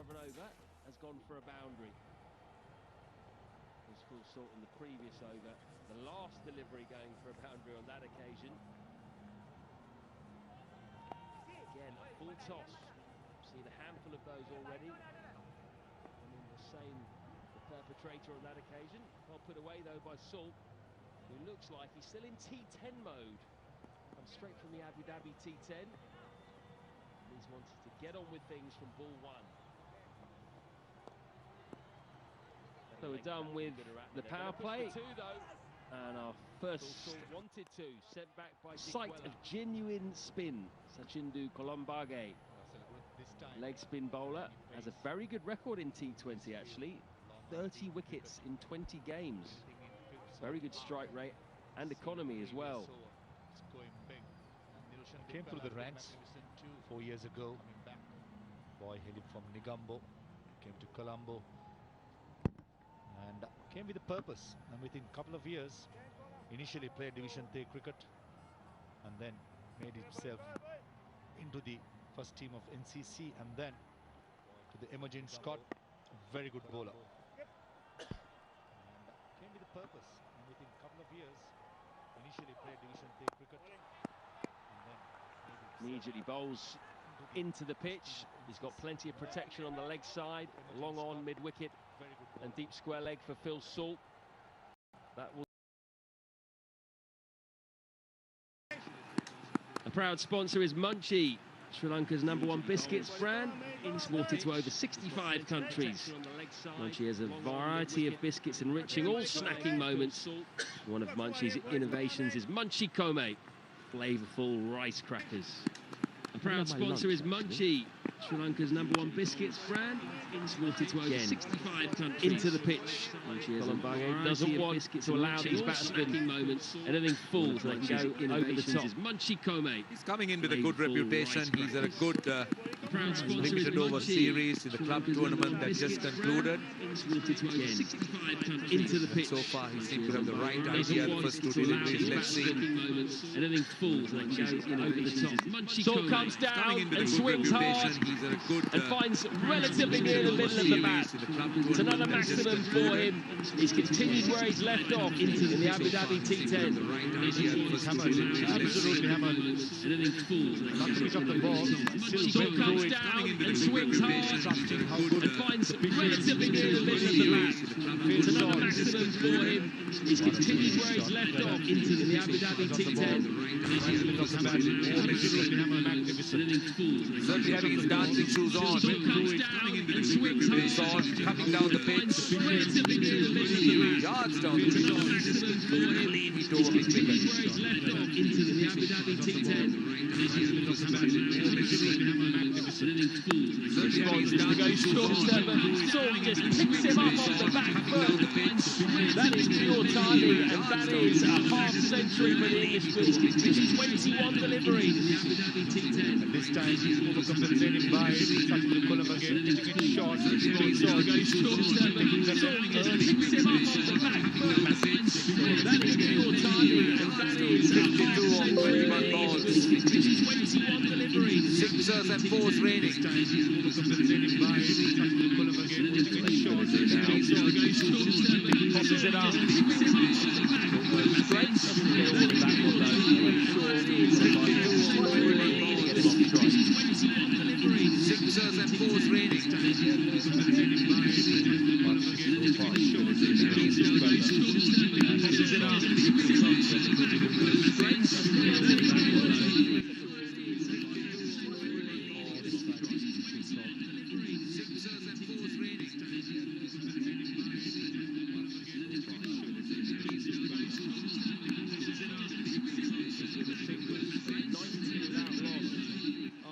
of an over, has gone for a boundary. Was full salt in the previous over. The last delivery going for a boundary on that occasion. Again, a full toss. Seen a handful of those already. And then the same, the perpetrator on that occasion. Well put away though by Salt, who looks like he's still in T10 mode. Comes straight from the Abu Dhabi T10. And he's wanted to get on with things from ball one. So we're done with the power play. And our first wanted to sent back by sight of genuine spin. Sachindu Kolombage, leg spin bowler, has a very good record in T20 actually. 30 wickets in 20 games. Very good strike rate and economy as well. Came through the ranks 4 years ago. Boy hailing from Negombo, came to Colombo and came with a purpose, and within a couple of years initially played Division 3 cricket and then made himself into the first team of NCC and then to the emerging squad. Very good bowler. And came with a purpose, and within a couple of years initially played Division 3 cricket and then immediately bowls into the pitch. He's got plenty of protection on the leg side, long on mid-wicket and deep square leg for Phil Salt. That will. A proud sponsor is Munchie, Sri Lanka's #1 biscuits brand, exported to over 65 countries. Munchie has a variety of biscuits enriching all snacking moments. One of Munchie's innovations is Munchie Kome, flavorful rice crackers. A proud sponsor is Munchie, Sri Lanka's #1 biscuits brand, exported to over 65 countries. Into the pitch. Munchie doesn't want to allow these batsmen anything full so they can go over the top. Munchie Kome. He's coming in with a good reputation. He's had a good limited over series in the club tournament that just concluded. Into the pitch. So far he seems to have the right idea. The first two deliveries, let's see. Anything full so they can go over the top. Salt comes down and swings hard and finds relatively near the middle of the bat. It's another maximum for him. He's continued where he's left off in the Abu Dhabi T10. absolutely hammered. Anything full. Pick up the ball. Salt comes down and swings hard and finds relatively near the middle of the bat. It's another maximum for him. He's continued where he's left off in the Abu Dhabi T10. Certainly having his dancing shoes on. Coming down the pitch. Yards down the pitch. Salt just picks him up off the back foot. That is pure timing, and that is a half-century for the English Bulls. 21 deliveries. And this time he's overcompensating by Sachindu Kolombage, taking it short. Picks him up off the back foot. That is pure timing, and that is a half-century for the English Bulls. 21 deliveries. Sixers and fours raining. Tosses it up. Sixers and fours raining. Tosses it up.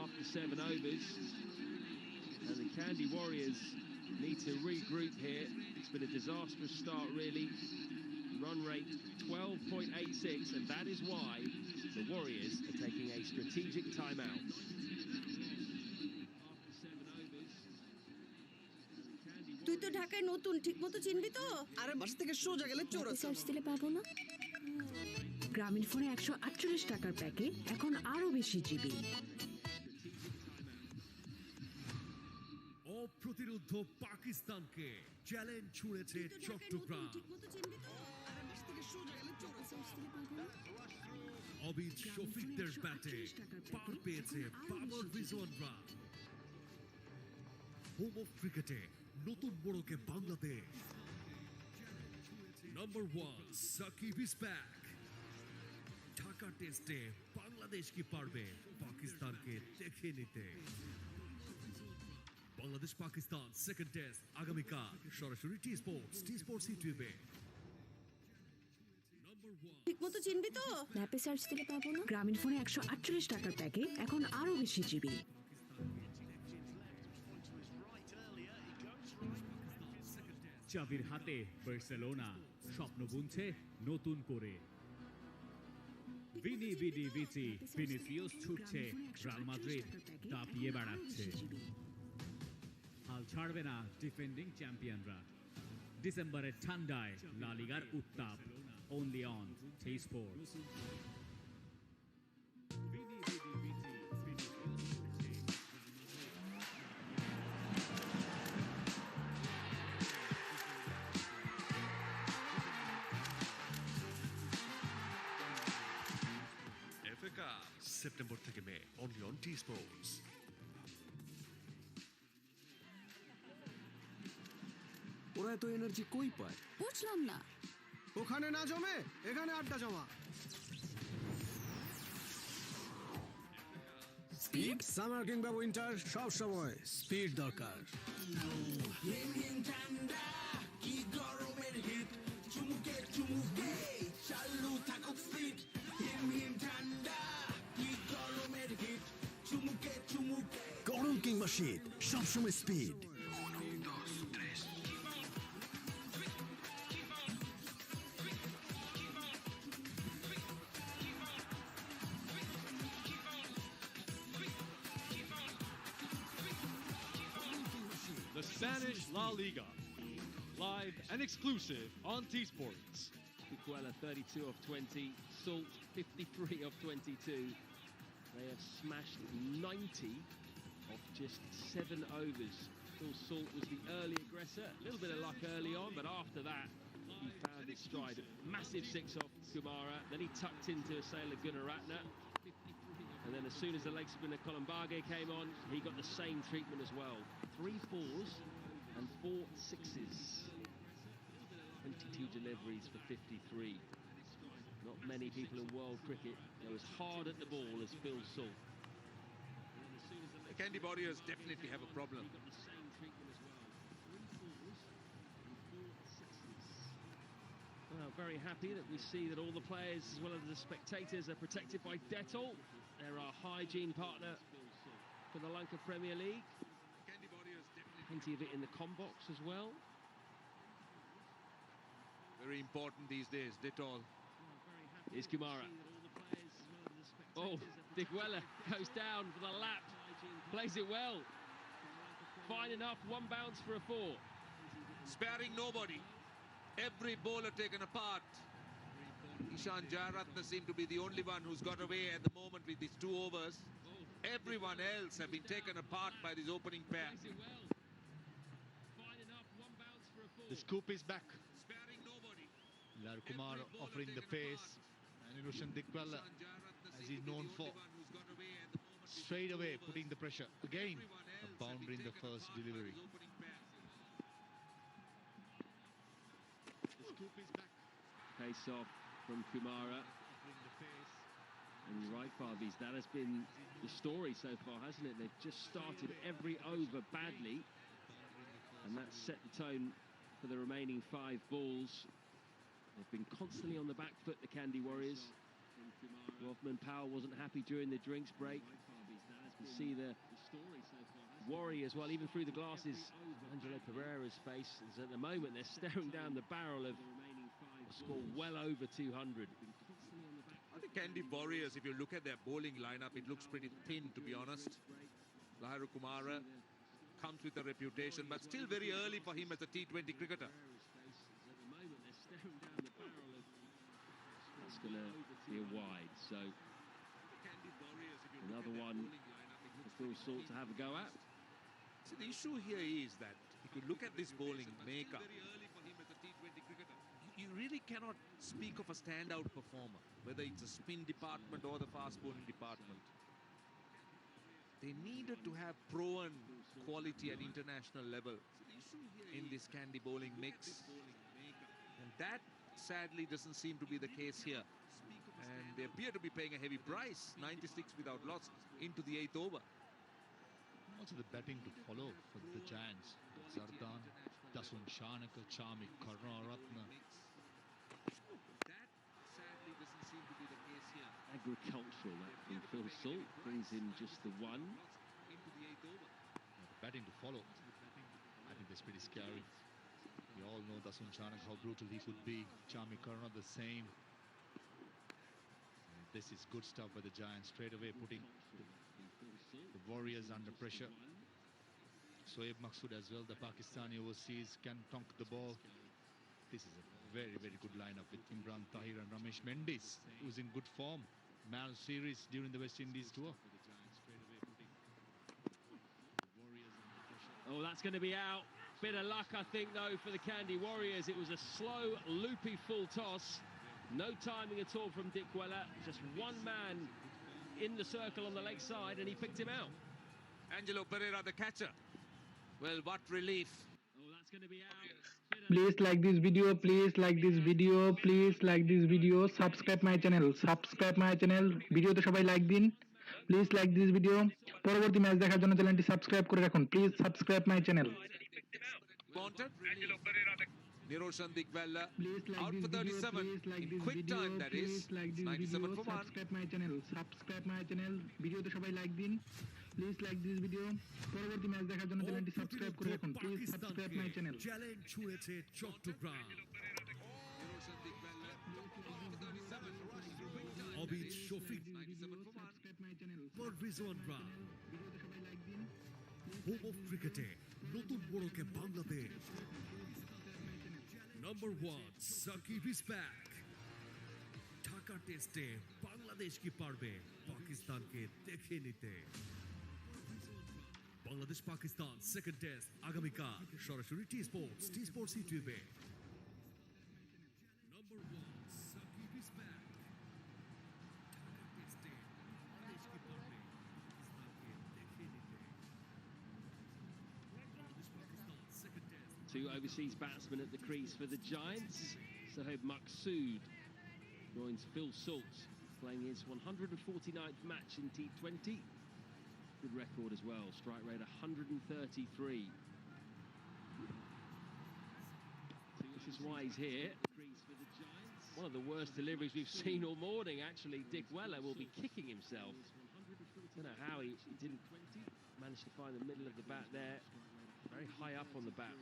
After 7 overs, and the Kandy Warriors need to regroup here. It's been a disastrous start, really. Run rate 12.86, and that is why the Warriors are taking a strategic timeout. তুই তো ঢাকায় নতুন, ঠিকমতো চিনবি তো? আরে বাসা থেকে সোজা গেলে চৌরাস্তা। সার্চ দিলে পাবো না? গ্রামীণ ফোনে 148 টাকার প্যাকে এখন আরো বেশি জিবি। অপ্রতিরোধ্য পাকিস্তানকে চ্যালেঞ্জ ছুঁড়েছে চট্টগ্রাম। অবিদ শফিকদের ব্যাটে পার পেয়েছে বাবর রিজওয়ানরা। হোম অফ ক্রিকেটে নতুন মোড়কে Bangladesh. Number 1 Shakib is back. Dhaka টেস্টে বাংলাদেশ কি পারবে পাকিস্তানকে দেখে নিতে? বাংলাদেশ পাকিস্তান সেকেন্ড টেস্ট আগামীকাল সরাসরি টি স্পোর্টস ইউটিউবে। ঠিকমতো চিনবি তো? ম্যাপে সার্চ দিলে পাবো না? গ্রামীণ ফোনে 148 টাকার প্যাকে এখন আরো বেশি জিবি। চাবির হাতে বার্সেলোনা স্বপ্ন বুনছে নতুন করে। ভিনি ভিডি ভিচি ভিনিসিয়াস ছুটছে, রিয়াল মাদ্রিদ দাপিয়ে বেড়াচ্ছে। হাল ছাড়বে না ডিফেন্ডিং চ্যাম্পিয়নরা। ডিসেম্বরের ঠান্ডায় লা লিগার উত্তাপ, only on T Sports. FA Cup September থেকে মে only on টি স্পোর্টস। ওরা এত এনার্জি কই পায়? বুঝলাম না। ওখানে না জমে এখানে আড্ডা জমা। স্পিড সামার কিংবা উইন্টার সব সময় স্পিড দরকার। গরম কিংবা শীত সবসময় speed. The Spanish La Liga, live and exclusive on T Sports. Dambulla 32 of 20, Salt 53 of 22. They have smashed 90 of just 7 overs. Phil Salt was the early aggressor, a little bit of luck early on, but after that he found his stride. Massive 6 off Kumara, then he tucked into a sailor Gunaratne. And then as soon as the leg spinner Colombage came on, he got the same treatment as well. 3 4s and 4 6s. 22 deliveries for 53. Not many people in world cricket are as hard at the ball as Phil Salt. The Kandy Warriors definitely have a problem. Well, very happy that we see that all the players as well as the spectators are protected by Dettol. They're our hygiene partner for the Lanka Premier League. Plenty of it in the combox as well. Very important these days, Dettol. Here's Kumara. Oh, Dambulla goes down for the lap. Plays it well. Fine enough, 1 bounce for a 4. Sparing nobody. Every bowler taken apart. Ishan Jayaratne seemed to be the only one who's got away at the moment with these 2 overs. Everyone else have been taken apart by this opening pair. The scoop is back. Lar Kumar offering the pace, and Illushan Dambulla, as he's known for, straight away putting the pressure. Again, a boundary in the first delivery. The scoop is back. Pace off from Kumara. And you're right, Parviz, that has been the story so far, hasn't it? They've just started every over badly, and that's set the tone for the remaining 5 balls. They've been constantly on the back foot, the Kandy Warriors. Rothman Powell wasn't happy during the drinks break. You see the worry as well, even through the glasses. Angelo Pereira's face is at the moment, they're staring down the barrel of a score well over 200. I think Kandy Warriors, if you look at their bowling lineup, it looks pretty thin, to be honest. Lahiru Kumara comes with a reputation, but still very early for him as a T20 cricketer. It's going to be a wide, so another one for Phil Salt to have a go at. So the issue here is that if you look at this bowling makeup, you really cannot speak of a standout performer, whether it's a spin department or the fast bowling department. They needed to have proven quality at international level in this Kandy bowling mix. And that sadly doesn't seem to be the case here. And they appear to be paying a heavy price, 96 without loss into the 8th over. Also the batting to follow for the Giants. Zardan, Dasun Shanaka, Chami, Karunaratne. That sadly doesn't seem to be the case here. Agricultural, that from Phil Salt, brings in just the one. Into the 8th over. The batting to follow. I think that's pretty scary. We all know Dasun Shanaka, how brutal he could be. Chami Karuna the same. And this is good stuff by the Giants, straight away putting the Warriors under pressure. Soeb Maksud as well, the Pakistani overseas, can tonk the ball. This is a very, very good lineup with Imran Tahir and Ramesh Mendis, who's in good form. Man series during the West Indies tour. Oh, that's going to be out. Bit of luck, I think, though, for the Kandy Warriors. It was a slow, loopy full toss. No timing at all from Dick Weller. Just one man in the circle on the leg side, and he picked him out. Angelo Pereira, the catcher. Well, what relief. Oh, that's going to be out. Please like this video, please like this video, please like this video, subscribe my channel, ভিডিওতে সবাই like দিন, please like this video. পরবর্তী match দেখার জন্য চ্যানেলটি subscribe করে রাখুন, please subscribe my channel. Niroshan Digwella Please like out this for 37 video, please like in this quick video, time, that is. please like this 97 video, for 1. subscribe my channel, ভিডিওতে সবাই like দিন, please like this video. পরবর্তী match দেখার জন্য চ্যানেলটি subscribe করে রাখুন, please subscribe my channel. Challenge ছুঁয়েছে Chattogram. Niroshan Digwella out for 37 in quick time. Abid Shafiq, 97 for 1. Subscribe my channel, পরভিজওয়ানরা ভিডিওতে সবাই লাইক দিন। হোম অফ ক্রিকেটে নতুন মোড়কে Bangladesh. Number 1 Shakib is back. Dhaka টেস্টে বাংলাদেশ কি পারবে পাকিস্তানকে দেখে নিতে। বাংলাদেশ পাকিস্তান সেকেন্ড টেস্ট আগামীকাল সরাসরি টি স্পোর্টস ইউটিউবে। Number 1 Shakib is back. Dhaka টেস্টে বাংলাদেশ কি পারবে পাকিস্তানকে দেখে নিতে। Bangladesh Pakistan second test. Two overseas batsmen at the crease for the Giants. Soeb Maksud joins Phil Salt, playing his 149th match in T20. Good record as well, strike rate 133. This is why he's here. One of the worst deliveries we've seen all morning, actually. Dick Weller will be kicking himself. Don't know how he didn't manage to find the middle of the bat there. Very high up on the bat.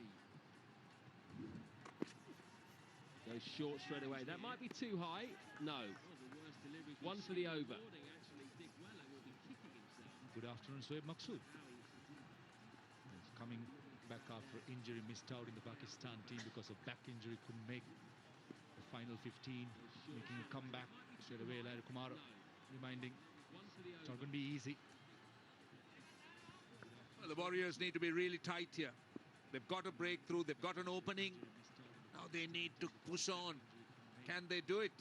Goes short straight away. That might be too high. No. One for the over. Good afternoon, Soeb Maksud. He's coming back after injury, missed out in the Pakistan team because of back injury, couldn't make the final 15, making a comeback straight away. Larry Kumar reminding it's not going to be easy. Well, the Warriors need to be really tight here. They've got a breakthrough, they've got an opening. Now they need to push on. Can they do it?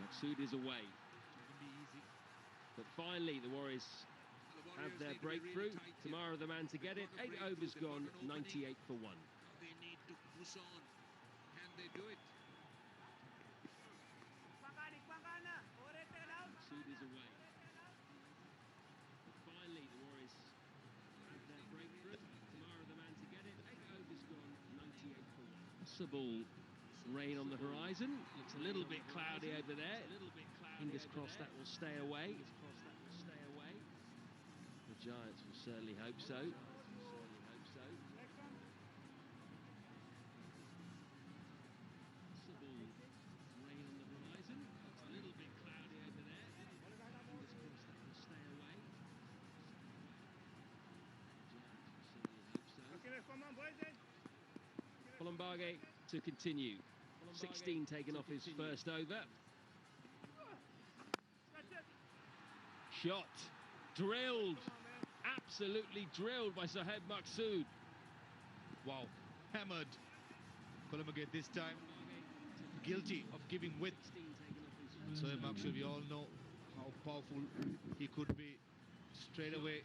Maksud is away. But finally, the Warriors have their breakthrough. Tomorrow, the man to get it. 8 overs gone, 98 for 1. They need to push on. Can they do it? Maksud is away. But finally, the Warriors have their breakthrough. Tomorrow, the man to get it. 8 overs gone, 98 for 1. Possible rain on the horizon. Looks a little bit cloudy over there. Fingers crossed that will stay away. The Giants will certainly hope so. Possible rain on the horizon. Looks a little bit cloudy over there. Fingers crossed that will stay away. The Giants will certainly hope so. Colombage to continue. 16 taken off his first over. Shot. Drilled, absolutely drilled by Sohaib Maqsood. Wow, hammered. Columbia this time guilty of giving width. So Maqsood, we all know how powerful he could be. Straight away,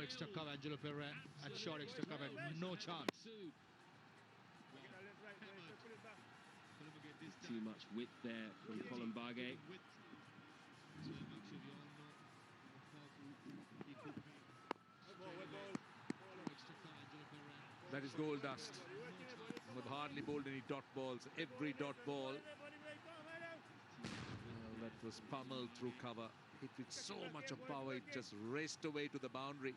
extra cover. Angelo Pereira at short extra cover, no chance. Too much width there from Columbage. That is goal dust. We've hardly bowled any dot balls. Every dot ball that was pummeled through cover. Hit with so much of power, it just raced away to the boundary.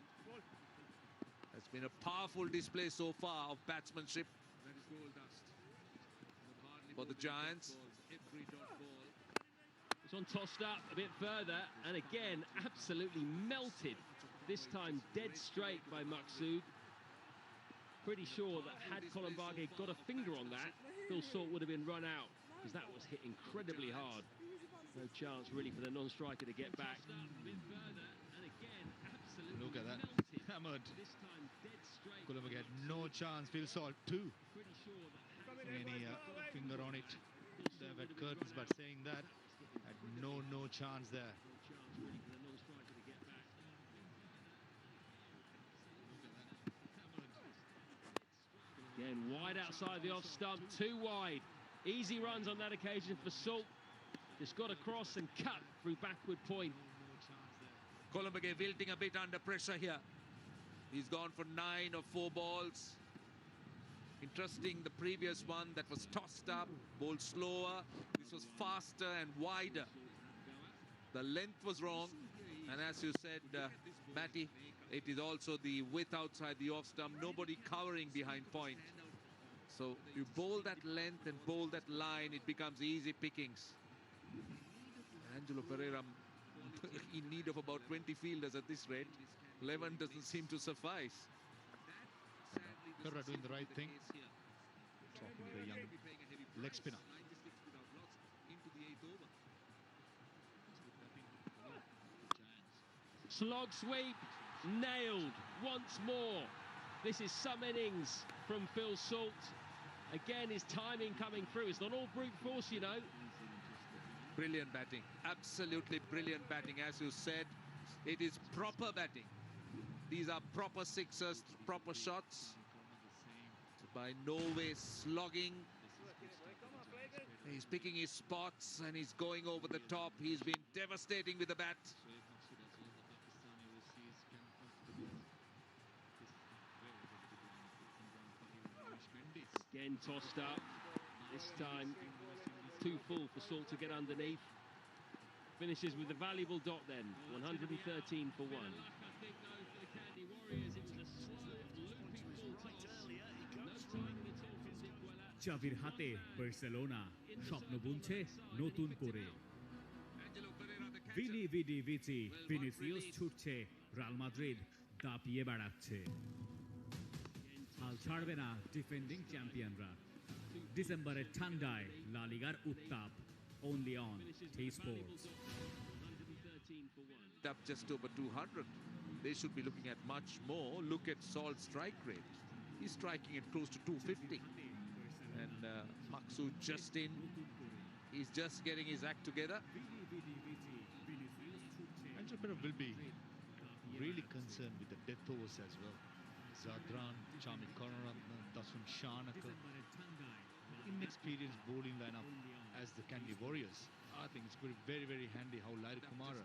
It's been a powerful display so far of batsmanship for the Giants. It's on tossed up a bit further, and again, absolutely melted. This time dead straight by Maqsood. Pretty sure that had Columbage got a finger on that, Phil Salt would have been run out, because that was hit incredibly hard. No chance really for the non-striker to get back. Look at that, hammered. Columbage had no chance. Phil Salt too. Any finger on it. They've had curtains, but saying that, had no chance there. Again, wide outside the off stump, too wide. Easy runs on that occasion for Salt. Just got across and cut through backward point. Columbage wilting a bit under pressure here. He's gone for 9 or 4 balls. Interesting, the previous one that was tossed up, bowled slower. This was faster and wider. The length was wrong. And as you said, Matty, it is also the width outside the off stump. Nobody covering behind point. So you bowl that length and bowl that line, it becomes easy pickings. Angelo Pereira in need of about 20 fielders at this rate. 11 doesn't seem to suffice. Pereira doing the right thing. Talking to the young leg spinner. Slog sweep, nailed once more. This is some innings from Phil Salt. Again, his timing coming through. It's not all brute force, you know. Brilliant batting, absolutely brilliant batting. As you said, it is proper batting. These are proper sixers, proper shots. By no way slogging. He's picking his spots and he's going over the top. He's been devastating with the bat. Again tossed up. This time too full for Salt to get underneath. Finishes with a valuable dot then. 113 for 1. চাবির হাতে Barcelona স্বপ্ন বুনছে নতুন করে veni vidi ভিচি Vinicius ছুটছে Real Madrid দাপিয়ে বেড়াচ্ছে হাল ছাড়বে না ডিফেন্ডিং চ্যাম্পিয়নরা ডিসেম্বরের ঠান্ডায় লা লিগার উত্তাপ only on T-Sports. Up just over 200. They should be looking at much more. Look at Salt's strike rate. He's striking at close to 250. And Maqsood just in. He's just getting his act together. Angelo Pereira will be really concerned with the death overs as well. Zadran, Chami Karunaratne, Dasun Shanaka. Inexperienced bowling lineup as the Kandy Warriors. I think it's going to be very, very handy how Lahiri Kumara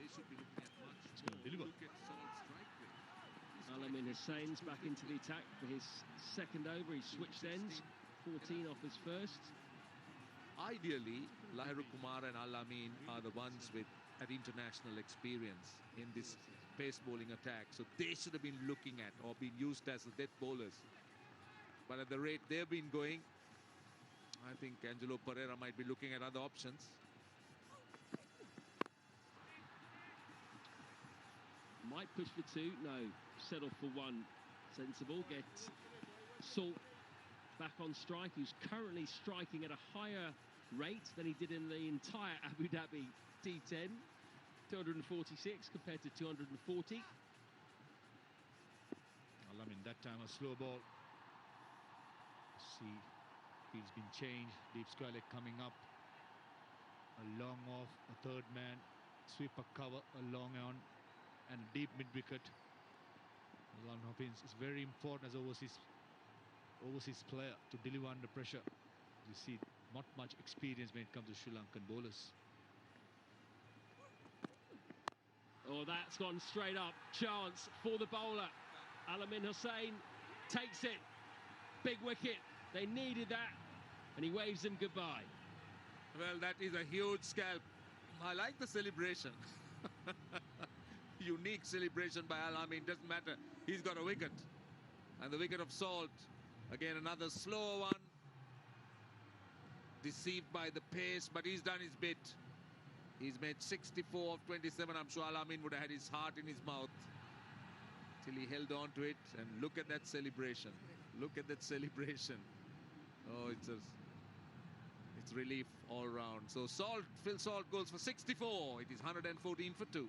is going to deliver. Alamin Hussain's back into the attack for his second over. He switched ends, 14 off his first. Ideally, Lahiri Kumara and Alamin are the ones with international experience in this pace bowling attack. So they should have been looking at or been used as the death bowlers. But at the rate they've been going, I think Angelo Pereira might be looking at other options. Might push for 2, no, settle for 1. Sensible, get Salt back on strike, who's currently striking at a higher rate than he did in the entire Abu Dhabi T10. 246 compared to 240. Alamin that time a slow ball. See, he's been changed. Deep square leg coming up. A long off, a third man. Sweep a cover, a long on, and a deep mid wicket. Alan Hopkins is very important as overseas player to deliver under pressure. You see, not much experience when it comes to Sri Lankan bowlers. Oh, that's gone straight up. Chance for the bowler. Alamin Hussain takes it. Big wicket. They needed that. And he waves them goodbye. Well, that is a huge scalp. I like the celebration. Unique celebration by Alamin. Doesn't matter. He's got a wicket. And the wicket of Salt. Again, another slow one. Deceived by the pace, but he's done his bit. He's made 64 of 27. I'm sure Alamin would have had his heart in his mouth till he held on to it. And look at that celebration. Look at that celebration. Oh, it's relief all round. So Phil Salt goes for 64. It is 114 for 2.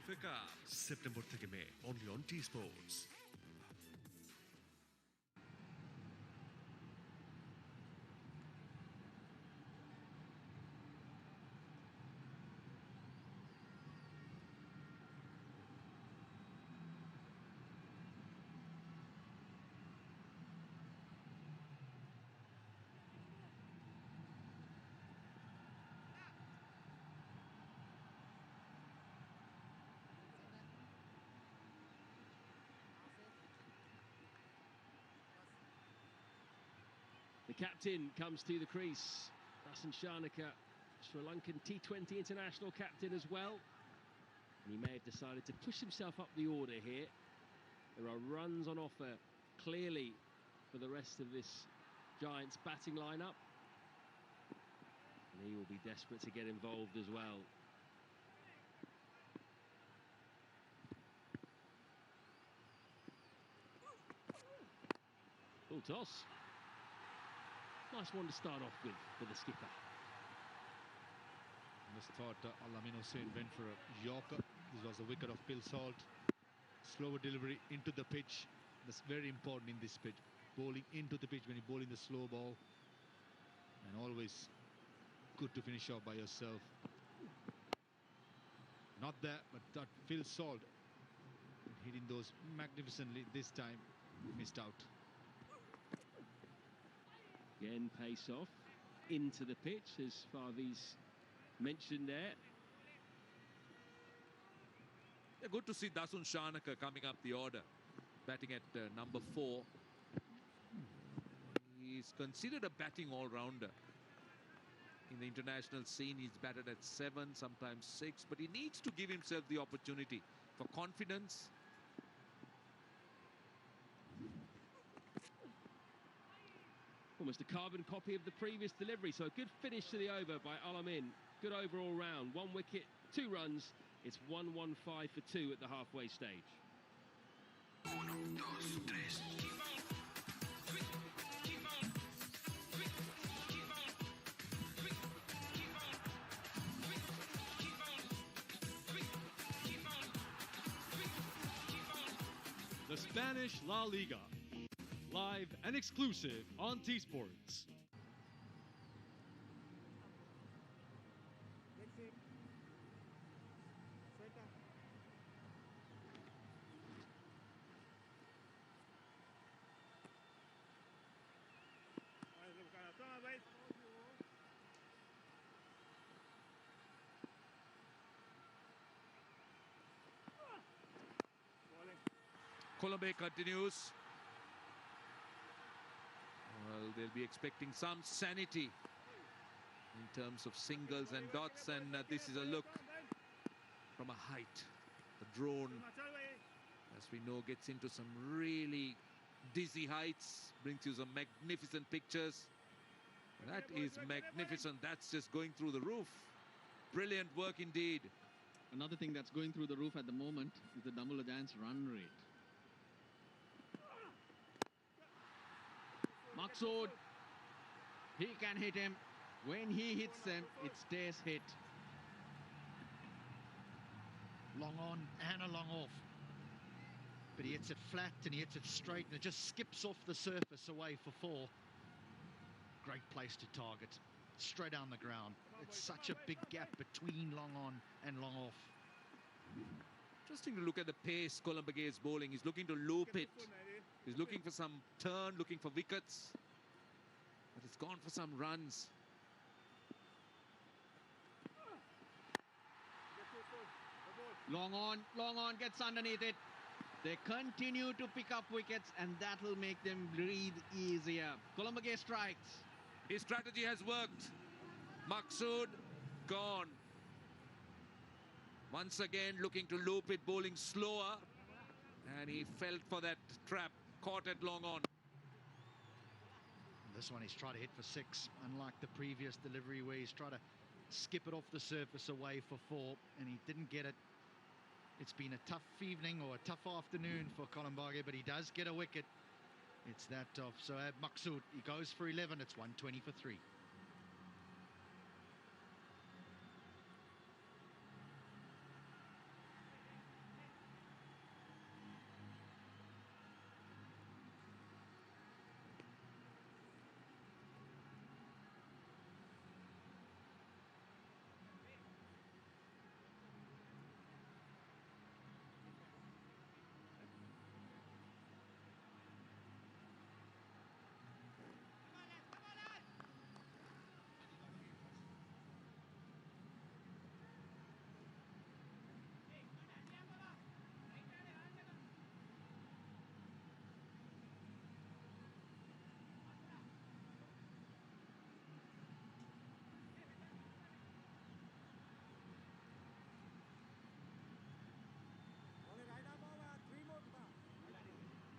FA Cup September থেকে মে only on T Sports. The captain comes to the crease. Dasun Shanaka, Sri Lankan T20 international captain as well. And he may have decided to push himself up the order here. There are runs on offer, clearly, for the rest of this Giants batting lineup. And he will be desperate to get involved as well. Full toss. Nice one to start off with for the skipper. Just thought Alamin Hussain went for a Yorker. This was a wicket of Phil Salt. Slower delivery into the pitch. That's very important in this pitch. Bowling into the pitch when you're bowling the slow ball. And always good to finish off by yourself. Not that, but that Phil Salt hitting those magnificently this time. Missed out. Again, pace off into the pitch, as Favi's mentioned there. Yeah, good to see Dasun Shanaka coming up the order, batting at number 4. He's considered a batting all-rounder. In the international scene, he's batted at 7, sometimes 6, but he needs to give himself the opportunity for confidence. Almost a carbon copy of the previous delivery, so a good finish to the over by Alamin. Good over all round. 1 wicket, 2 runs. It's 1-1-5 for 2 at the halfway stage. 1, 2, 3. The Spanish La Liga. Live and exclusive on T Sports. Colombe continues. Well, they'll be expecting some sanity in terms of singles and dots, and this is a look from a height. The drone, as we know, gets into some really dizzy heights, brings you some magnificent pictures. That is magnificent. That's just going through the roof. Brilliant work indeed Another thing that's going through the roof at the moment is the Dambulla Giants' run rate. Maqsood, he can hit him. When he hits him, it stays hit. Long on and a long off. But he hits it flat and he hits it straight and it just skips off the surface away for 4. Great place to target. Straight down the ground. It's such a big gap between long on and long off. Interesting to look at the pace Columbage is bowling. He's looking to loop it. He's looking for some turn, looking for wickets. But it's gone for some runs. Long on, gets underneath it. They continue to pick up wickets and that will make them breathe easier. Columbage strikes. His strategy has worked. Maqsood gone. Once again looking to loop it, bowling slower. And he felt for that trap, caught it long on. This one he's tried to hit for 6, unlike the previous delivery where he's tried to skip it off the surface away for 4 and he didn't get it. It's been a tough evening or a tough afternoon for Columbage, but he does get a wicket. It's that tough. So Maqsood, he goes for 11. It's 120 for 3.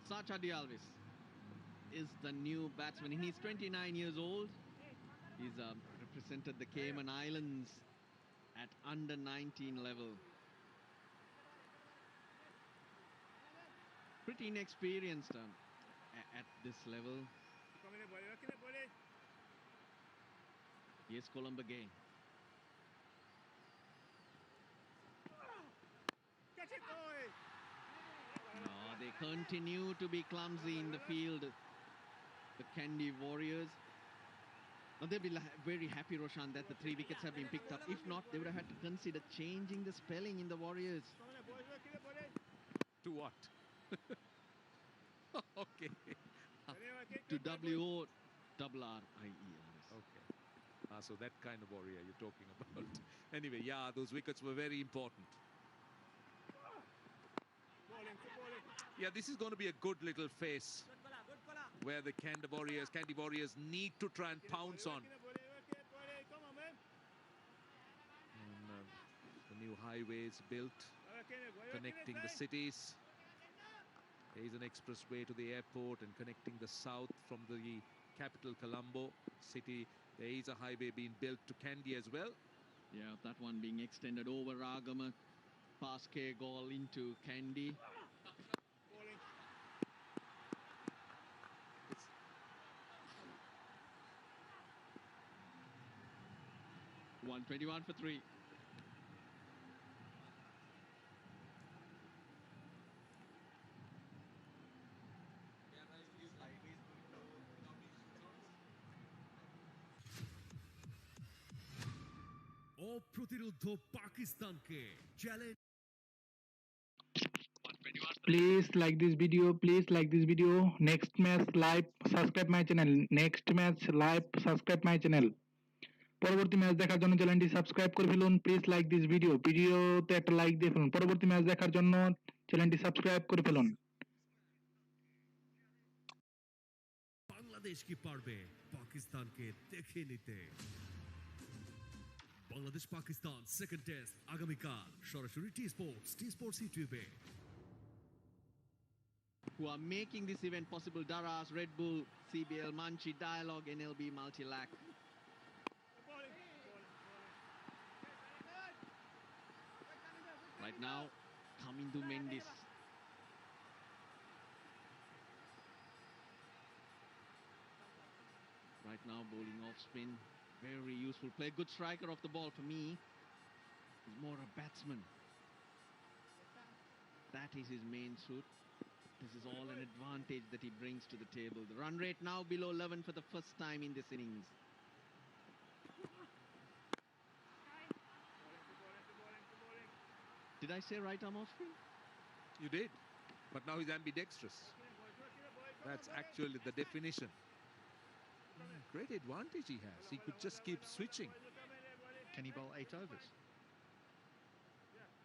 Sachadi Alvis is the new batsman. He's 29 years old. He's represented the Cayman Islands at under 19 level. Pretty inexperienced at this level. Here's Columbage. No, they continue to be clumsy in the field, the Kandy Warriors. Now they'll be very happy, Roshan, that the 3 wickets have been picked up. If not, they would have had to consider changing the spelling in the Warriors. To what? Okay. To W-O-R-R-I-E-R-S. Okay. So that kind of warrior you're talking about. Anyway, yeah, those wickets were very important. Yeah, this is going to be a good little face where the Kandy Warriors need to try and pounce on. And, the new highways built, connecting the cities. There is an expressway to the airport and connecting the south from the capital, Colombo city. There is a highway being built to Kandy as well. Yeah, that one being extended over Ragama, past Kegol into Kandy. 121 for 3. অপ্রতিরোধ্য পাকিস্তানকে challenge Please like this video. Please like this video. Next match live. Subscribe my channel. Next match live. Subscribe my channel. পরবর্তী match দেখার জন্য চ্যানেলটি subscribe করে ফেলুন। Please like this video. ভিডিওতে একটা like দিয়ে ফেলুন। পরবর্তী ম্যাচ দেখার জন্য চ্যানেলটি সাবস্ক্রাইব করে ফেলুন। বাংলাদেশ কি পারবে পাকিস্তানকে দেখে নিতে? বাংলাদেশ পাকিস্তান সেকেন্ড টেস্ট আগামীকাল সরাসরি টি স্পোর্টস ইউটিউবে। Who are making this event possible: Daras, Red Bull, CBL, Manchi, Dialogue, NLB, Multilac. Right now, Kamindu Mendis. Right now, bowling off spin. Very useful play. Good striker of the ball for me. He's more a batsman. That is his main suit. This is all an advantage that he brings to the table. The run rate now below 11 for the first time in this innings. Did I say right arm off spin? You did, but now he's ambidextrous. That's actually the definition. Great advantage he has. He could just keep switching. Can he bowl 8 overs?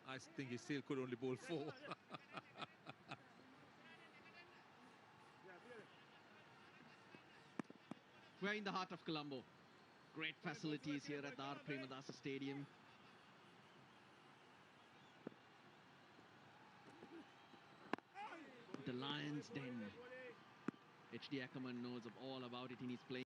I think he still could only bowl 4. We're in the heart of Colombo. Great facilities here at the R. Premadasa Stadium. The Lions' Den. H.D. Ackerman knows all about it in his play.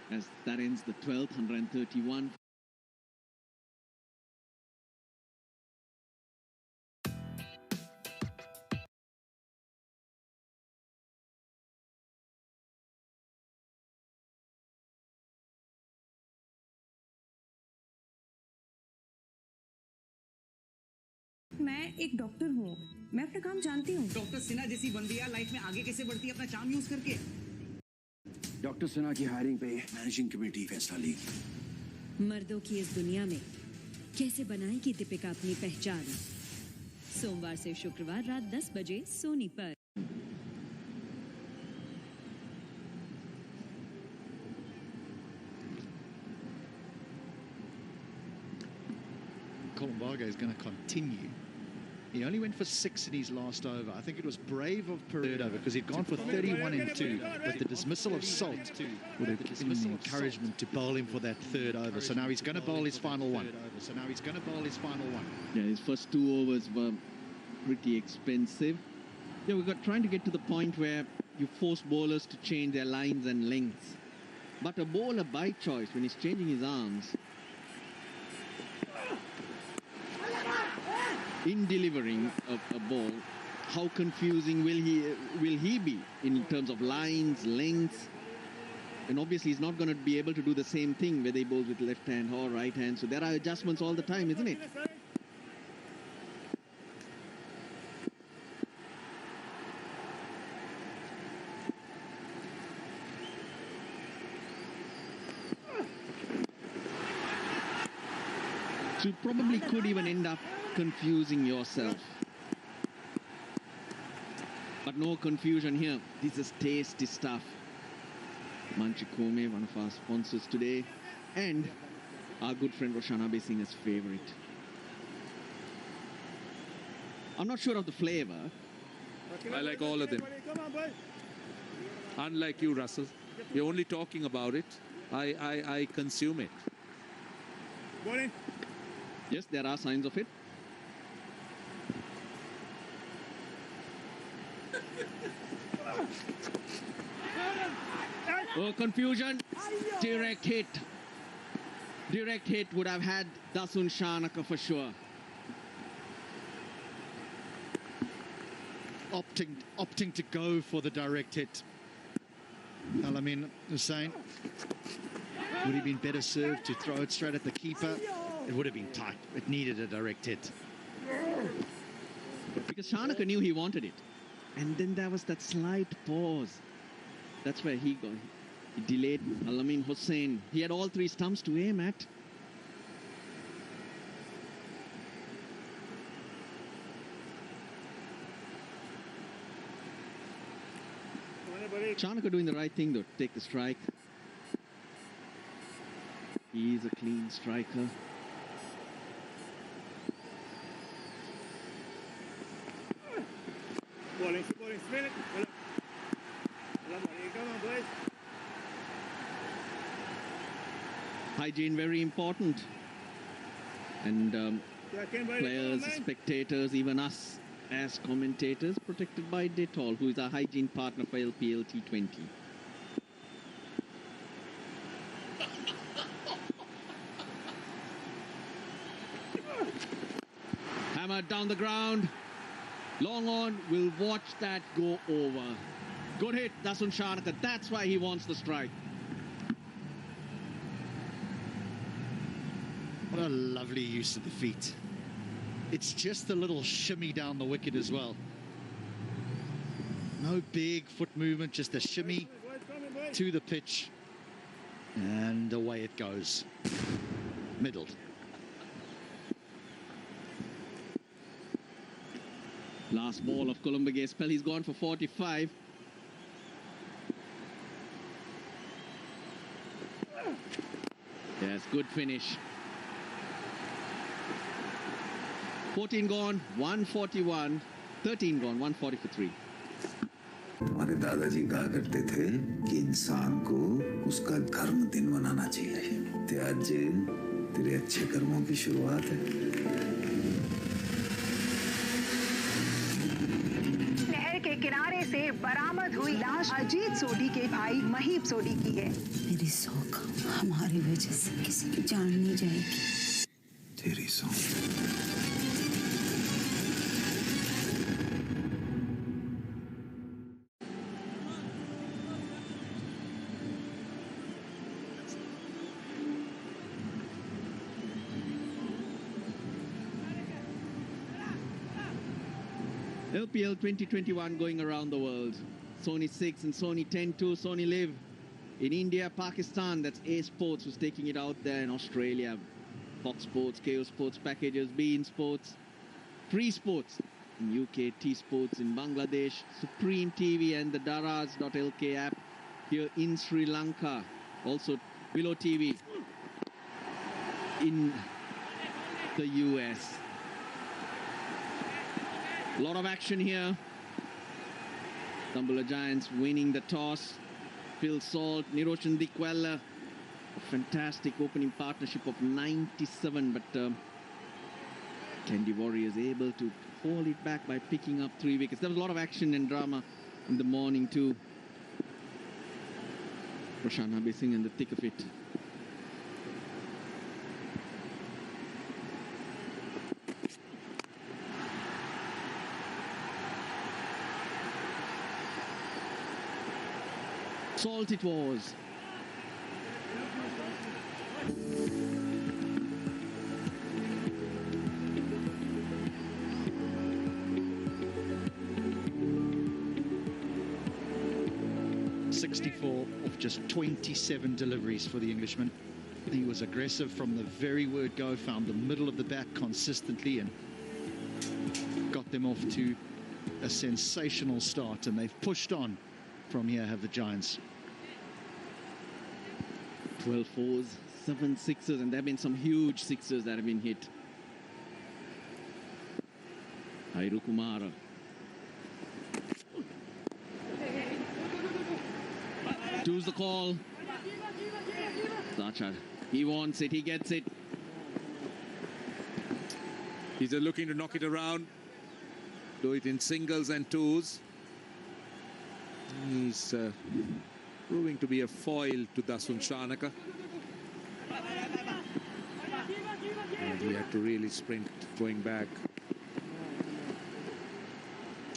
As that ends the 12th, 131. मैं एक doctor हूँ, मैं अपना काम जानती हूँ। Doctor Sinha जैसी बंदिया life में आगे कैसे बढ़ती है अपना चार्म यूज करके? डॉक्टर सिन्हा की हायरिंग पे मैनेजिंग कमेटी फैसला लेगी। मर्दों की इस दुनिया में कैसे बनाएगी दीपिका अपनी पहचान? सोमवार से शुक्रवार रात 10 बजे सोनी पर। Colombo is going to continue. He only went for 6 in his last over. I think it was brave of Pereira over because he'd gone for 31 in 2. But the dismissal of Salt would have given him encouragement to bowl him for that 3rd over. So now he's going to bowl his final one. Yeah, his first 2 overs were pretty expensive. Yeah, we got trying to get to the point where you force bowlers to change their lines and lengths. But a bowler by choice, when he's changing his arms, in delivering a ball, how confusing will he be in terms of lines, lengths? And obviously he's not going to be able to do the same thing whether he bowls with left hand or right hand. So there are adjustments all the time, isn't it? So you probably could even end up confusing yourself. But no confusion here. This is tasty stuff. Manchikome, one of our sponsors today, and our good friend Roshana Singh's favorite. I'm not sure of the flavor. I like all of them. Unlike you, Russell, you're only talking about it. I consume it. Yes, there are signs of it. Oh, confusion. Direct hit. direct hit would have had Dasun Shanaka for sure. Opting to go for the direct hit. Al-Amin Hussain, would he have been better served to throw it straight at the keeper? It would have been tight. It needed a direct hit. Because Shanaka knew he wanted it. And then there was that slight pause. That's where he got. He delayed Al-Amin Hussain. He had all three stumps to aim at. Shanaka doing the right thing though, to take the strike. He's a clean striker. Hygiene very important. And players, spectators, even us as commentators, protected by Dettol, who is our hygiene partner for LPL T20. Hammered down the ground. Long on, we'll watch that go over. Good hit, Dasun Shanaka. That's why he wants the strike. What a lovely use of the feet. It's just a little shimmy down the wicket as well. No big foot movement, just a shimmy to the pitch. And away it goes. Middled. Last ball of Columbia spell, he's gone for 45. Yes, good finish. 14 gone, 141. 13 gone, 140 for 3. हमारे दादाजी कहा करते थे कि इंसान को उसका कर्म दिन मनाना चाहिए। ते आज तेरे अच्छे कर्मों की शुरुआत है। नहर के किनारे से बरामद हुई लाश अजीत सोडी के भाई महीप सोडी की है। मेरी सौख हमारी वजह से किसी की जान नहीं जाएगी। तेरी सौख। LPL 2021 going around the world. Sony 6 and Sony 10-2, Sony Live. In India, Pakistan, that's A Sports who's taking it out there. In Australia, Fox Sports, KO Sports packages, beIN Sports, Free Sports. In UK, T Sports. In Bangladesh, Supreme TV and the Daraz.lk app. Here in Sri Lanka, also Below TV. In the US. A lot of action here. Dambulla Giants winning the toss. Phil Salt, Niroshan Dikwella. A fantastic opening partnership of 97, but Kandy Warriors able to hold it back by picking up 3 wickets. There was a lot of action and drama in the morning too. Prashant Habib Singh in the thick of it. Salt it was. Of just 27 deliveries for the Englishman. He was aggressive from the very word go, found the middle of the bat consistently and got them off to a sensational start, and they've pushed on from here, have the Giants. 12 fours, 7 sixes, and there have been some huge sixes that have been hit. Hairu Kumara. Choose the call. Zachar, he wants it, he gets it. He's looking to knock it around, do it in singles and twos. He's proving to be a foil to Dasun Shanaka. He had to really sprint going back.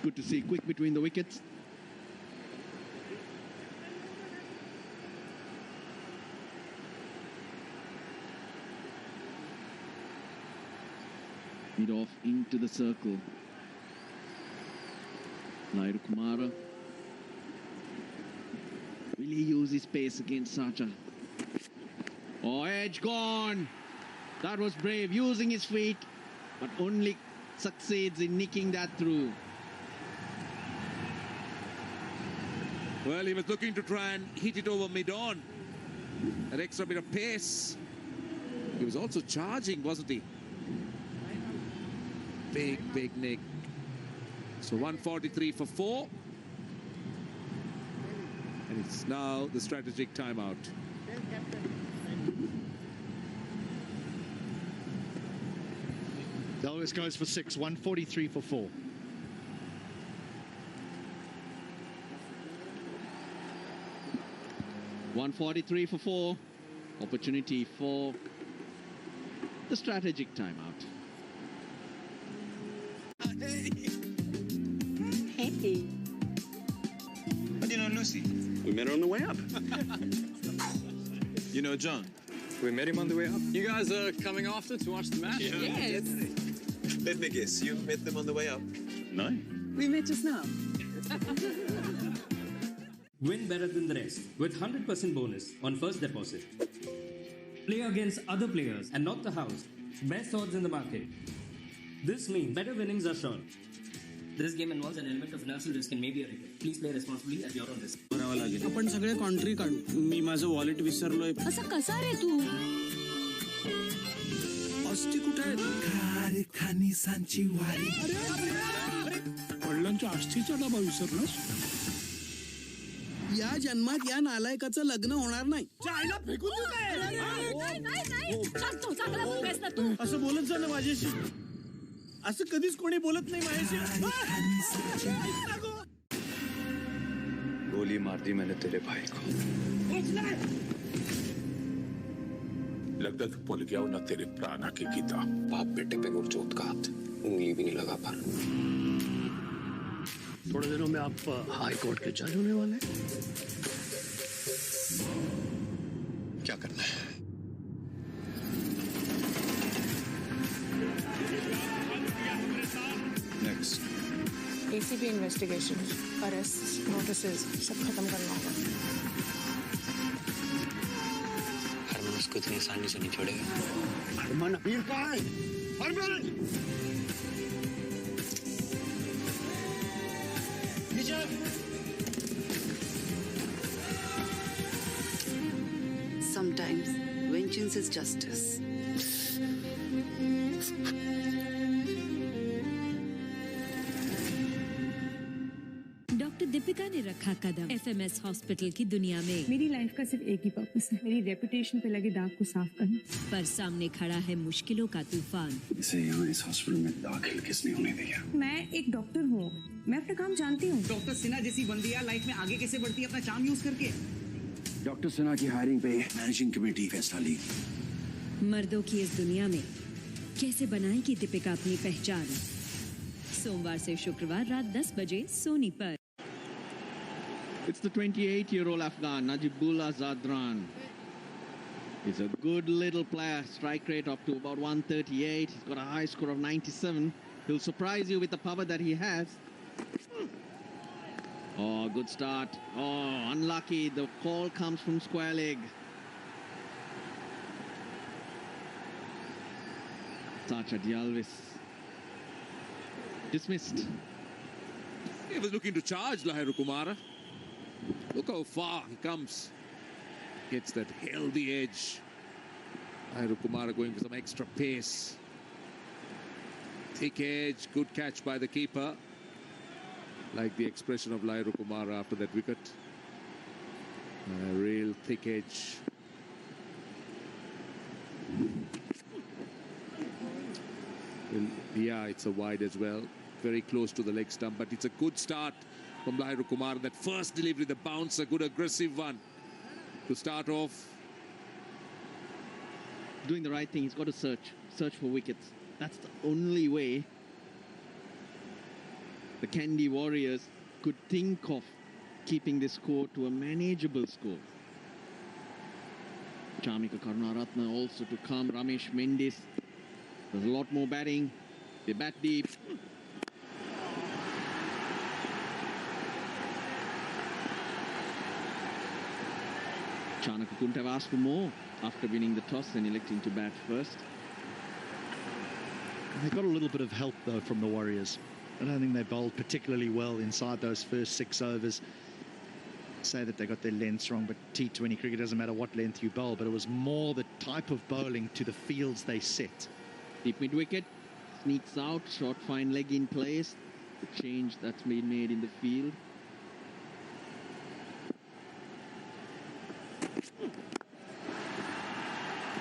Good to see, quick between the wickets. Mid off into the circle. Lahiri Kumara. Will he use his pace against Sacha? Oh, edge gone. That was brave, using his feet, but only succeeds in nicking that through. Well, he was looking to try and hit it over mid-on. An extra bit of pace. He was also charging, wasn't he? Big nick. So 143 for 4. And it's now the strategic timeout. Elvis goes for 6, 143 for 4. $143 for 4. Opportunity for the strategic timeout. Hey. How do you know Lucy? We met her on the way up. You know John? We met him on the way up. You guys are coming after to watch the match? Yeah. Yes. Let me guess, you met them on the way up? No. We met just now. Win better than the rest with 100% bonus on first deposit. Play against other players and not the house. Best odds in the market. This means better winnings are sure. This game involves an element of financial risk and maybe a regret. Please play responsibly at your own risk. आपण सगळे कॉन्ट्री काढू. मी माझं wallet विसरलोय. असं कसा रे तू? अस्ती कुठे आहे? कारखानी सांची वारी. वडिलांच्या अस्थीचा डबा विसरलास? या जन्मात या नालायकाचं लग्न होणार नाही. चायला फेकून देऊ काय? तू असं बोलत जा ना माझ्याशी. असं कधीच कोणी बोलत नाही माझ्याशी. गोली मार दी मैंने तेरे भाई को. लगता तू भूल गया ना तेरे प्राणा की गीता. बाप बेटे पे गुरजोत का हाथ उंगली भी नहीं लगा पा. थोड़े दिनों में आप हाई कोर्ट के जज होने वाले. क्या करना है? Next ACB investigation, arrest, notices सब खत्म करना होगा. हरमन उसको इतनी आसानी से नहीं छोड़ेगा. हरमन अमीर का है. Harman Sometimes vengeance is justice. Doctor Deepika ने रखा कदम एफएमएस हॉस्पिटल की दुनिया में. मेरी लाइफ का सिर्फ एक ही पर्पस है, मेरी रेपुटेशन पे लगे दाग को साफ करना. पर सामने खड़ा है मुश्किलों का तूफान. इसे यहाँ इस हॉस्पिटल में दाखिल किसने होने दिया? मैं एक डॉक्टर हूँ, मैं अपना काम जानती हूँ. डॉक्टर सिन्हा जैसी बंदिया लाइफ में आगे कैसे बढ़ती है अपना चार्म यूज करके. डॉक्टर सिन्हा की हायरिंग पे मैनेजिंग कमेटी फैसला ली. मर्दों की इस दुनिया में कैसे बनाएगी दीपिका अपनी पहचान. सोमवार से शुक्रवार रात 10 बजे सोनी पर. It's the 28-year-old Afghan, Najibullah Zadran. He's a good little player, strike rate up to about 138. He's got a high score of 97. He'll surprise you with the power that he has. Oh, good start. Oh, unlucky. The call comes from square leg. Sacha Dialvis. Dismissed. He was looking to charge Lahiri Kumara. Look how far he comes. Gets that healthy edge. Lahiri Kumara going for some extra pace. Thick edge, good catch by the keeper. Like the expression of Lahiri Kumara after that wicket. A real thick edge. Well, yeah, it's a wide as well. Very close to the leg stump, but it's a good start from Lahiri Kumara. That first delivery, the bounce, a good aggressive one to start off. Doing the right thing, he's got to search. search for wickets. That's the only way the Kandy Warriors could think of keeping this score to a manageable score. Chamika Karunaratne also to come. Ramesh Mendis. There's a lot more batting. They bat deep. Chanaka couldn't have asked for more after winning the toss and electing to bat first. They got a little bit of help though from the Warriors. I don't think they bowled particularly well inside those first 6 overs. Say that they got their lengths wrong, but T20 cricket doesn't matter what length you bowl, but it was more the type of bowling to the fields they set. Deep mid wicket, sneaks out, short fine leg in place. The change that's been made in the field.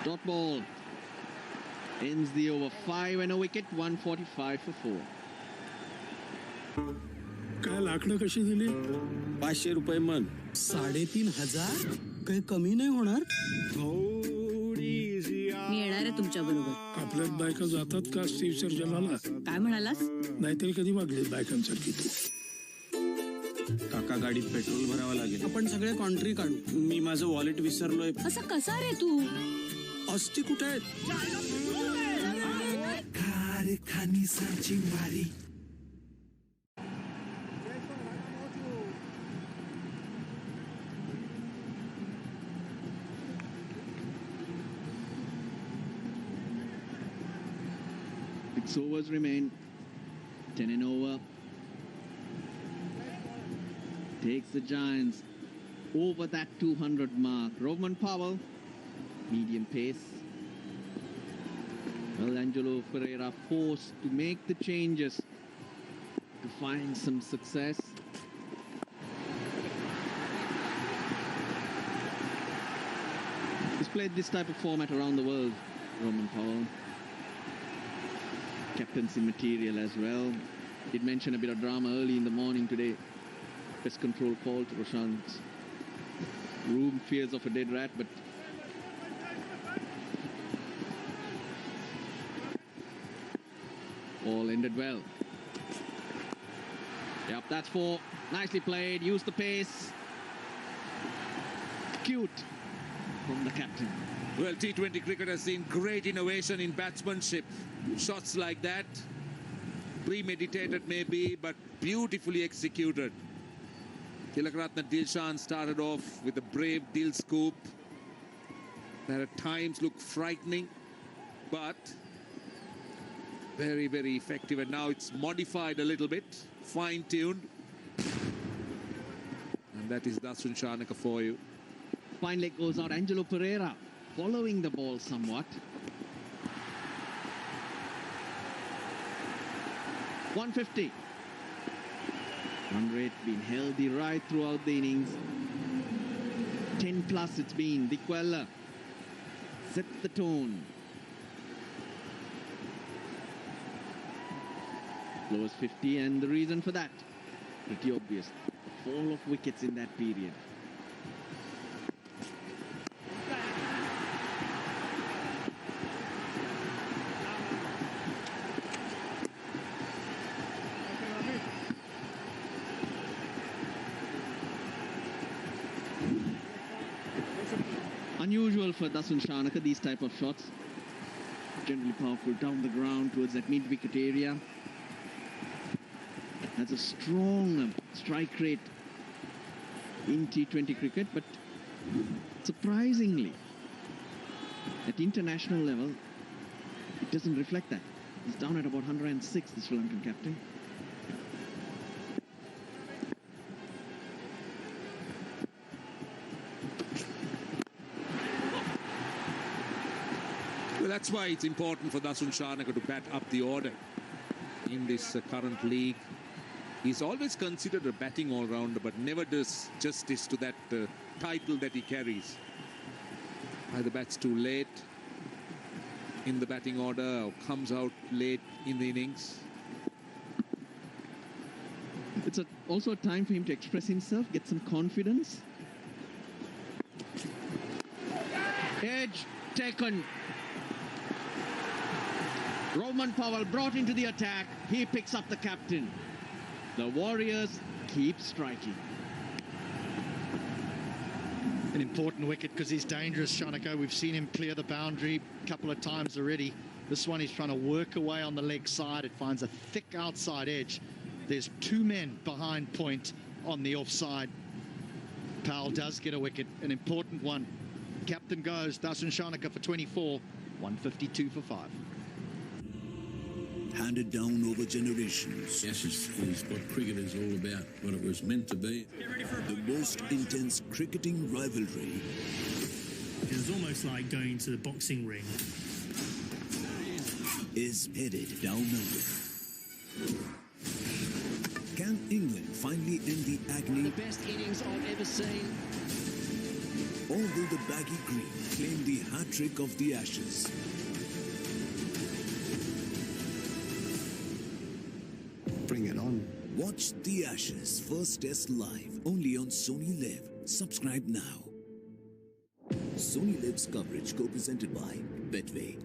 Dot ball ends the over. 5 and a wicket, 145 for 4. काय लाकडं कशी दिली? 500 रुपये मन. 3,500 काही कमी नाही होणार. मी येणार आहे तुमच्या बरोबर. आपल्यात बायका जातात का स्टीव सर्जनाला? काय म्हणालास? नाहीतरी कधी वागले बायकांसारखी तू. काका गाडीत पेट्रोल भरावं लागेल. आपण सगळे कॉन्ट्री काढू. मी माझं वॉलेट विसरलोय. असं कसा रे तू? अस्ती कुठे आहे? खारे खानी सर्चिंग भारी. Overs remain. 10 and over. Takes the Giants over that 200 mark. Roman Powell, medium pace. Well, Angelo Ferreira forced to make the changes to find some success. He's played this type of format around the world, Roman Powell. Captaincy material as well. Did mention a bit of drama early in the morning today. Pest control call to Roshan's room, fears of a dead rat, but all ended well. Yep, that's 4. Nicely played. Use the pace. Cute from the captain. Well, T20 cricket has seen great innovation in batsmanship. Shots like that, premeditated maybe, but beautifully executed. Tilakratne Dilshan started off with a brave Dil scoop that at times looked frightening, but very, very effective. And now it's modified a little bit, fine-tuned. And that is Dasun Shanaka for you. Fine leg goes out. Angelo Pereira following the ball somewhat. 150. Run rate been healthy right throughout the innings. 10 plus it's been. Dikwella set the tone. Lowest 50, and the reason for that, pretty obvious. The fall of wickets in that period. Unusual for Dasun Shanaka, these type of shots. Generally powerful down the ground towards that mid-wicket area. Has a strong strike rate in T20 cricket, but surprisingly, at international level, it doesn't reflect that. He's down at about 106, the Sri Lankan captain. Well, that's why it's important for Dasun Shanaka to bat up the order in this current league. He's always considered a batting all-rounder, but never does justice to that title that he carries. Either bats too late in the batting order or comes out late in the innings. It's also a time for him to express himself, get some confidence. Edge taken. Roman Powell brought into the attack. He picks up the captain. The Warriors keep striking. An important wicket because he's dangerous, Shanaka. We've seen him clear the boundary a couple of times already. This one he's trying to work away on the leg side. It finds a thick outside edge. There's two men behind point on the offside. Powell does get a wicket, an important one. Captain goes, Dasun Shanaka for 24, 152 for 5. Handed down over generations. Yes, is what cricket is all about, what it was meant to be. The most intense cricketing rivalry. It was almost like going to the boxing ring. Is headed down under. Can England finally end the agony? The best innings I've ever seen. Or will the baggy green claim the hat-trick of the Ashes? Bring it on. Watch the Ashes first test live only on Sony Live. Subscribe now. Sony Live's coverage co-presented by Betway.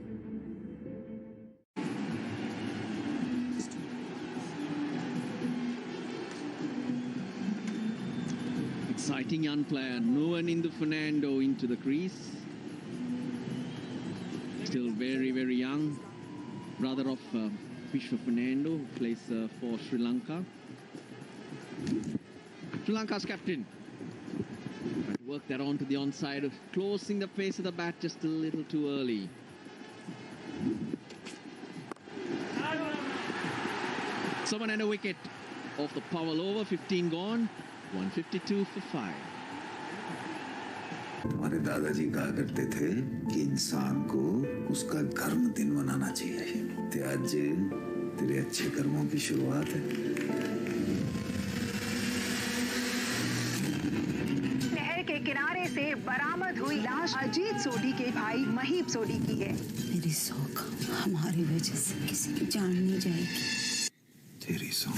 Exciting young player, Nuanindo Fernando into the crease. Still very, very young. Brother of Vishwa Fernando, who plays for Sri Lanka. Sri Lanka's captain. Trying to work that onto the onside, closing the face of the bat just a little too early. Someone and a wicket off the Powell over, 15 gone. 152 for 5. हमारे दादाजी कहा करते थे कि इंसान को उसका कर्म दिन मनाना चाहिए। ते आज तेरे अच्छे कर्मों की शुरुआत है। नहर के किनारे से बरामद हुई लाश अजीत सोढी के भाई महीप सोढी की है। मेरी सौख हमारी वजह से किसी की जान नहीं जाएगी। तेरी सौख।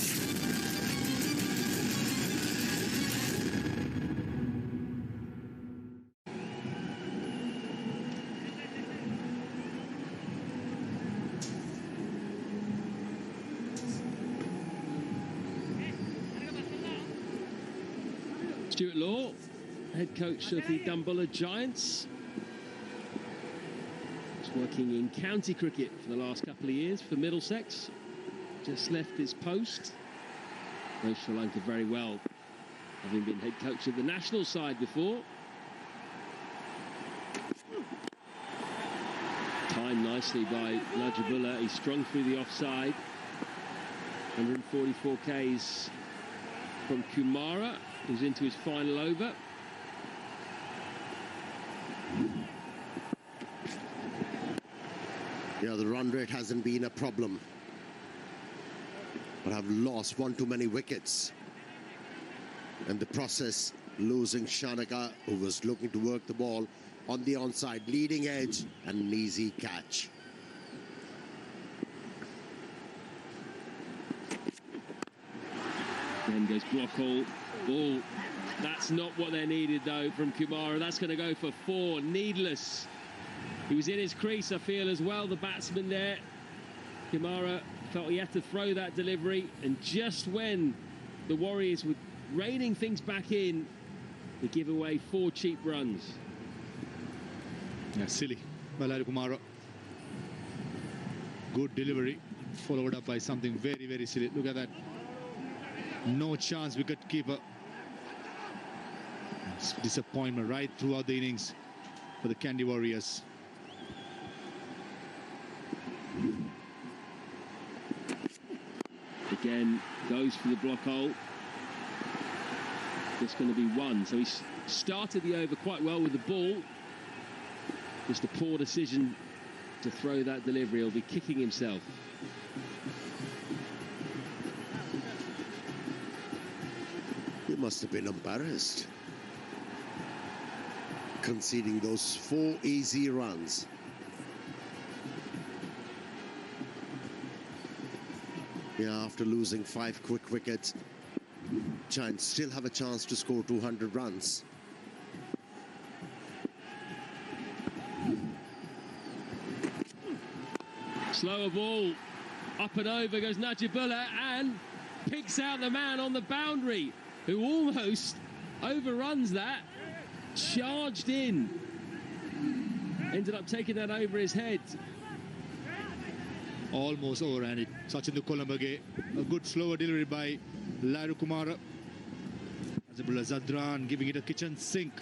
Stuart Law, head coach of the Dambulla Giants. He's working in county cricket for the last couple of years for Middlesex. Just left his post. Knows Sri Lanka very well, having been head coach of the national side before. Timed nicely by Dambulla. He's strung through the offside. 144 Ks from Kumara, who's into his final over. Yeah, the run rate hasn't been a problem, but have lost one too many wickets. And the process, losing Shanaka, who was looking to work the ball on the onside, leading edge, and an easy catch. Then goes Blockall. Ball. That's not what they needed, though, from Kumara. That's going to go for 4. Needless. He was in his crease, I feel, as well, the batsman there. Kumara felt he had to throw that delivery, and just when the Warriors were reining things back in, they give away 4 cheap runs. Yeah, silly. Balari Kumara. Good delivery, followed up by something very, very silly. Look at that. No chance, wicket-keeper. Disappointment right throughout the innings for the Kandy Warriors. Again, goes for the block hole. Just going to be 1. So he started the over quite well with the ball. Just a poor decision to throw that delivery. He'll be kicking himself. He must have been embarrassed, conceding those 4 easy runs. Yeah, after losing 5 quick wickets, Giants still have a chance to score 200 runs. Slower ball. Up and over goes Dambulla and picks out the man on the boundary who almost overruns that. Charged in. Ended up taking that over his head. Almost overran it. Sachin Kolambage. A good slower delivery by Lairu Kumara. Dambulla Zadran giving it a kitchen sink.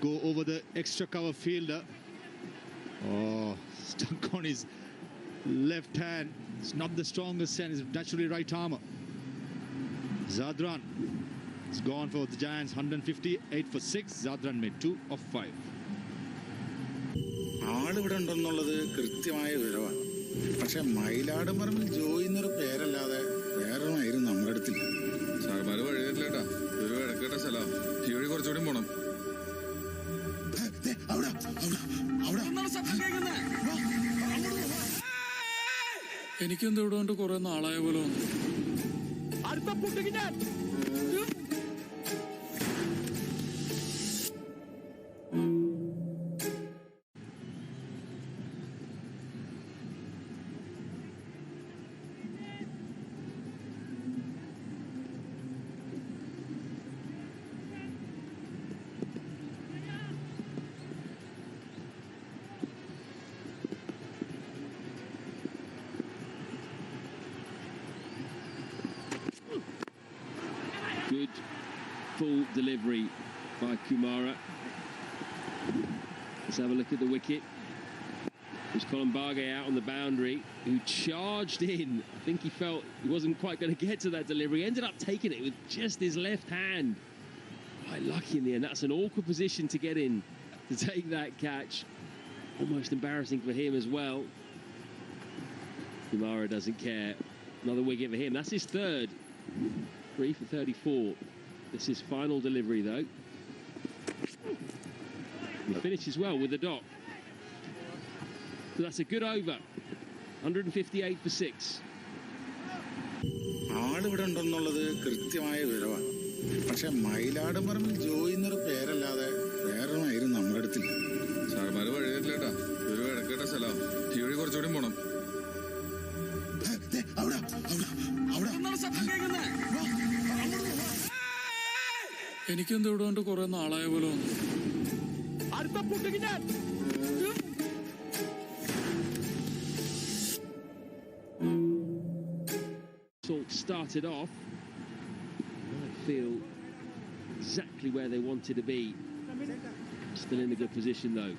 Go over the extra cover fielder. Oh, stuck on his left hand. It's not the strongest hand, it's naturally right armor. Zadran has gone for the Giants, 158 for 6. Zadran made 2 of 5. ആളിവിടെ ഉണ്ടെന്നുള്ളത് കൃത്യമായ വിവരമാണ്. പക്ഷെ മയിലാടുംപറമ്പിൽ ജോയി എന്നൊരു പേരല്ലാതെ വേറൊന്നായിരുന്നു നമ്മുടെ അടുത്തില്ല. സാർമാര് വഴി തരില്ലേട്ടാ. ഒരു വഴക്കേട്ട സ്ഥലം. ഈ വഴി കുറച്ചുകൂടി പോണം. എനിക്കെന്ത് ഇവിടെ കൊണ്ട് കുറെ നാളായ പോലെ Good full delivery by Kumara. Let's have a look at the wicket. There's Kolambage out on the boundary, who charged in. I think he felt he wasn't quite going to get to that delivery. Ended up taking it with just his left hand. Quite lucky in the end. That's an awkward position to get in to take that catch. Almost embarrassing for him as well. Kumara doesn't care. Another wicket for him. That's his third. 3 for 34. This is final delivery though. He finishes well with the dot. So that's a good over. 158 for 6. ആളിവിടെ ഉണ്ടെന്നുള്ളത് കൃത്യമായ വിവരമാണ്. പക്ഷെ മയിലാടുംപറമ്പിൽ ജോയി എന്നൊരു പേരല്ലാതെ വേറൊന്നായിരുന്നു നമ്മുടെ അടുത്തില്ല. സാർമാര് വഴി തരില്ലേട്ടാ. ഒരു വഴക്കേട്ട സ്ഥലം. ഈ വഴി കുറച്ചുകൂടി പോണം. എനിക്കെന്ത് ഇവിടെ കൊണ്ട് കുറെ നാളായ പോലെ Started off, I feel exactly where they wanted to be. Still in a good position though.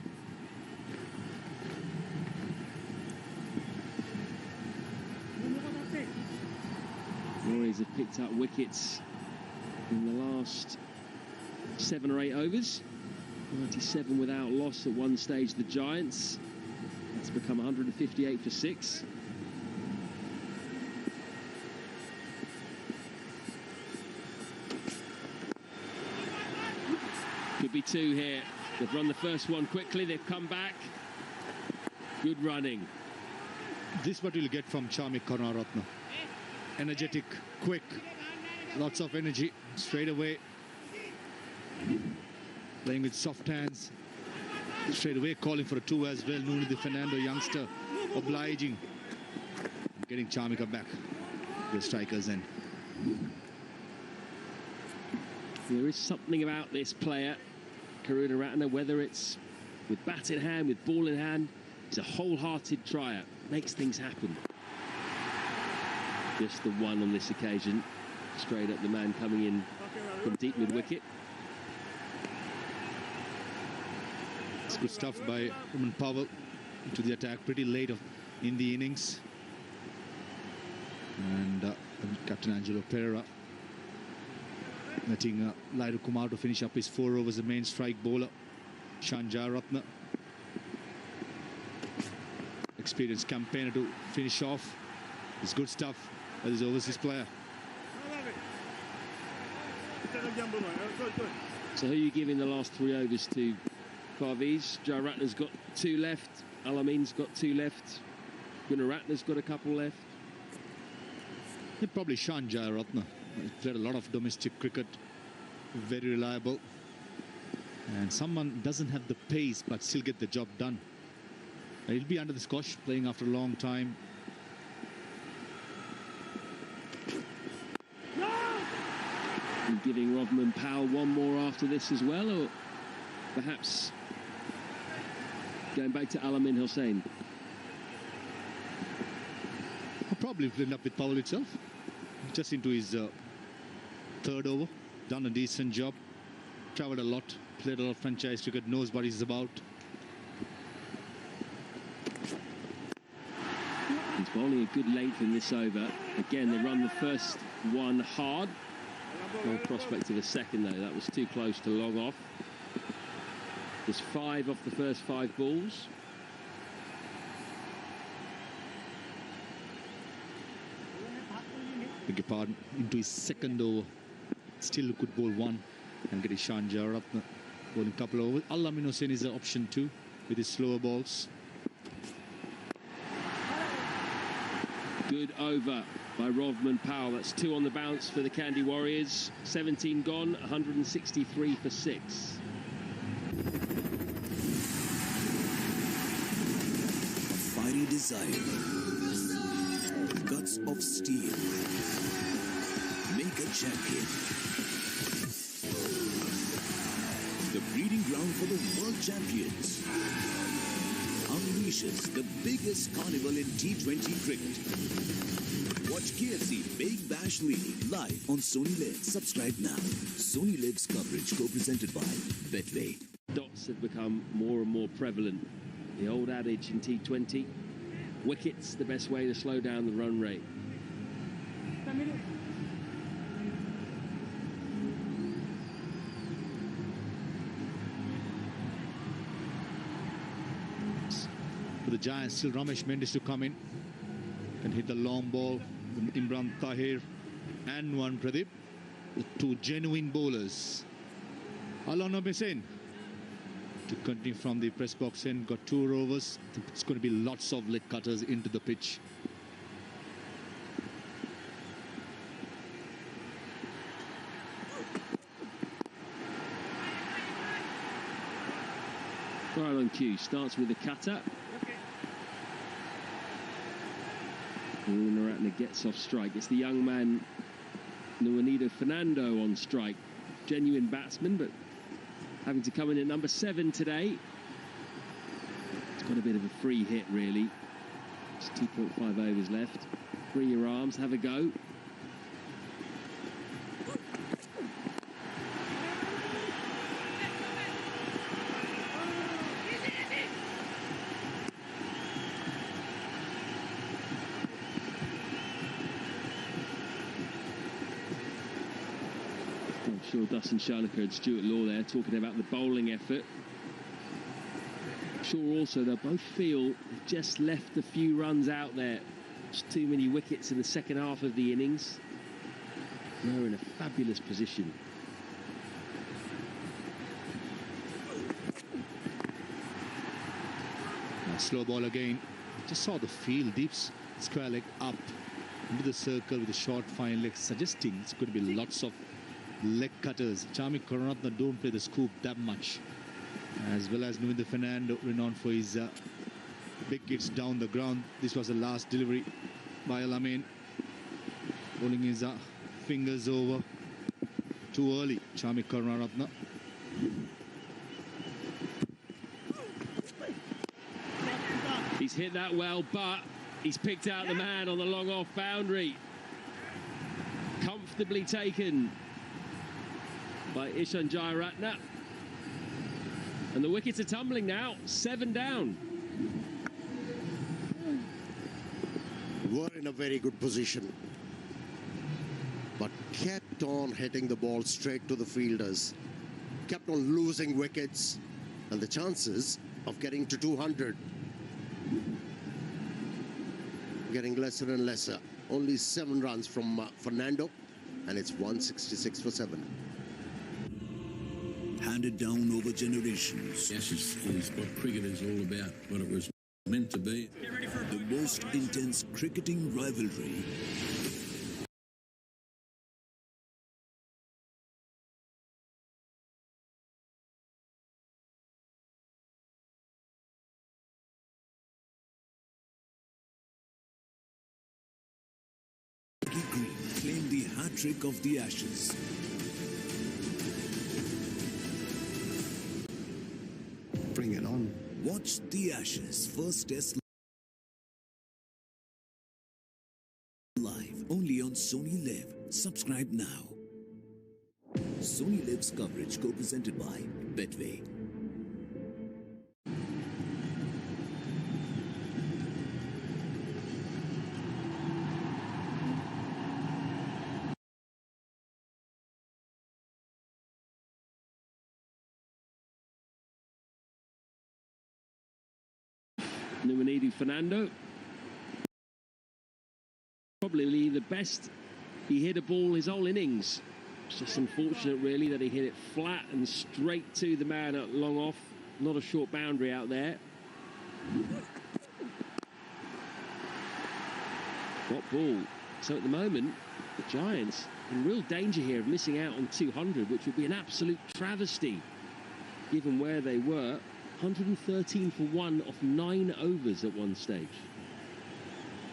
Warriors have picked up wickets in the last 7 or 8 overs. 97 without loss at one stage, the Giants. That's become 158 for 6. Could be 2 here. They've run the first one quickly, they've come back. Good running. This is what you'll get from Charmik Karunaratne. Energetic, quick, lots of energy, straight away. Playing with soft hands. Straight away calling for a 2 as well. Nuni the Fernando youngster obliging. Getting Charmika back. The strikers end. There is something about this player, Karunaratne, whether it's with bat in hand, with ball in hand. He's a wholehearted tryer, makes things happen. Just the one on this occasion. Straight up the man coming in from deep mid-wicket. It's good stuff by Roman Powell into the attack pretty late in the innings. And Captain Angelo Pereira letting Lairu Kumar to finish up his 4 overs, the main strike bowler. Shanjaratne, experienced campaigner to finish off. It's good stuff by this overseas player. So who are you giving the last 3 overs to? Parviz, Jayaratne's got 2 left. Alamin's got 2 left. Gunaratne's got a couple left. Probably Shan Jayaratne. He's played a lot of domestic cricket. Very reliable. And someone doesn't have the pace but still get the job done. He'll be under the scosh, playing after a long time. And giving Rodman Powell one more after this as well, or perhaps going back to Alamin Hossein. I'll probably end up with Powell itself. Just into his third over. Done a decent job. Travelled a lot. Played a lot of franchise cricket. Knows what he's about. He's bowling a good length in this over. Again, they run the first one hard. No prospect of a second, though. That was too close to long off. There's 5 off the first 5 balls. Beg your pardon. Into his second over. Still could bowl 1 and get Ishan Jayaratne bowling a couple of overs. Alamin Hossein is an option too with his slower balls. Good over by Rodman Powell. That's 2 on the bounce for the Kandy Warriors. 17 gone, 163 for 6. A fiery desire, guts of steel, make a champion. The breeding ground for the world champions unleashes the biggest carnival in T20 cricket. Watch KFC Big Bash League live on Sony Live. Subscribe now. Sony Live's coverage co-presented by Betway. Dots have become more and more prevalent. The old adage in T20, wickets the best way to slow down the run rate. For the Giants, still Ramesh Mendes to come in and hit the long ball. Imran Tahir and one Pradeep, the 2 genuine bowlers. Alon Hossein to continue from the press box end, got 2 overs. It's going to be lots of leg cutters into the pitch. Right on cue, starts with the cutter. Ratner gets off strike. It's the young man Nuanido Fernando on strike. Genuine batsman, but having to come in at number 7 today. It's got a bit of a free hit, really. It's 2.5 overs left. Free your arms, have a go. Sure, Dustin Sharnaker and Stuart Law there talking about the bowling effort. I'm sure also they'll both feel they've just left a few runs out there. Just too many wickets in the second half of the innings. They're in a fabulous position. Now slow ball again. Just saw the field, deep square leg up into the circle with a short fine leg, suggesting it's going to be lots of leg cutters. Charmik Karunaratne don't play the scoop that much, as well as Nuanido Fernando, renowned for his big hits down the ground. This was the last delivery by Alamin, pulling his fingers over too early. Charmik Karunaratne. He's hit that well, but he's picked out the man on the long off boundary. Comfortably taken by Ishan Jayaratne. And the wickets are tumbling now, 7 down. Were in a very good position, but kept on hitting the ball straight to the fielders, kept on losing wickets, and the chances of getting to 200 getting lesser and lesser. Only 7 runs from Fernando, and it's 166 for 7. Handed down over generations. Yes, it's what cricket is all about, what it was meant to be. The most intense cricketing rivalry hat-trick of the Ashes. Bring it on. Watch the Ashes first test live only on Sony Live. Subscribe now. Sony Live's coverage co-presented by Betway. Numanidi Fernando. Probably the best he hit a ball his whole innings. It's just unfortunate, really, that he hit it flat and straight to the man at long off. Not a short boundary out there. What ball? So at the moment, the Giants in real danger here of missing out on 200, which would be an absolute travesty, given where they were. 113 for 1 off 9 overs at one stage.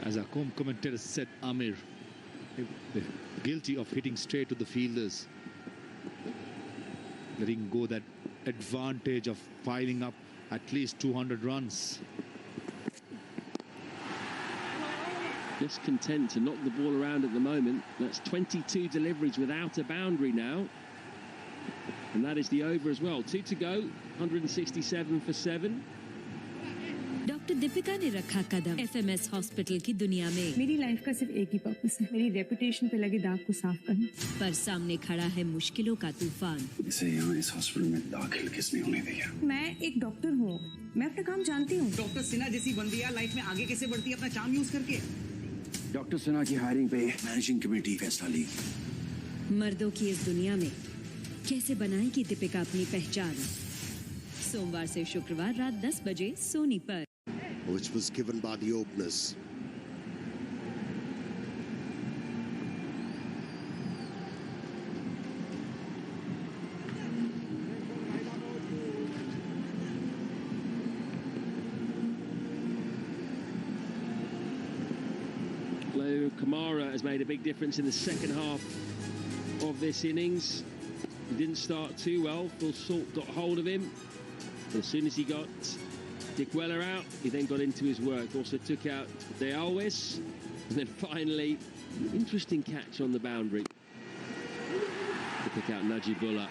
As our commentator said, Amir, guilty of hitting straight to the fielders, letting go that advantage of piling up at least 200 runs. Just content to knock the ball around at the moment. That's 22 deliveries without a boundary now. And that is the over as well. 2 to go, 167 for 7. Doctor Deepika ने रखा कदम FMS hospital की दुनिया में। मेरी life का सिर्फ एक ही purpose है, मेरी रेपुटेशन पे लगे दाग को साफ करना। पर सामने खड़ा है मुश्किलों का तूफान। इसे यहाँ इस हॉस्पिटल में दाखिल किसने होने दिया? मैं एक डॉक्टर हूँ, मैं अपना काम जानती हूँ। डॉक्टर सिन्हा जैसी बंदिया लाइफ में आगे कैसे बढ़ती है अपना चार्म यूज करके? डॉक्टर सिन्हा की हायरिंग पे मैनेजिंग कमेटी फैसला ली। मर्दों की इस दुनिया में कैसे बनाएगी दीपिका अपनी पहचान? सोमवार से शुक्रवार रात 10 बजे सोनी पर। Which was given by the openers. Kamara has made a big difference in the second half of this innings. He didn't start too well. Full Salt got hold of him. As soon as he got Dick Weller out, he then got into his work. Also took out De Alves. And then finally, interesting catch on the boundary to pick out Dambulla.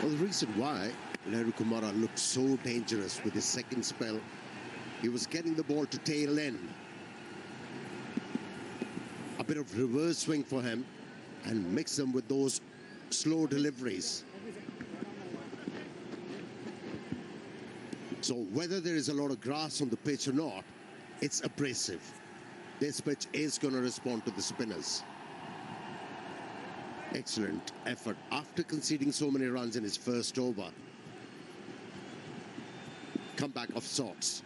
Well, the reason why Larry Kumara looked so dangerous with his second spell, he was getting the ball to tail end. A bit of reverse swing for him and mix them with those slow deliveries. So whether there is a lot of grass on the pitch or not, it's abrasive. This pitch is going to respond to the spinners. Excellent effort after conceding so many runs in his first over. Comeback of sorts.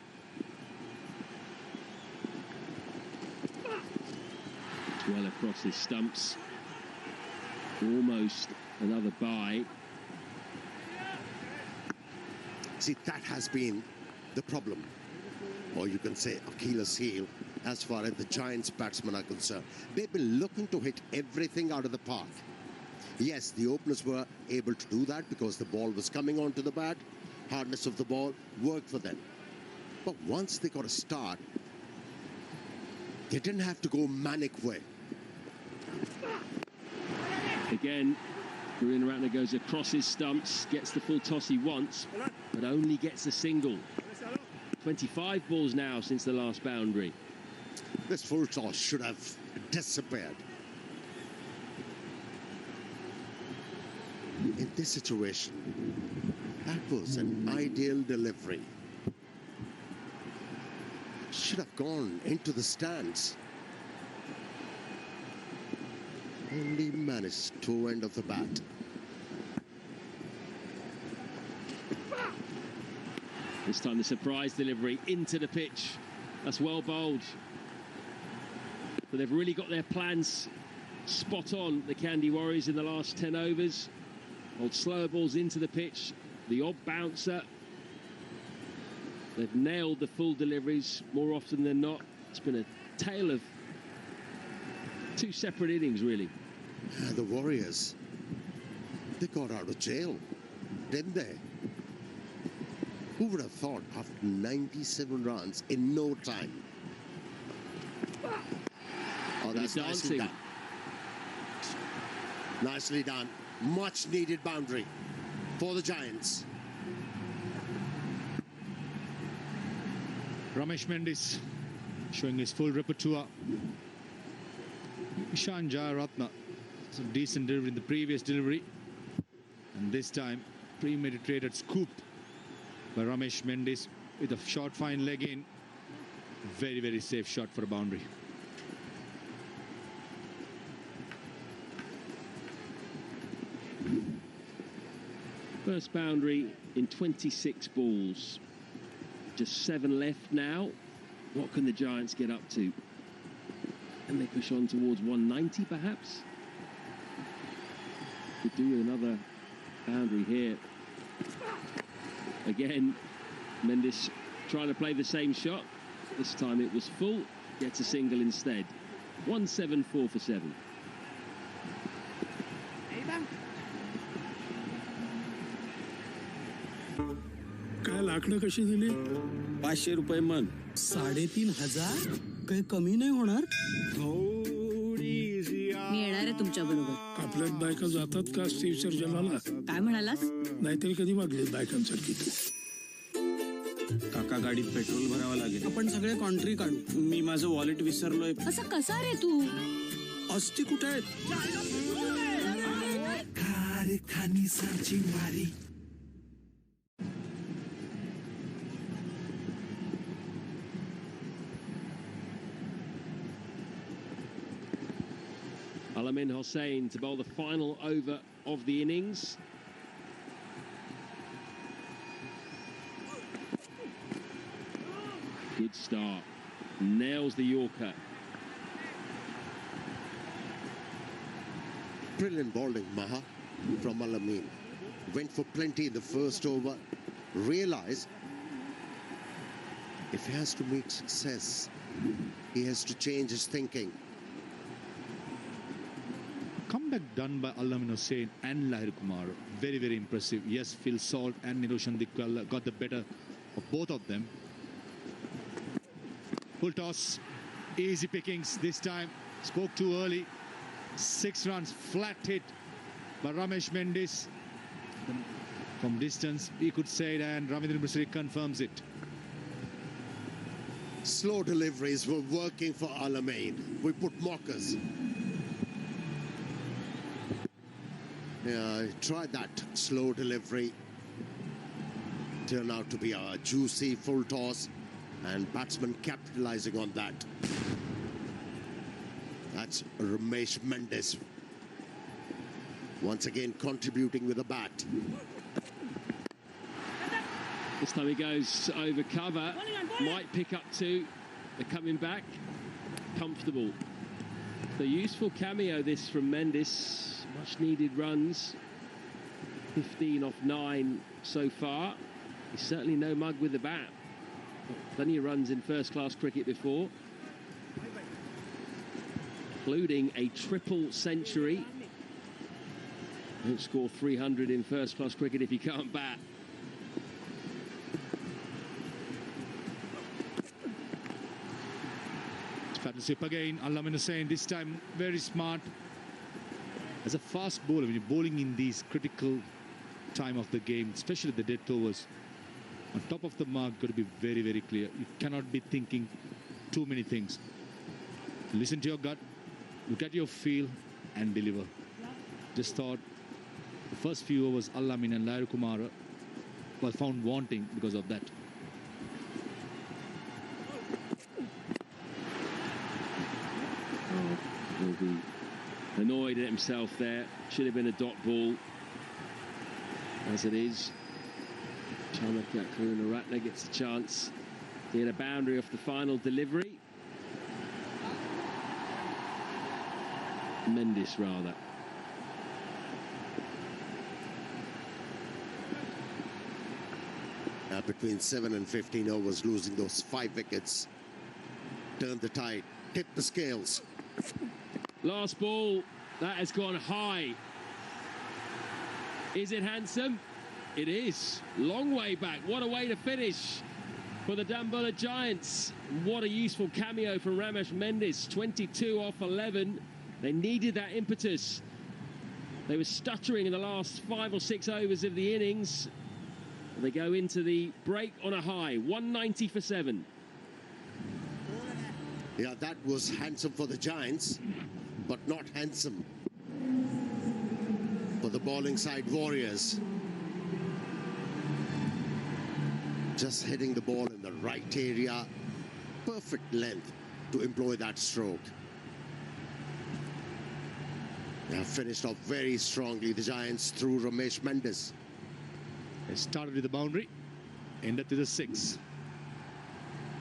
Well across his stumps. Almost another bye. See, that has been the problem, or you can say Achilles' heel, as far as the Giants batsmen are concerned. They've been looking to hit everything out of the park. Yes, the openers were able to do that because the ball was coming onto the bat. Hardness of the ball worked for them. But once they got a start, they didn't have to go manic way. Again, Ratner goes across his stumps, gets the full toss he wants, but only gets a single. 25 balls now since the last boundary. This full toss should have disappeared. In this situation, that was an ideal delivery. Should have gone into the stands. Only managed to end of the bat. This time the surprise delivery into the pitch. That's well bowled. But they've really got their plans spot on, the Kandy Warriors, in the last 10 overs. Old slower balls into the pitch, the odd bouncer. They've nailed the full deliveries more often than not. It's been a tale of Two separate innings, really. The Warriors, they got out of jail, didn't they? Who would have thought after 97 runs in no time? Oh, that's nicely done. Nicely done. Much needed boundary for the Giants. Ramesh Mendis showing his full repertoire. Ishan Jayaratne, some decent delivery in the previous delivery. And this time, premeditated scoop by Ramesh Mendis with a short fine leg in. Very, very safe shot for a boundary. First boundary in 26 balls. Just 7 left now. What can the Giants get up to? And they push on towards 190 perhaps? Could do with another boundary here. Again, Mendis trying to play the same shot. This time it was full, gets a single instead. 174 for 7. काय लाकडं कशी दिली? 500 रुपये मन. 3,500? काही कमी नाही होणार? मी येणार आहे तुमच्या बरोबर. आपल्यात बायका जातात का विसर्जनाला? काय म्हणालास? नाहीतरी कधी वागले बायकांसारखी तू. काका गाडीत पेट्रोल भरावं लागेल. आपण सगळे कॉन्ट्री काढू. मी माझं वॉलेट विसरलोय. असं कसा रे तू? अस्ती कुठे आहेत? खानी सर्चिंग मारी. Alamin Hossain to bowl the final over of the innings. Good start. Nails the Yorker. Brilliant bowling, Maha, from Alamin. Went for plenty in the first over. Realized if he has to make success, he has to change his thinking. Comeback done by Alamin Hossain and Lahir Kumar. Very, very impressive. Yes, Phil Salt and Niroshan Dikwal got the better of both of them. Full toss. Easy pickings this time. Spoke too early. 6 runs. Flat hit by Ramesh Mendis. From distance, he could say it, and Ravindra Misri confirms it. Slow deliveries were working for Alamin. We put mockers. Yeah, tried that slow delivery. Turned out to be a juicy full toss, and batsman capitalizing on that. That's Ramesh Mendis. Once again contributing with a bat. This time he goes over cover. Might pick up 2. They're coming back. Comfortable. The useful cameo this from Mendis. Much needed runs. 15 off 9 so far. He's certainly no mug with the bat. Plenty of runs in first-class cricket before, including a triple century. Don't score 300 in first-class cricket if you can't bat. Partnership again. Alamin Hossain this time very smart. As a fast bowler, when you're bowling in these critical time of the game, especially the death overs, on top of the mark, got to be very, very clear. You cannot be thinking too many things. Listen to your gut, look at your feel, and deliver. Just thought the first few overs, Alamin and Lahir Kumar were found wanting because of that. Will be annoyed at himself there. Should have been a dot ball. As it is, Chanakya Karunaratne gets the chance to hit a boundary off the final delivery. Mendis, rather. Between 7 and 15 overs, losing those 5 wickets. Turned the tide, tipped the scales. Last ball, that has gone high. Is it handsome? It is. Long way back. What a way to finish for the Dambulla Giants. What a useful cameo from Ramesh Mendes. 22 off 11. They needed that impetus. They were stuttering in the last 5 or 6 overs of the innings. They go into the break on a high. 190 for 7. Yeah, that was handsome for the Giants, but not handsome for the bowling side Warriors. Just hitting the ball in the right area, perfect length to employ that stroke. They have finished off very strongly, the Giants, through Ramesh Mendes. They started with the boundary, ended with a 6.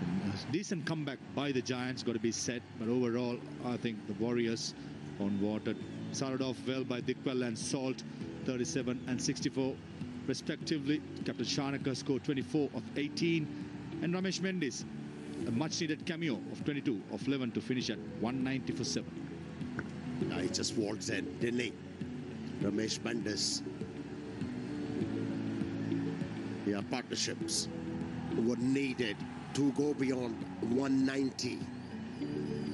A decent comeback by the Giants, got to be said, but overall, I think the Warriors on water started off well by Dikwal and Salt, 37 and 64 respectively. Captain Shanaka scored 24 of 18, and Ramesh Mendes a much needed cameo of 22 of 11 to finish at 190 for 7. He just waltzed in, didn't he? Ramesh Mendes. Yeah, partnerships were needed to go beyond 190.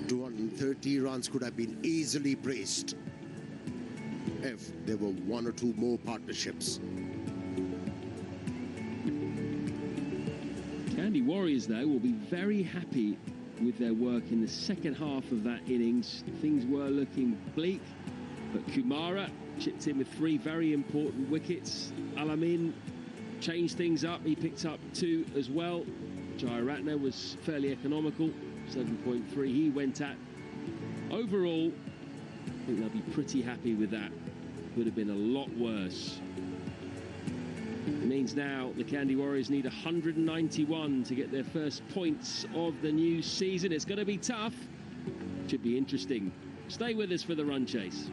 230 runs could have been easily braced if there were 1 or 2 more partnerships. Kandy Warriors, though, will be very happy with their work in the second half of that innings. Things were looking bleak, but Kumara chipped in with 3 very important wickets. Alamin changed things up. He picked up 2 as well. Jayaratne was fairly economical, 7.3 he went at. Overall, I think they'll be pretty happy with that. Could have been a lot worse. It means now the Kandy Warriors need 191 to get their first points of the new season. It's going to be tough. Should be interesting. Stay with us for the run chase.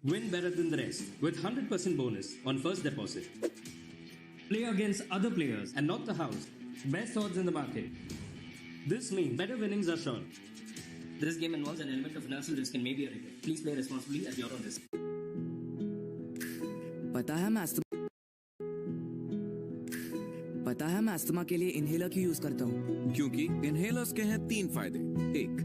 Win better than the rest with 100% bonus on first deposit. Play against other players and not the house. Best odds in the market. This means better winnings are sure. This game involves an element of financial risk and may be a regret. Please play responsibly at your own risk. पता है मैं asthma के लिए inhaler क्यों use करता हूँ? क्योंकि inhalers के हैं 3 फायदे। 1,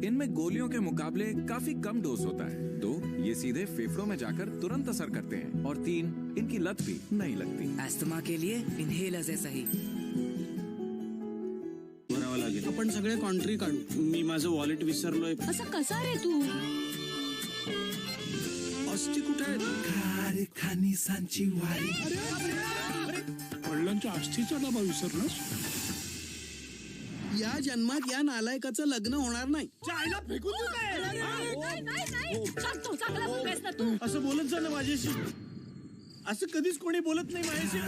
इनमें गोलियों के मुकाबले काफी कम डोज होता है। 2, ये सीधे फेफड़ों में जाकर तुरंत असर करते हैं। और 3, इनकी लत भी नहीं लगती। अस्थमा के लिए इनहेलर्स है सही। भरावा लागेल। आपण सगळे कॉन्ट्री काढू। मी माझं वॉलेट विसरलोय। असं कसा रे तू? अस्ती कुठे आहे? कारखानी सांची वारी। वडिलांच्या अस्थीचा डबा विसरलास? या जन्मात या नालायकाचं लग्न होणार नाही. चायला फेकून देऊ काय? नाही. सांगतो चांगला बोलतेस ना तू. असं बोलत जा ना माझ्याशी. असं कधीच कोणी बोलत नाही माझ्याशी.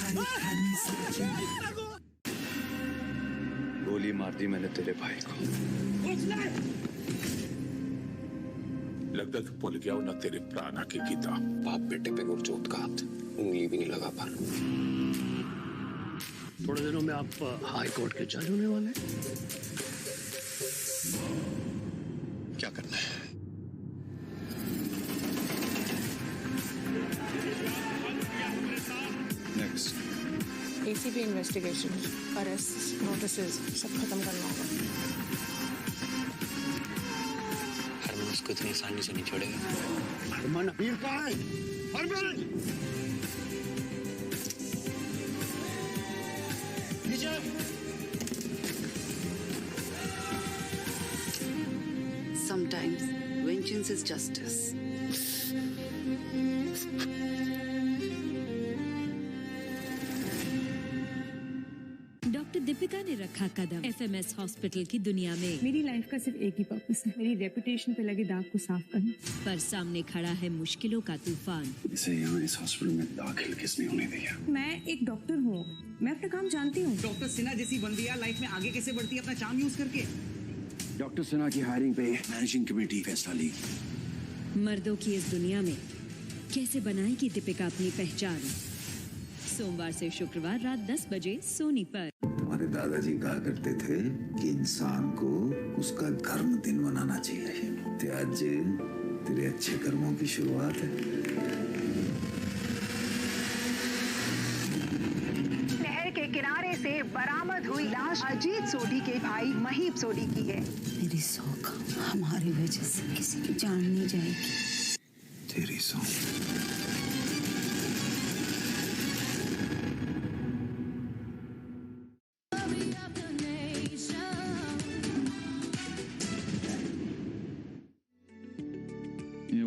गोली मार दी मैंने तेरे भाई को। लगता तू भूल गया ना तेरे प्राण की गीता। बाप बेटे पे गुरजोत का हाथ उंगली भी नहीं लगा पा। थोड़े दिनों में आप हाई कोर्ट के जज होने वाले। क्या करना है? Next ACB investigations, arrests, notices, सब खत्म करना होगा। हरमन उसको इतनी आसानी से नहीं छोड़ेगा। हरमन अबीर कहाँ है? Harman! Sometimes vengeance is justice. Doctor Deepika ने रखा कदम एफएमएस हॉस्पिटल की दुनिया में। मेरी लाइफ का सिर्फ एक ही पर्पस है, मेरी रेपुटेशन पे लगे दाग को साफ करना। पर सामने खड़ा है मुश्किलों का तूफान। इसे यहाँ इस हॉस्पिटल में दाखिल किसने होने दिया? मैं एक डॉक्टर हूँ, मैं अपना काम जानती हूँ। डॉक्टर सिन्हा जैसी बंदिया लाइफ में आगे कैसे बढ़ती है अपना चार्म यूज करके। डॉक्टर सिन्हा की हायरिंग पे मैनेजिंग कमेटी फैसला ली। मर्दों की इस दुनिया में कैसे बनाएगी दीपिका अपनी पहचान? सोमवार से शुक्रवार रात 10 बजे सोनी पर। हमारे दादाजी कहा करते थे कि इंसान को उसका कर्म दिन मनाना चाहिए। तो आज तेरे अच्छे कर्मों की शुरुआत है। नहर के किनारे से बरामद हुई लाश अजीत सोढी के भाई महीप सोढी की है। मेरी सौख हमारी वजह से किसी की जान नहीं जाएगी। तेरी सौख।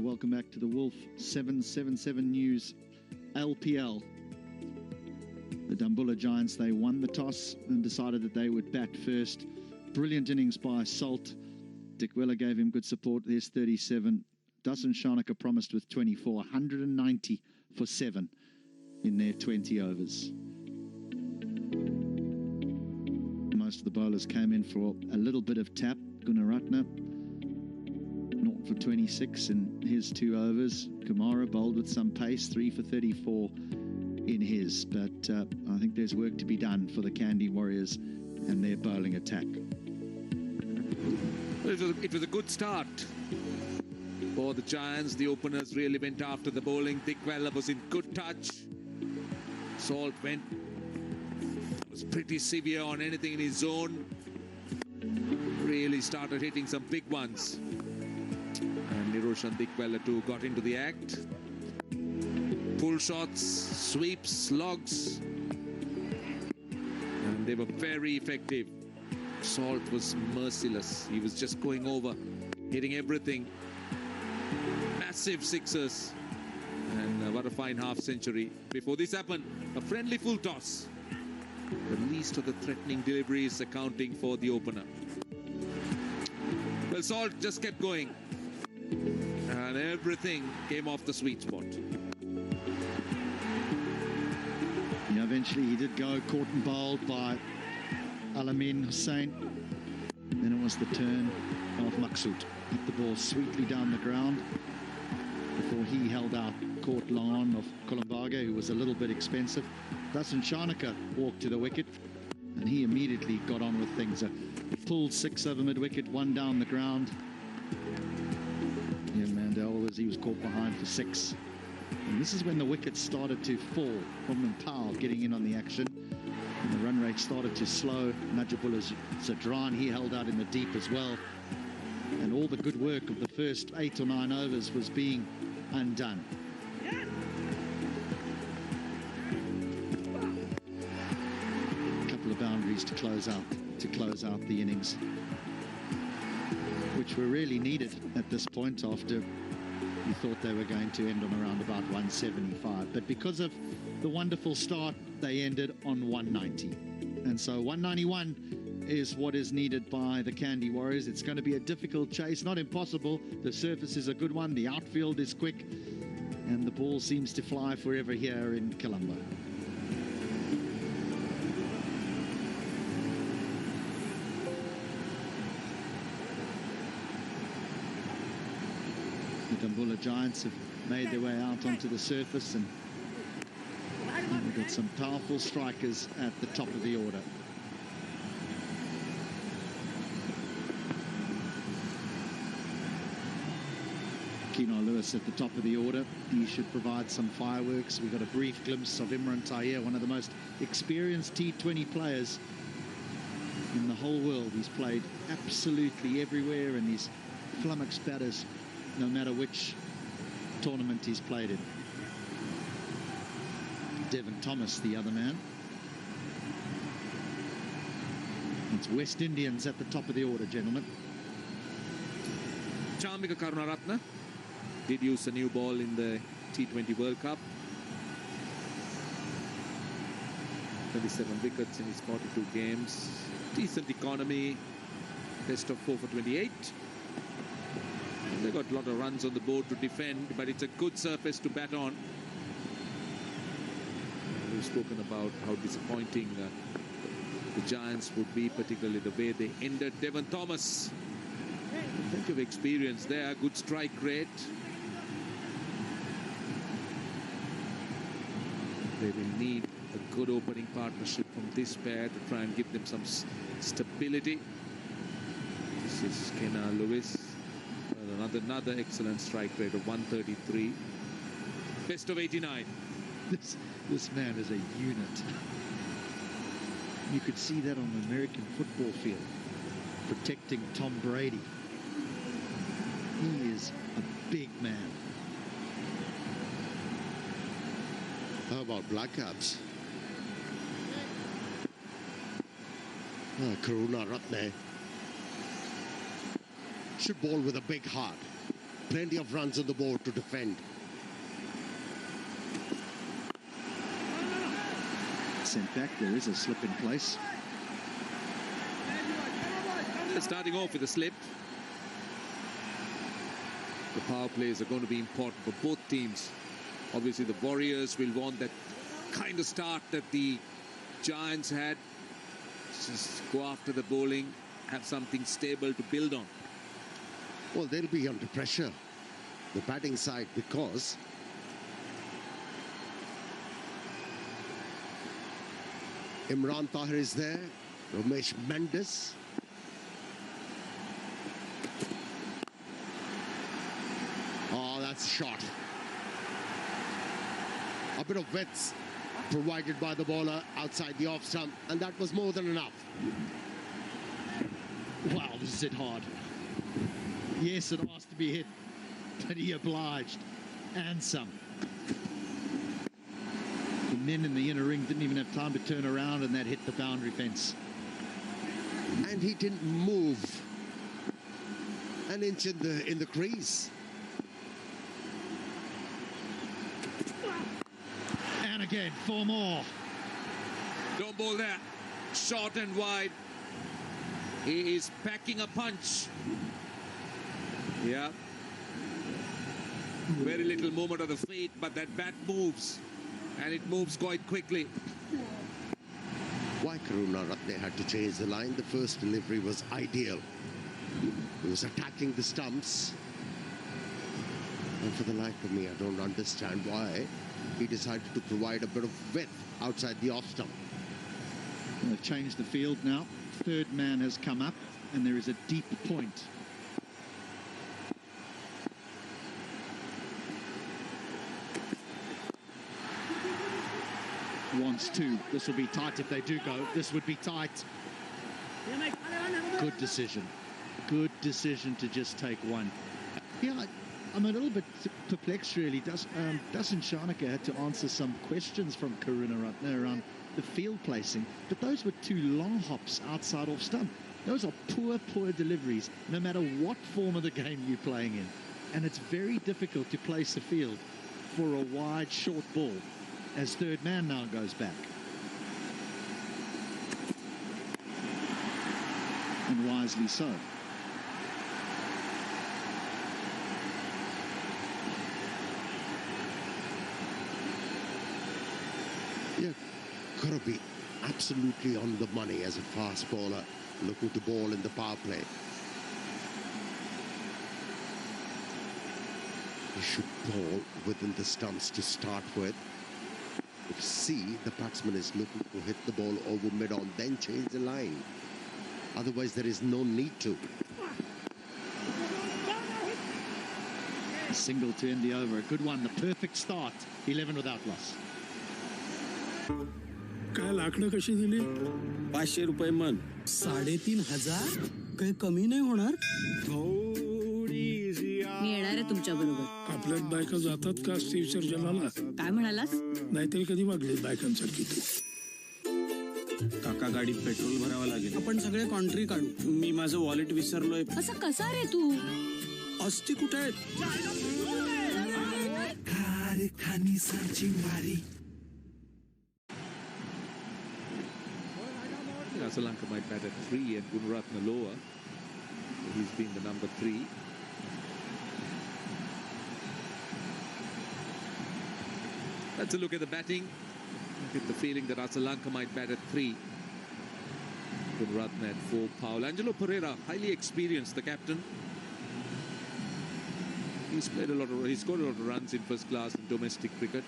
Welcome back to the Wolf 777 News LPL. The Dambulla Giants, they won the toss and decided that they would bat first. Brilliant innings by Salt. Dick Weller gave him good support. There's 37. Dustin Sharnaker promised with 24. 190 for 7 in their 20 overs. Most of the bowlers came in for a little bit of tap. Gunaratne, 0 for 26 in his 2 overs. Kumara bowled with some pace, 3 for 34 in his. But I think there's work to be done for the Kandy Warriors and their bowling attack. It was a good start for the Giants. The openers really went after the bowling. Dick Weller was in good touch. Salt was pretty severe on anything in his zone. Really started hitting some big ones. And Nirosh and Dick Weller too got into the act. Pull shots, sweeps, slogs. And they were very effective. Salt was merciless. He was just going over, hitting everything. Massive sixers. And what a fine half century. Before this happened, a friendly full toss. The least of the threatening deliveries accounting for the opener. Well, Salt just kept going. And everything came off the sweet spot. Yeah, eventually he did go caught and bowled by Alamin Hussain. Then it was the turn of Maksud. Hit the ball sweetly down the ground before he held out, caught Lawn of Columbaga, who was a little bit expensive. Dustin Sharnaker walked to the wicket and he immediately got on with things. A pulled 6 over mid-wicket, 1 down the ground. Yeah, Mandel, he was caught behind for 6. And this is when the wickets started to fall from Powell getting in on the action. And the run rate started to slow. Najibullah Zadran, he held out in the deep as well. And all the good work of the first 8 or 9 overs was being undone. A couple of boundaries to close out the innings, which were really needed at this point after you thought they were going to end on around about 175. But because of the wonderful start, they ended on 190. And so 191 is what is needed by the Kandy Warriors. It's going to be a difficult chase, not impossible. The surface is a good one, the outfield is quick, and the ball seems to fly forever here in Colombo. The Dambulla Giants have made their way out onto the surface, and we've got some powerful strikers at the top of the order. Keno Lewis at the top of the order. He should provide some fireworks. We got a brief glimpse of Imran Tahir, one of the most experienced T20 players in the whole world. He's played absolutely everywhere, and he's flummoxed batters no matter which tournament he's played in. Devon Thomas, the other man. It's West Indians at the top of the order, gentlemen. Charmika Karunaratne did use a new ball in the T20 World Cup. 27 wickets in his 42 games. Decent economy. Best of 4 for 28. They got a lot of runs on the board to defend, but it's a good surface to bat on. We've spoken about how disappointing the Giants would be, particularly the way they ended. Devon Thomas, plenty of experience there, good strike rate. They will need a good opening partnership from this pair to try and give them some stability. This is Kenna Lewis. Another excellent strike rate of 133. Best of 89. This man is a unit. You could see that on the American football field, protecting Tom Brady. He is a big man. How about Black Caps? Karuna Ratne should bowl with a big heart. Plenty of runs on the board to defend. Sent back, there is a slip in place. They're starting off with a slip. The power plays are going to be important for both teams. Obviously, the Warriors will want that kind of start that the Giants had. Just go after the bowling, have something stable to build on. Well, they'll be under pressure, the batting side, because Imran Tahir is there, Ramesh Mendes. Oh, that's a shot. A bit of width provided by the bowler outside the off stump, and that was more than enough. Wow, this is hit hard. Yes, it asked to be hit, but he obliged, and some. The men in the inner ring didn't even have time to turn around, and that hit the boundary fence. And he didn't move an inch in the crease. And again, 4 more. Don't bowl there. Short and wide. He is packing a punch. Yeah. Very little movement of the feet, but that bat moves. And it moves quite quickly. Why Karuna Ratne had to change the line? The first delivery was ideal. He was attacking the stumps. And for the life of me, I don't understand why he decided to provide a bit of width outside the off stump. They've changed the field now. Third man has come up, and there is a deep point. Wants to. This will be tight if they do go. This would be tight. Good decision. Good decision to just take one. Yeah, I'm a little bit perplexed, really. Dasan Shanaka had to answer some questions from Karuna Ratne around the field placing, but those were 2 long hops outside off stump. Those are poor deliveries, no matter what form of the game you're playing in. And it's very difficult to place the field for a wide, short ball, as third man now goes back. And wisely so. Yeah, got to be absolutely on the money as a fast bowler looking to bowl in the power play. He should bowl within the stumps to start with. If see the batsman is looking to hit the ball over mid-on, then change the line. Otherwise, there is no need to. A single to end the over. A good one. The perfect start. 11 without loss. काय लाकडं कशी दिली? 500 रुपये मन. 3,500? काही कमी नाही होणार? मी येणार आहे तुमच्या बरोबर. आपल्यात बायका जातात का स्त्री विसर्जनाला? काय म्हणालास? नाहीतरी कधी वागले बायकांसारखी तू. काका गाडीत पेट्रोल भरावं लागेल. आपण सगळे कॉन्ट्री काढू. मी माझं वॉलेट विसरलोय. असं कसा रे तू? अस्ती कुठे आहेत? Asalanka might bat at 3 and Gunaratne lower. He's been the number 3. Let's a look at the batting. I get the feeling that Asalanka might bat at 3. Gunaratne at 4. Paul Angelo Pereira, highly experienced, the captain. He's scored a lot of runs in first class and domestic cricket,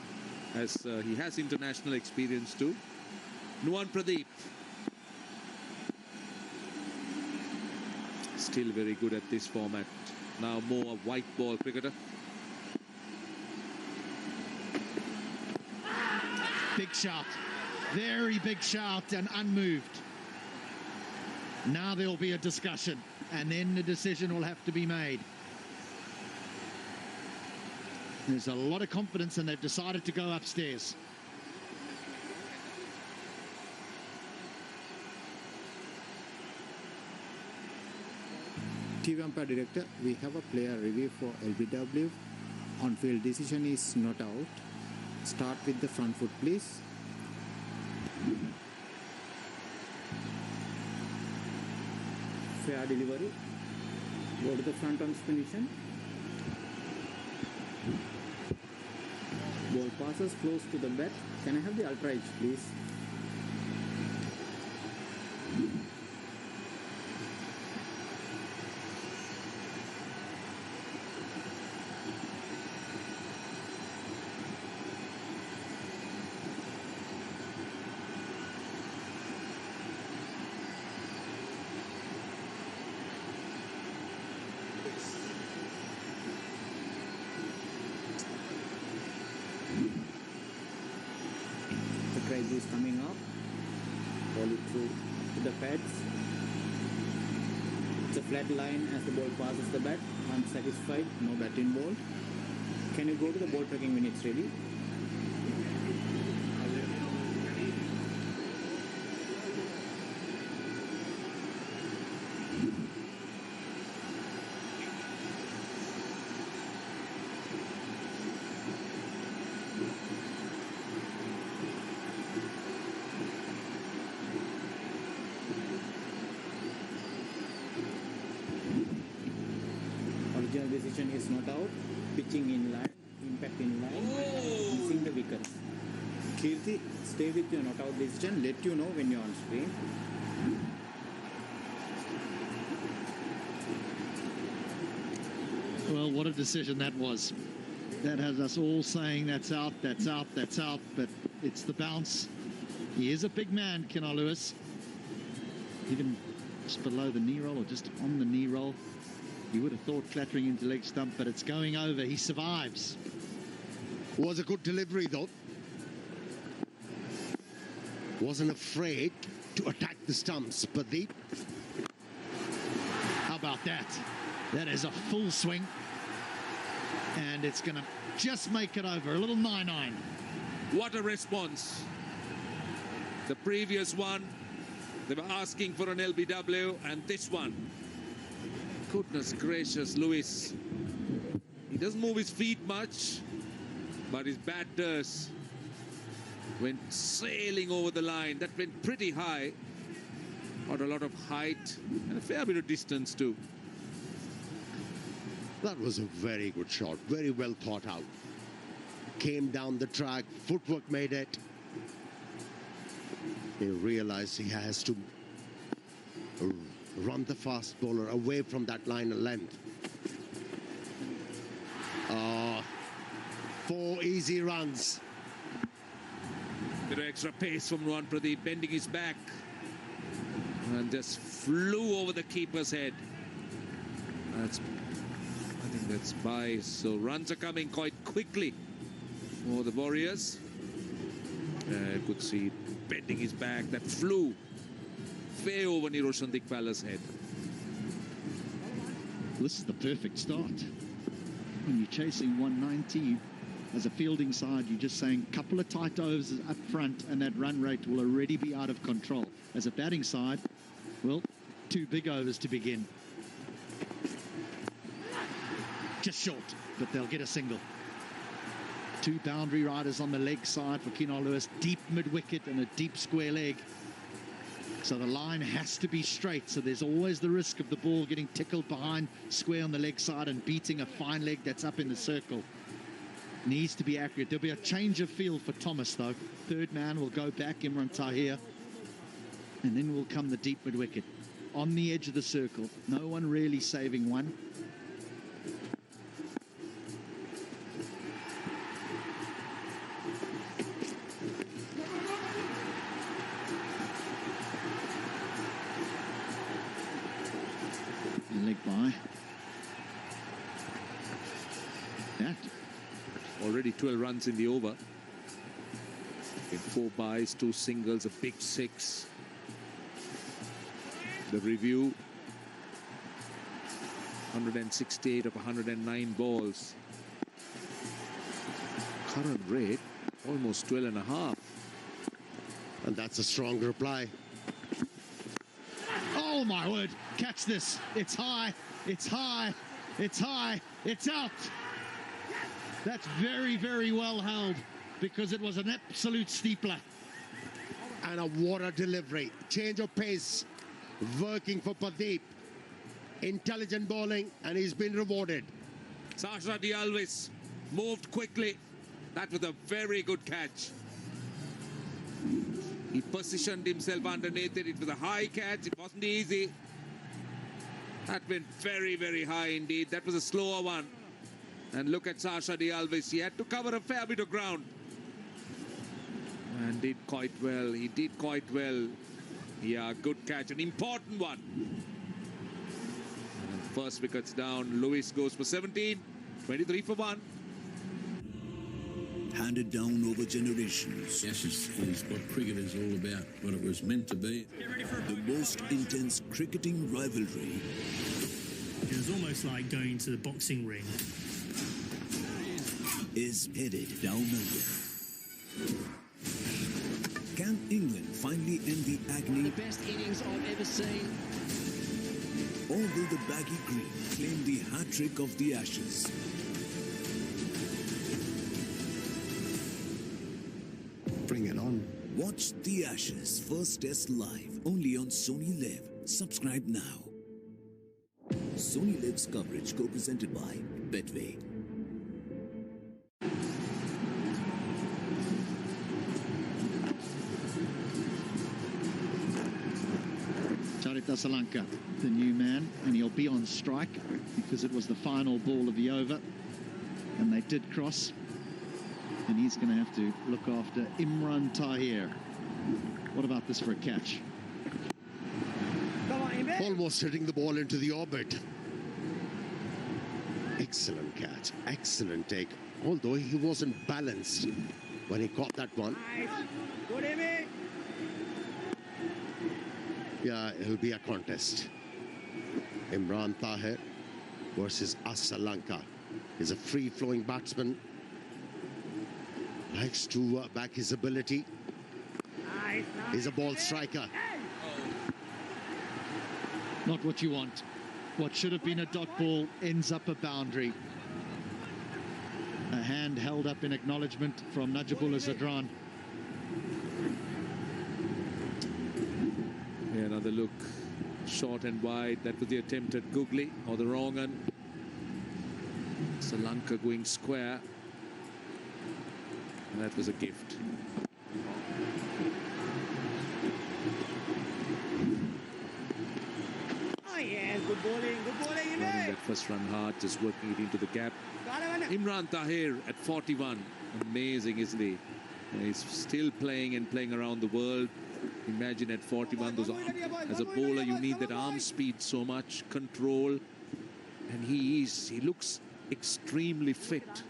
as he has international experience too. Nuwan Pradeep, still very good at this format. Now more a white ball cricketer. Big shout, very big shout, and unmoved. Now there will be a discussion, and then the decision will have to be made. There's a lot of confidence, and they've decided to go upstairs. TV umpire director, we have a player review for LBW. On-field decision is not out. Start with the front foot, please. Fair delivery. Go to the front arms position. Ball passes close to the bat. Can I have the ultra edge, please? Is coming up, ball it through to the pads. It's a flat line as the ball passes the bat. I'm satisfied, no bat involved. Can you go to the ball tracking when it's ready? Decision is not out. Pitching in line, impact in line, missing the wickets. Kirti, stay with your not out decision. Let you know when you're on screen. Well, what a decision that was. That has us all saying that's out, that's out, that's out, but it's the bounce. He is a big man, Keno Lewis. Even just below the knee roll or just on the knee roll. You would have thought clattering into leg stump, but it's going over. He survives. Was a good delivery, though. Wasn't afraid to attack the stumps, Pradeep. How about that? That is a full swing. And it's going to just make it over. A little 9-9. What a response. The previous one, they were asking for an LBW, and this one. Goodness gracious, Lewis. He doesn't move his feet much, but his bat does. Went sailing over the line. That went pretty high. Got a lot of height and a fair bit of distance too. That was a very good shot. Very well thought out. Came down the track. Footwork made it. He realized he has to run the fast bowler away from that line of length. 4 easy runs. Bit of extra pace from Nuwan Pradeep, bending his back. And just flew over the keeper's head. I think that's by. So runs are coming quite quickly for the Warriors. Could see bending his back. That flew way over Niroshan Dikpala's head. This is the perfect start. When you're chasing 190, as a fielding side, you're just saying a couple of tight overs up front and that run rate will already be out of control. As a batting side, well, 2 big overs to begin. Just short, but they'll get a single. 2 boundary riders on the leg side for Keno Lewis. Deep mid-wicket and a deep square leg. So the line has to be straight. So there's always the risk of the ball getting tickled behind square on the leg side and beating a fine leg that's up in the circle. Needs to be accurate. There'll be a change of field for Thomas, though. Third man will go back, Imran Tahir. And then will come the deep mid-wicket. On the edge of the circle. No one really saving one. Leg by. That. Already 12 runs in the over. In 4 byes, 2 singles, a big 6. The review, 168 of 109 balls. Current rate, almost 12.5. And that's a strong reply. Oh my word, catch this. It's high, it's high, it's high, it's out. That's very, very well held because it was an absolute steepler. And a water delivery, change of pace, working for Pradeep. Intelligent bowling, and he's been rewarded. Sasha D'Alvis moved quickly. That was a very good catch. He positioned himself underneath it. It was a high catch. It wasn't easy. That went very, very high indeed. That was a slower one. And look at Sasha D'Alvis. He had to cover a fair bit of ground. And did quite well. He did quite well. Yeah, good catch. An important one. And first wicket's down. Lewis goes for 17. 23 for 1. Handed down over generations. Yes, is what cricket is all about, what it was meant to be. The most intense cricketing rivalry. It was almost like going to the boxing ring. Is headed down under. Can England finally end the agony? The best innings I've ever seen. Or will the baggy green claim the hat-trick of the Ashes? Bring it on. Watch the Ashes first test live only on Sony Live. Subscribe now. Sony Live's coverage co-presented by Betway. Charita Salanka, the new man, and he'll be on strike because it was the final ball of the over and they did cross, and he's going to have to look after Imran Tahir. What about this for a catch? Almost hitting the ball into the orbit. Excellent catch, excellent take, although he wasn't balanced when he caught that one. Yeah, it'll be a contest. Imran Tahir versus Asalanka. He's a free-flowing batsman. Likes to back his ability. He's a ball striker. Not what you want. What should have been a dot ball ends up a boundary. A hand held up in acknowledgement from Dambulla Zadran. Yeah, another look, short and wide. That was the attempt at Googly, or the wrong one. Sri Lanka going square. And that was a gift. Oh yeah, good bowling, Running that first run hard, just working it into the gap. Imran Tahir at 41. Amazing, isn't he? He's still playing and playing around the world. Imagine at 41, as a bowler, you need that arm speed so much, control. And he looks extremely fit.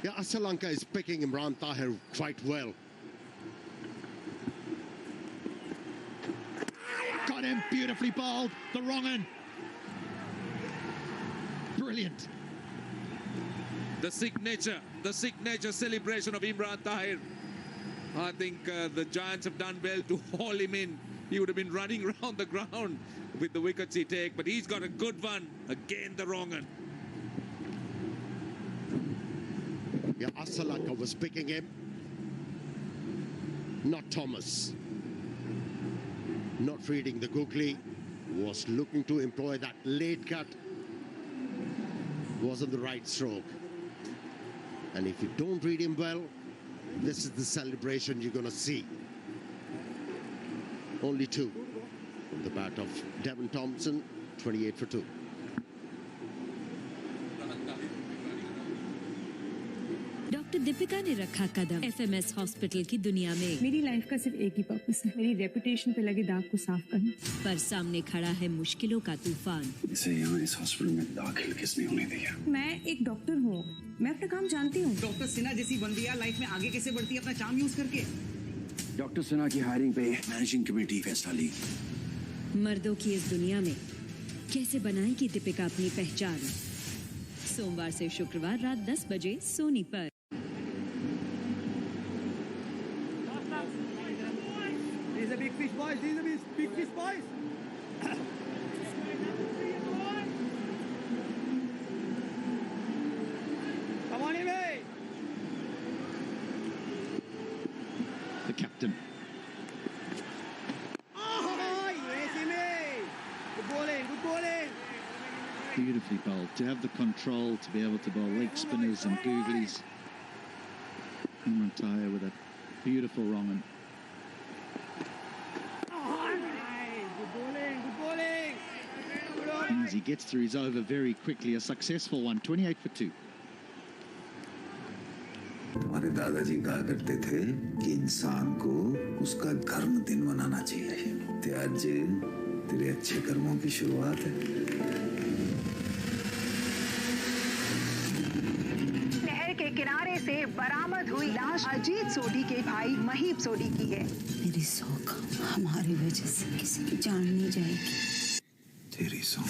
Yeah, Asalanka is picking Imran Tahir quite well. Got him, beautifully bowled, the wrong end. Brilliant. The signature celebration of Imran Tahir. I think the Giants have done well to haul him in. He would have been running around the ground with the wickets he take, but he's got a good one. Again, the wrong one. Yeah, Asalanka was picking him. not Thomas. Not reading the googly, was looking to employ that late cut. Wasn't the right stroke. And if you don't read him well, this is the celebration you're going to see. Only 2 from the bat of Devon Thompson, 28 for 2. Doctor Deepika ने रखा कदम FMS hospital की दुनिया में। मेरी life का सिर्फ एक ही purpose है, मेरी रेपुटेशन पे लगे दाग को साफ करना। पर सामने खड़ा है मुश्किलों का तूफान। इसे यहाँ इस हॉस्पिटल में दाखिल किसने होने दिया? मैं एक डॉक्टर हूँ, मैं अपना काम जानती हूँ। डॉक्टर सिन्हा जैसी बंदिया लाइफ में आगे कैसे बढ़ती है अपना चार्म यूज करके? डॉक्टर सिन्हा की हायरिंग पे मैनेजिंग कमेटी फैसला लेगी। मर्दों की इस दुनिया में कैसे बनाएगी दीपिका अपनी पहचान? सोमवार से शुक्रवार रात 10 बजे सोनी पर। These are big fish, boys. These are big fish, boys. Come on, Ime. The captain. Oh, yes, Ime. Good bowling, good bowling. Beautifully bowled. To have the control to be able to bowl leg spinners and googlies. Mantaya with a beautiful wrong one. As he gets through his over very quickly, a successful one, 28 for 2. हमारे दादाजी कहा करते थे कि इंसान को उसका कर्म दिन मनाना चाहिए। ते आज तेरे अच्छे कर्मों की शुरुआत है। नहर के किनारे से बरामद हुई लाश अजीत सोढी के भाई महीप सोढी की है। मेरी सौख हमारी वजह से किसी की जान नहीं जाएगी। तेरी सौख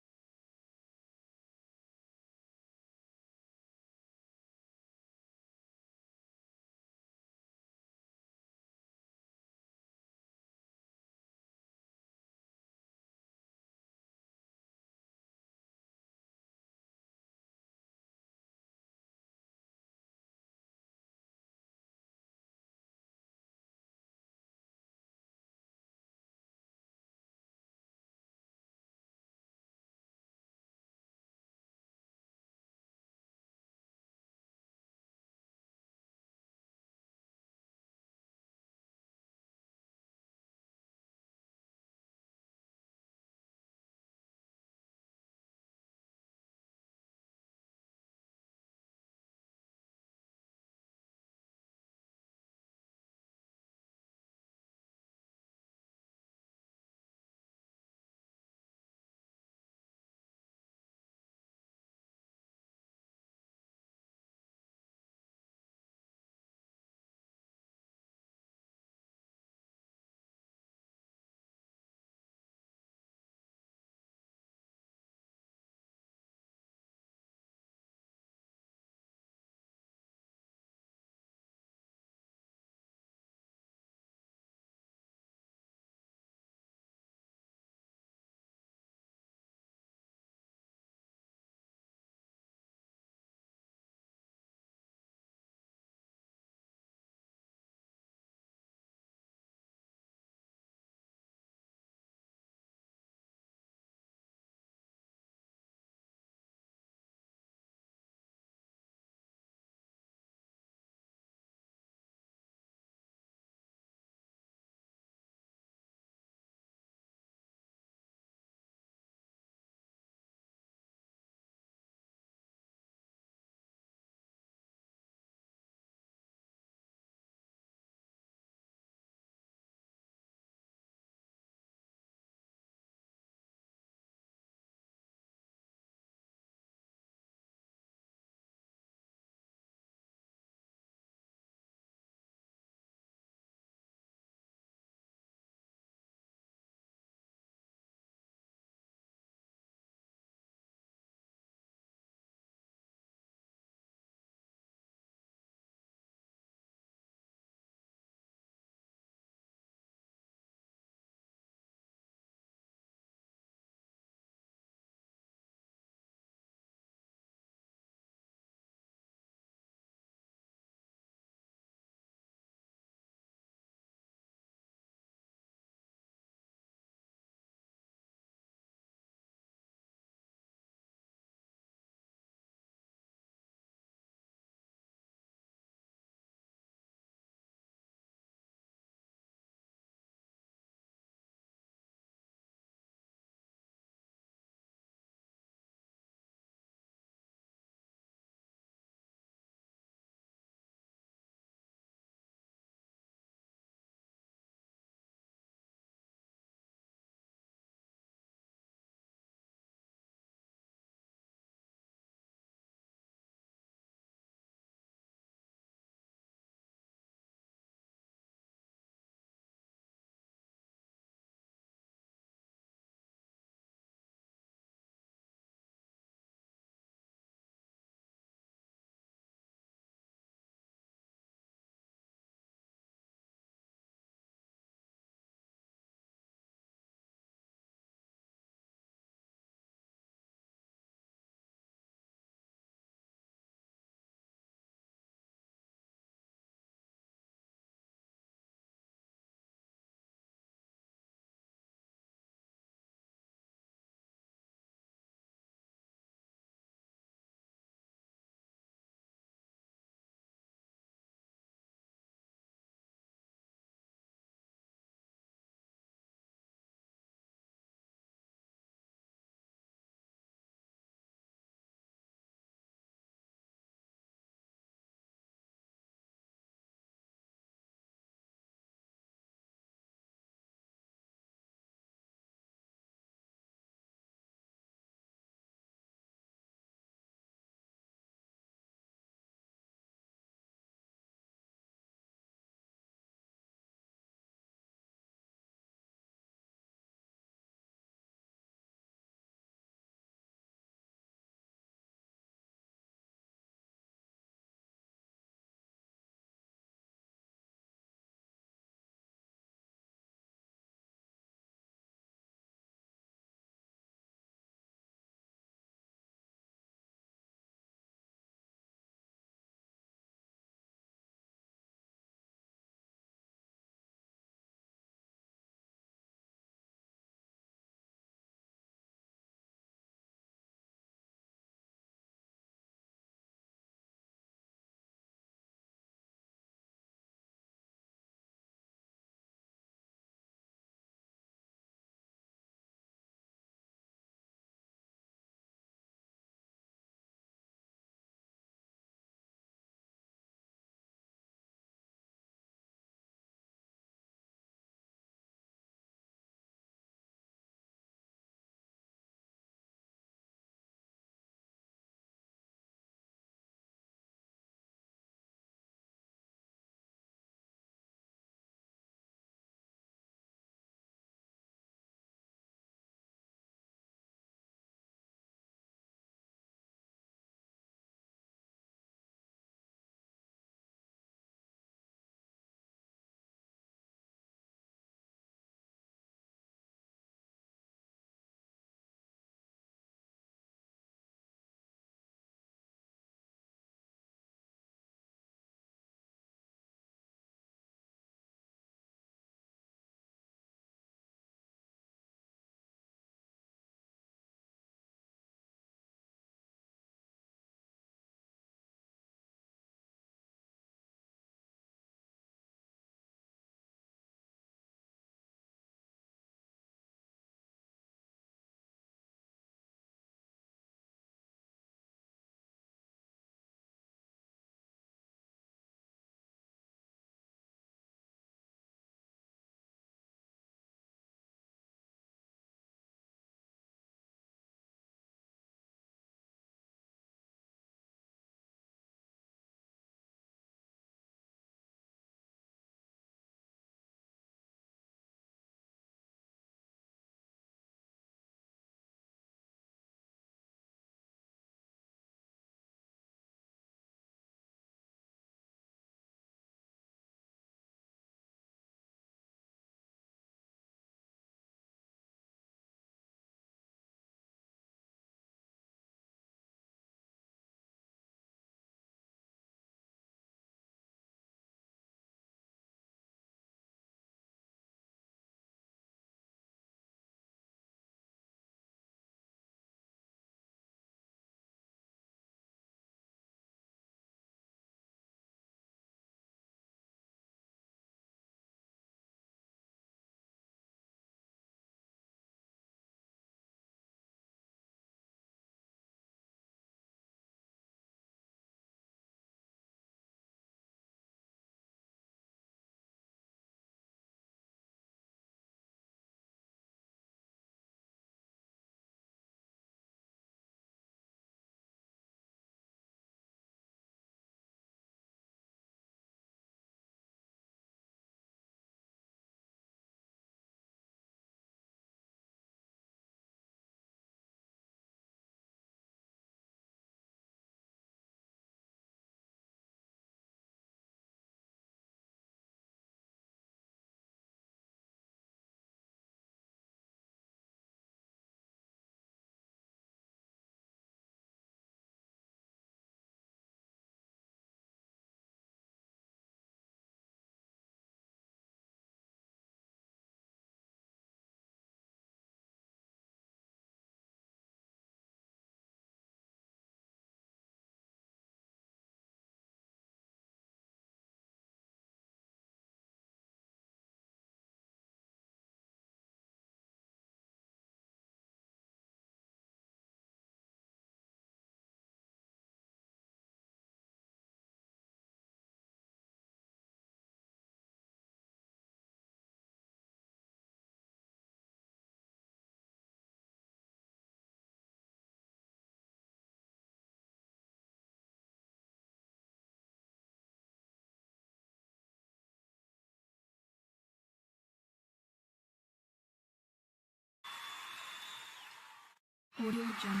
Audio Jungle.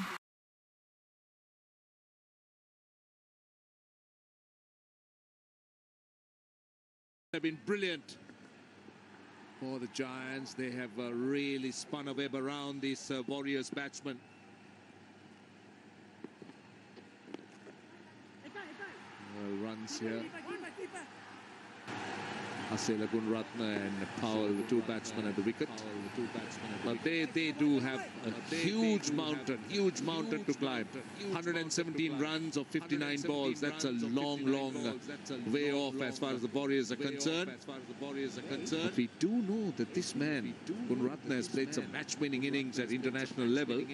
Have been brilliant for the Giants. They have really spun a web around these Warriors batsmen. Well, runs here. Asela Gunratna and Powell, the two batsmen at the wicket. But they do have a huge mountain to climb. 117 runs of 59 balls. That's a long way off as far as the Warriors are concerned. But we do know that this man, Gunratna, has played some match-winning innings at international level.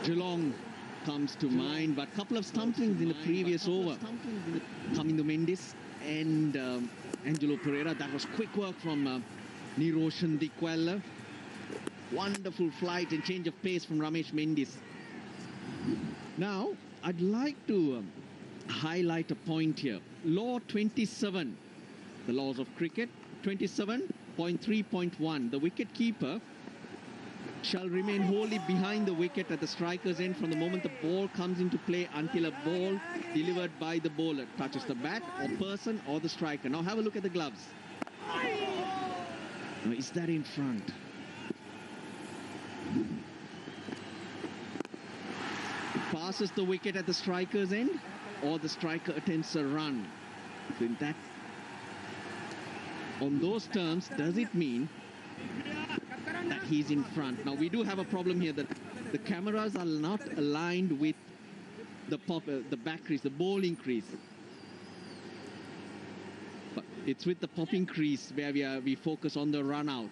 Geelong comes to mind, but a couple of stumpings in the previous over coming to Mendes and Angelo Pereira. That was quick work from Niroshan Dikwella. Wonderful flight and change of pace from Ramesh Mendes. Now, I'd like to highlight a point here. Law 27, the laws of cricket, 27.3.1. The wicket keeper shall remain wholly behind the wicket at the striker's end from the moment the ball comes into play until a ball delivered by the bowler touches the bat or person or the striker. Now have a look at the gloves. Now, is that in front? It passes the wicket at the striker's end or the striker attempts a run. So in that, on those terms, does it mean that he's in front? Now we do have a problem here that the cameras are not aligned with the back crease, the bowling crease. But it's with the popping crease where we focus on the run out.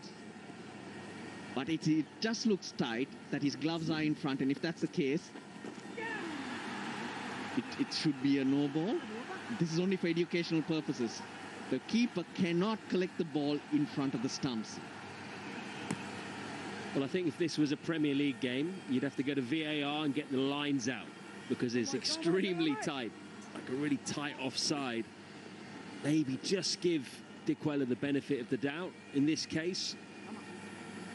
But it just looks tight that his gloves are in front, and if that's the case, it should be a no ball. This is only for educational purposes. The keeper cannot collect the ball in front of the stumps. Well, I think if this was a Premier League game, you'd have to go to VAR and get the lines out because it's extremely tight, like a really tight offside. Maybe just give Dikwella the benefit of the doubt in this case.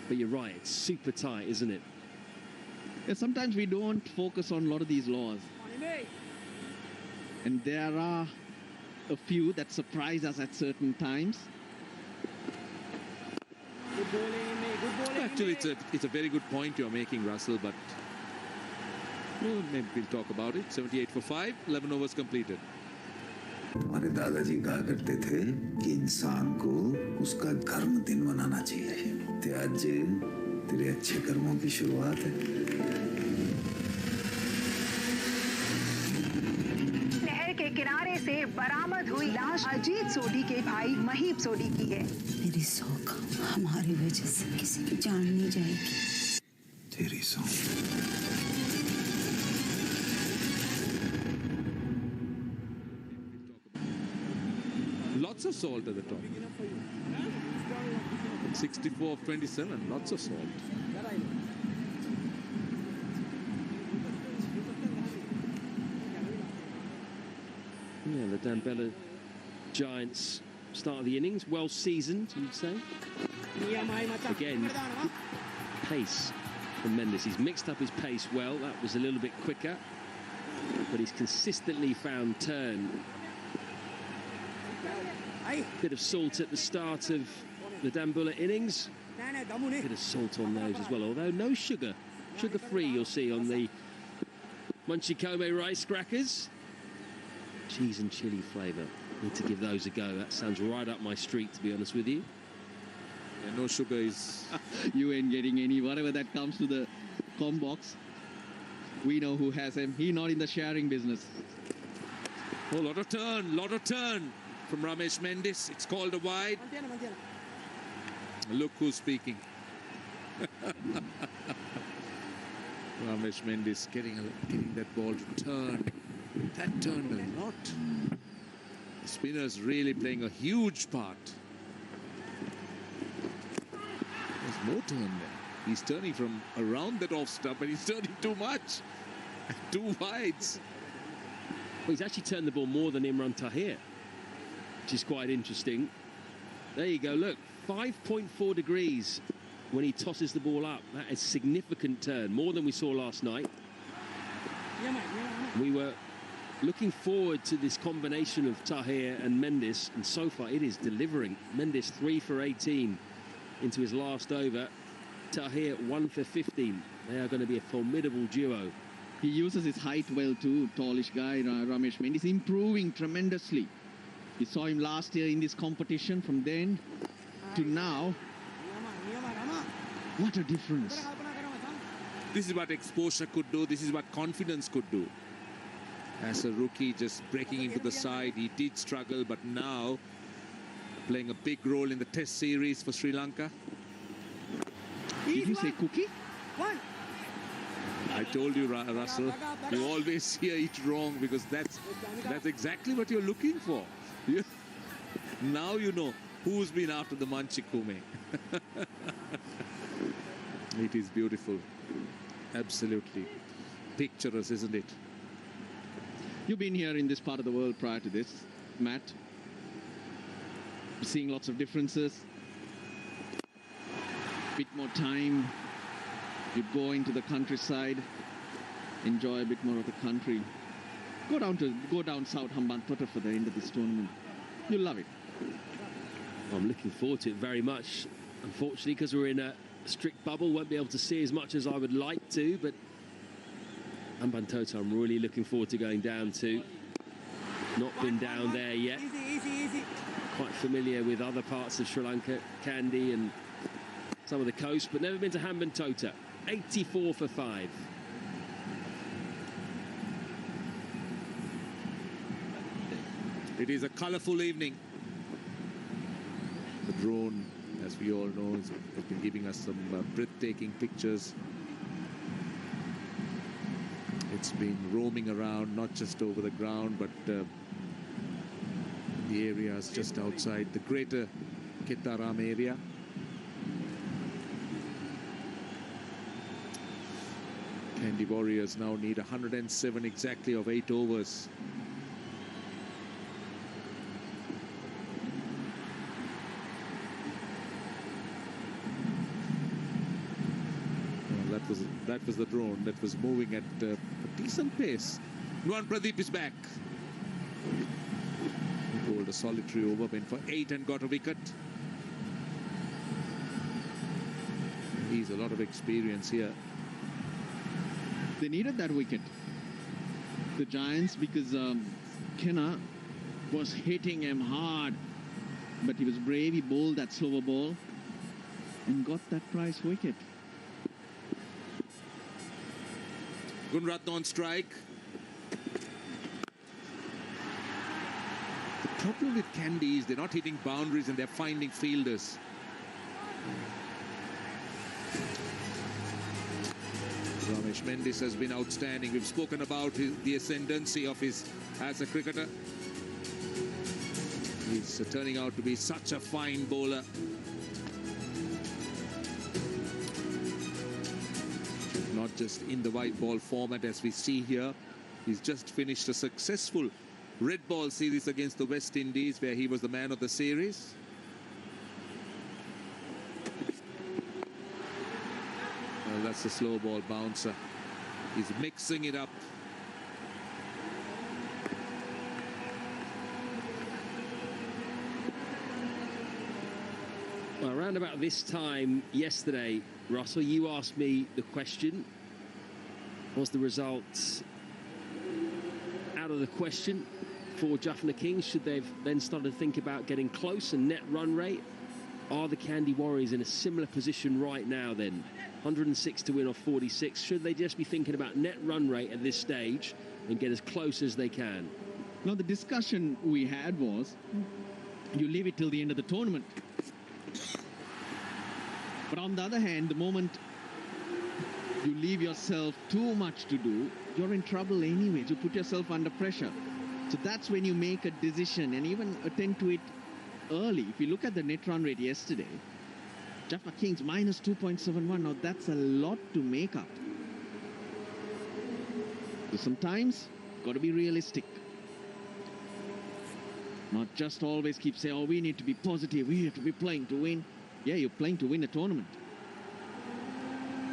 But you're right, it's super tight, isn't it? Yeah, sometimes we don't focus on a lot of these laws. And there are a few that surprise us at certain times. Actually, it's a very good point you're making, Russell, but well, maybe we'll talk about it. 78 for 5, 11 overs completed. हमारे दादाजी कहा करते थे कि इंसान को उसका कर्म दिन बनाना चाहिए। ते आज तेरे अच्छे कर्मों की शुरुआत है। नहर के किनारे से बरामद हुई लाश अजीत सोढी के भाई महीप सोढी की है। तेरी सौख हमारी वजह से किसी की जान नहीं जाएगी। तेरी सौख। Lots of salt at the top. 64 of 27, lots of salt. Yeah, the Dambulla Giants start of the innings, well seasoned, you'd say. Again, good pace from Mendes. He's mixed up his pace well. That was a little bit quicker, but he's consistently found turn. Bit of salt at the start of the Dambulla innings. Bit of salt on those as well, although no sugar. Sugar-free, you'll see on the Munchie rice crackers. Cheese and chilli flavour. Need to give those a go. That sounds right up my street, to be honest with you. Yeah, no sugar is... You ain't getting any. Whatever that comes to the com box, we know who has him. He not in the sharing business. Oh, lot of turn from Ramesh Mendes. It's called a wide. Look who's speaking. Ramesh Mendes getting that ball to turn. That turned a lot. The spinner's really playing a huge part. There's more turn there. He's turning from around that off stump, and he's turning too much. Two wides. Well, he's actually turned the ball more than Imran Tahir, which is quite interesting. There you go, look. 5.4 degrees when he tosses the ball up. That is significant turn, more than we saw last night. We were looking forward to this combination of Tahir and Mendes, and so far it is delivering. Mendes 3 for 18 into his last over. Tahir 1 for 15. They are going to be a formidable duo. He uses his height well too, tallish guy, Ramesh Mendes, improving tremendously. We saw him last year in this competition. From then to now, what a difference. This is what exposure could do. This is what confidence could do. As a rookie, just breaking into the side, he did struggle, but now playing a big role in the Test series for Sri Lanka. Did you say cookie? I told you, Russell, you always hear it wrong, because that's exactly what you're looking for. Now you know who's been after the Manchikume. It is beautiful. Absolutely picturesque, isn't it? You've been here in this part of the world prior to this, Matt. Seeing lots of differences. Bit more time. You go into the countryside, enjoy a bit more of the country. Go down South Hambantota for the end of this tournament. You'll love it. I'm looking forward to it very much. Unfortunately, because we're in a strict bubble, won't be able to see as much as I would like to, but Hambantota I'm really looking forward to going down to. Not been down there yet. Quite familiar with other parts of Sri Lanka, Kandy and some of the coast, but never been to Hambantota. 84 for 5. It is a colourful evening. The drone, as we all know, has been giving us some breathtaking pictures. It's been roaming around, not just over the ground, but the areas just outside the greater Ketaram area. Kandy Warriors now need 107 exactly of 8 overs. That was the drone that was moving at a decent pace. Nuan Pradeep is back. He bowled a solitary over, went for 8 and got a wicket. He's a lot of experience here. They needed that wicket, the Giants, because Kenna was hitting him hard, but he was brave. He bowled that slower ball and got that prize wicket. Gunratna on strike. The problem with Kandy is they're not hitting boundaries and they're finding fielders. Ramesh Mendes has been outstanding. We've spoken about the ascendancy of his as a cricketer. He's turning out to be such a fine bowler. Not just in the white ball format as we see here. He's just finished a successful red ball series against the West Indies, where he was the man of the series. Well, that's a slow ball bouncer. He's mixing it up. Well, around about this time yesterday, Russell, you asked me the question, was the result out of the question for Jaffna Kings? Should they have then started to think about getting close and net run rate? Are the Kandy Warriors in a similar position right now then? 106 to win off 46. Should they just be thinking about net run rate at this stage and get as close as they can? Now, the discussion we had was, you leave it till the end of the tournament. But on the other hand, the moment you leave yourself too much to do, you're in trouble anyway. You put yourself under pressure. So that's when you make a decision and even attend to it early. If you look at the net run rate yesterday, Jaffna Kings minus 2.71. Now that's a lot to make up. So sometimes, got to be realistic. Not just always keep saying, oh, we need to be positive, we have to be playing to win. Yeah, you're playing to win a tournament.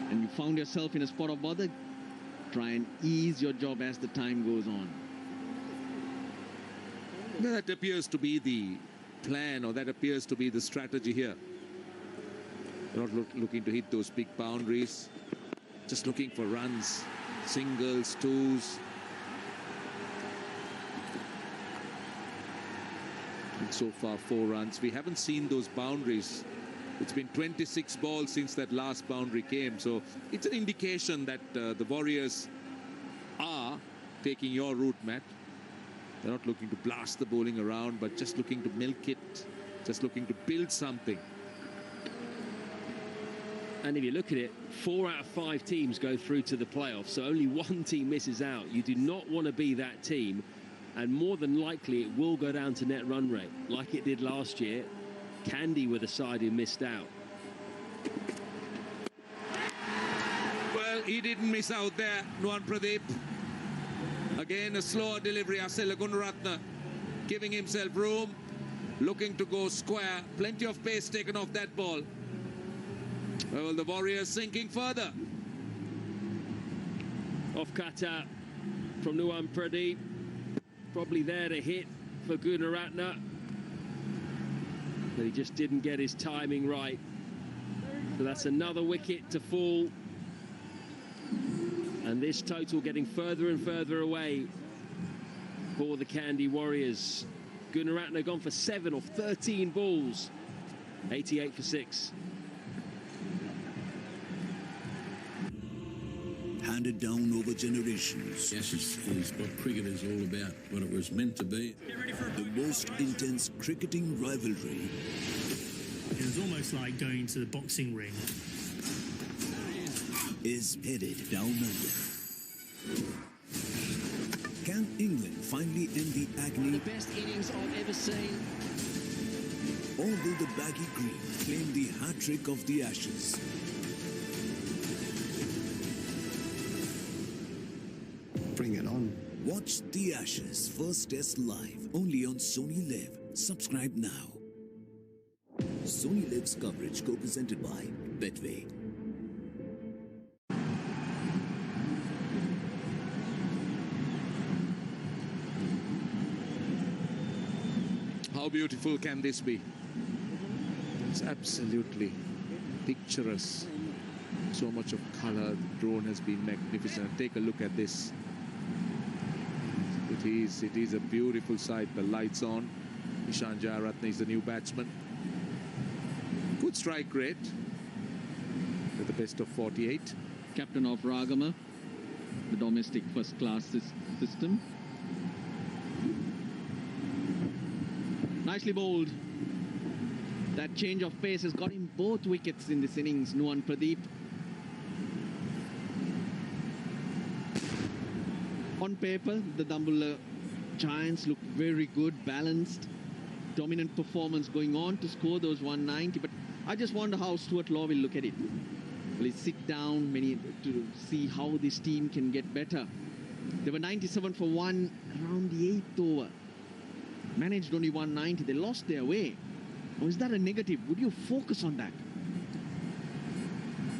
And you found yourself in a spot of bother. Try and ease your job as the time goes on. That appears to be the plan, or that appears to be the strategy here. They're not looking to hit those big boundaries. Just looking for runs, singles, twos. And so far, 4 runs. We haven't seen those boundaries. It's been 26 balls since that last boundary came. So it's an indication that the Warriors are taking your route, Matt. They're not looking to blast the bowling around, but just looking to milk it, just looking to build something. And if you look at it, 4 out of 5 teams go through to the playoffs, so only 1 team misses out. You do not want to be that team, and more than likely it will go down to net run rate, like it did last year. Kandy were the side who missed out. Well, he didn't miss out there, Nuwan Pradeep. Again, a slower delivery. Asela Gunaratne giving himself room, looking to go square. Plenty of pace taken off that ball. Well, the Warriors sinking further. Off cutter from Nuwan Pradeep. Probably there to hit for Gunaratne. But he just didn't get his timing right. So that's another wicket to fall. And this total getting further and further away for the Kandy Warriors. Gunaratne gone for 7 off 13 balls. 88 for 6. Handed down over generations. Yes, is what cricket is all about, what it was meant to be. The most intense cricketing rivalry. It was almost like going to the boxing ring. Is headed down under. Can England finally end the agony? The best innings I've ever seen. Or will the baggy green claim the hat-trick of the Ashes? Bring it on. Watch the Ashes first test live only on Sony Live. Subscribe now. Sony Live's coverage co-presented by Betway. How beautiful can this be? It's absolutely picturesque. So much of color. The drone has been magnificent. Take a look at this. It is a beautiful sight. The lights on. Ishan Jayaratne is the new batsman. Good strike rate. With the best of 48. Captain of Ragama, the domestic first-class system. Nicely bowled. That change of pace has got him both wickets in this innings, Nuwan Pradeep. On paper, the Dambulla Giants look very good, balanced, dominant performance going on to score those 190. But I just wonder how Stuart Law will look at it. Will he sit down to see how this team can get better? They were 97 for 1 around the 8th over. Managed only 190. They lost their way. Or is that a negative? Would you focus on that?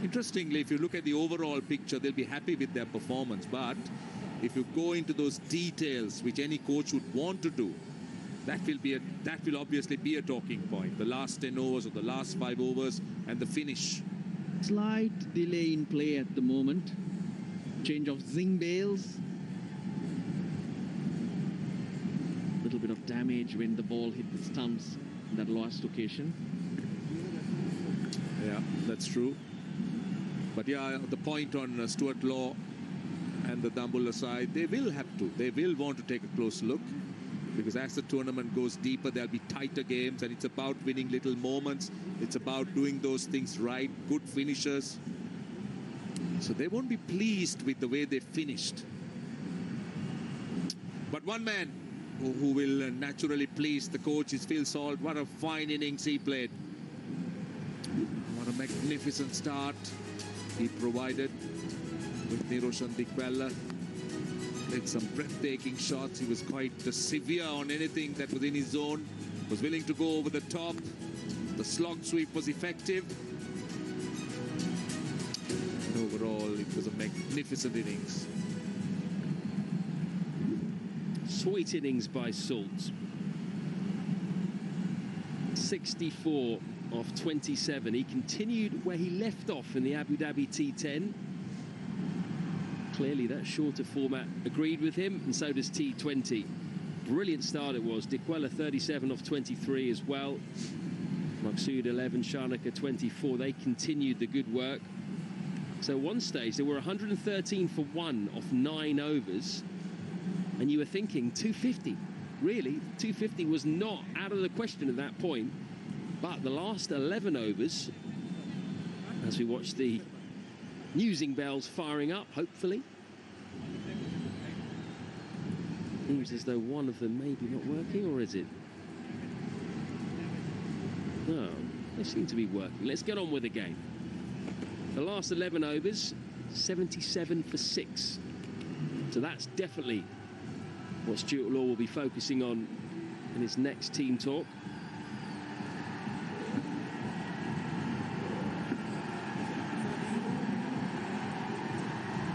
Interestingly, if you look at the overall picture, they'll be happy with their performance. But if you go into those details, which any coach would want to do, that will obviously be a talking point. The last 10 overs or the last 5 overs and the finish. Slight delay in play at the moment. Change of Zing Bales. Little bit of damage when the ball hit the stumps in that last occasion. Yeah, that's true. But yeah, the point on Stuart Law and the Dambulla side, they will have to. They will want to take a close look, because as the tournament goes deeper, there'll be tighter games, and it's about winning little moments. It's about doing those things right, good finishes. So they won't be pleased with the way they finished. But one man who will naturally please the coach is Phil Salt. What a fine innings he played. What a magnificent start he provided with Niroshan Dikwella. Did some breathtaking shots. He was quite severe on anything that was in his zone. Was willing to go over the top. The slog sweep was effective. Overall, it was a magnificent innings. Sweet innings by Salt. 64 off 27. He continued where he left off in the Abu Dhabi T10. Clearly that shorter format agreed with him, and so does T20. Brilliant start it was. Dikwela 37 off 23 as well. Maqsood 11, Shanaka 24. They continued the good work. So at one stage there were 113 for 1 off 9 overs, and you were thinking 250. Really, 250 was not out of the question at that point. But the last 11 overs, as we watch the newsing bells firing up, hopefully, seems as though one of them may be not working, or is it? No, they seem to be working. Let's get on with the game. The last 11 overs, 77 for 6. So that's definitely what Stuart Law will be focusing on in his next team talk.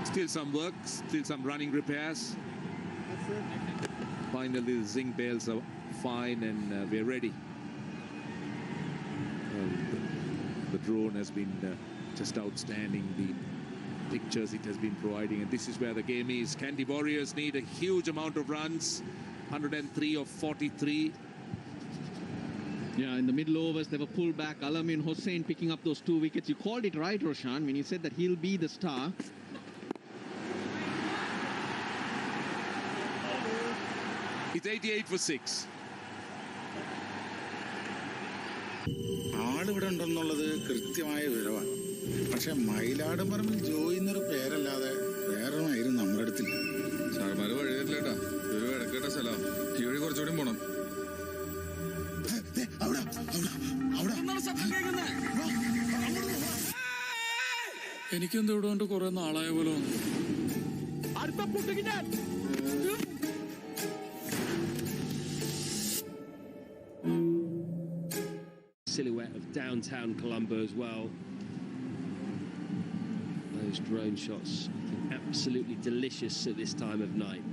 Still some work, still some running repairs. Finally, the zinc bales are fine and we're ready. The drone has been just outstanding, the pictures it has been providing, and this is where the game is. Kandy Warriors need a huge amount of runs, 103 of 43. Yeah, in the middle overs, they were pulled back. Alamin Hossain picking up those 2 wickets. You called it right, Roshan, when you said that he'll be the star. It's 88 for 6. ആളിവിടെ ഉണ്ടെന്നുള്ളത് കൃത്യമായ വിവരമാണ്. പക്ഷെ മയിലാടുംപറമ്പിൽ ജോയി എന്നൊരു പേരല്ലാതെ വേറൊന്നായിരുന്നു നമ്മുടെ അടുത്തില്ല. സാർമാര് വഴി തരില്ലേട്ടാ, ഒരു ഇടക്കേട്ട സ്ഥലം. ഈ വഴി കുറച്ചുകൂടി പോണം. എനിക്കെന്താ ഇവിടെ കൊണ്ട് കുറെ നാളായ പോലെ വന്നു. Silhouette of downtown Colombo as well. Those drone shots looking absolutely delicious at this time of night.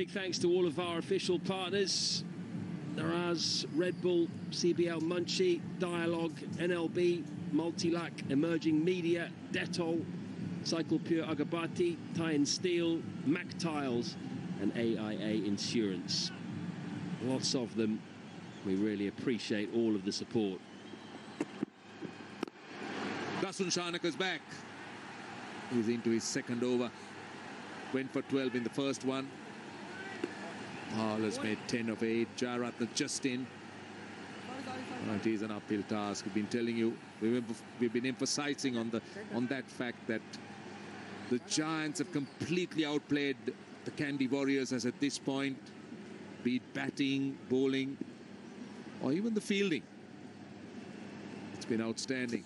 Big thanks to all of our official partners: Naraz, Red Bull, CBL Munchie, Dialogue, NLB, Multilac, Emerging Media, Dettol, Cycle Pure Agabati, Thai and Steel, Mac Tiles, and AIA Insurance. Lots of them. We really appreciate all of the support. Dasun Shanaka's back. He's into his second over. Went for 12 in the first one. Paul has made 10 of 8. Jayaratne just in. It is an uphill task. We've been telling you, we've been emphasizing on that fact that the Giants have completely outplayed the Kandy Warriors as at this point, be it batting, bowling, or even the fielding. It's been outstanding.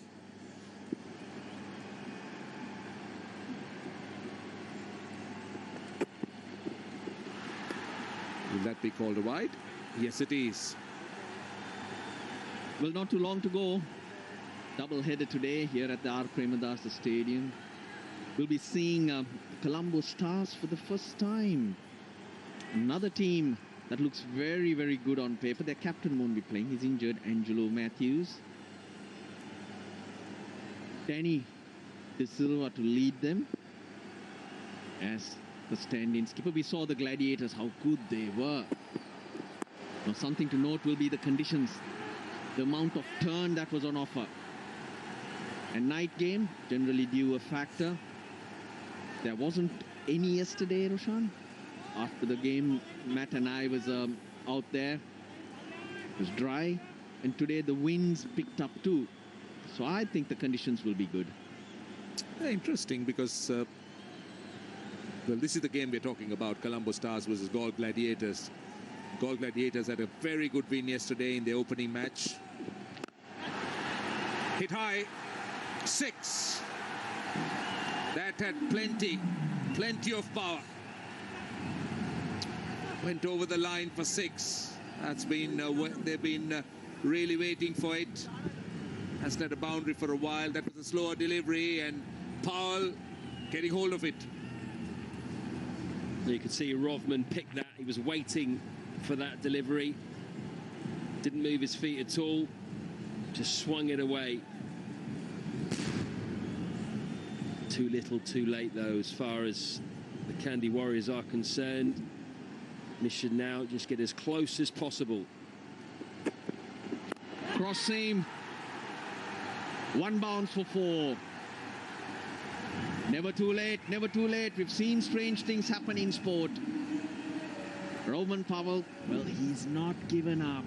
Will that be called a wide? Yes, it is. Well, not too long to go. Double-header today here at the R. Premadasa Stadium. We'll be seeing Colombo Stars for the first time. Another team that looks very, very good on paper. Their captain won't be playing. He's injured, Angelo Matthews. Danny De Silva to lead them as the stand-in skipper. We saw the Gladiators, how good they were. Now, something to note will be the conditions, the amount of turn that was on offer. And night game, generally due a factor. There wasn't any yesterday, Roshan. After the game, Matt and I was out there. It was dry. And today the winds picked up too. So I think the conditions will be good. Yeah, interesting because, well, this is the game we're talking about, Colombo Stars versus Gaul Gladiators. Gaul Gladiators had a very good win yesterday in their opening match. Hit high. 6. That had plenty of power. went over the line for 6. That's been, they've been really waiting for it. Has had a boundary for a while. That was a slower delivery, and Powell getting hold of it. You could see Rovman pick that. He was waiting for that delivery. Didn't move his feet at all. Just swung it away. Too little, too late, though, as far as the Kandy Warriors are concerned. Mission now, just get as close as possible. Cross seam. One bounce for 4. Never too late, never too late. We've seen strange things happen in sport. Roman Powell, well, he's not given up.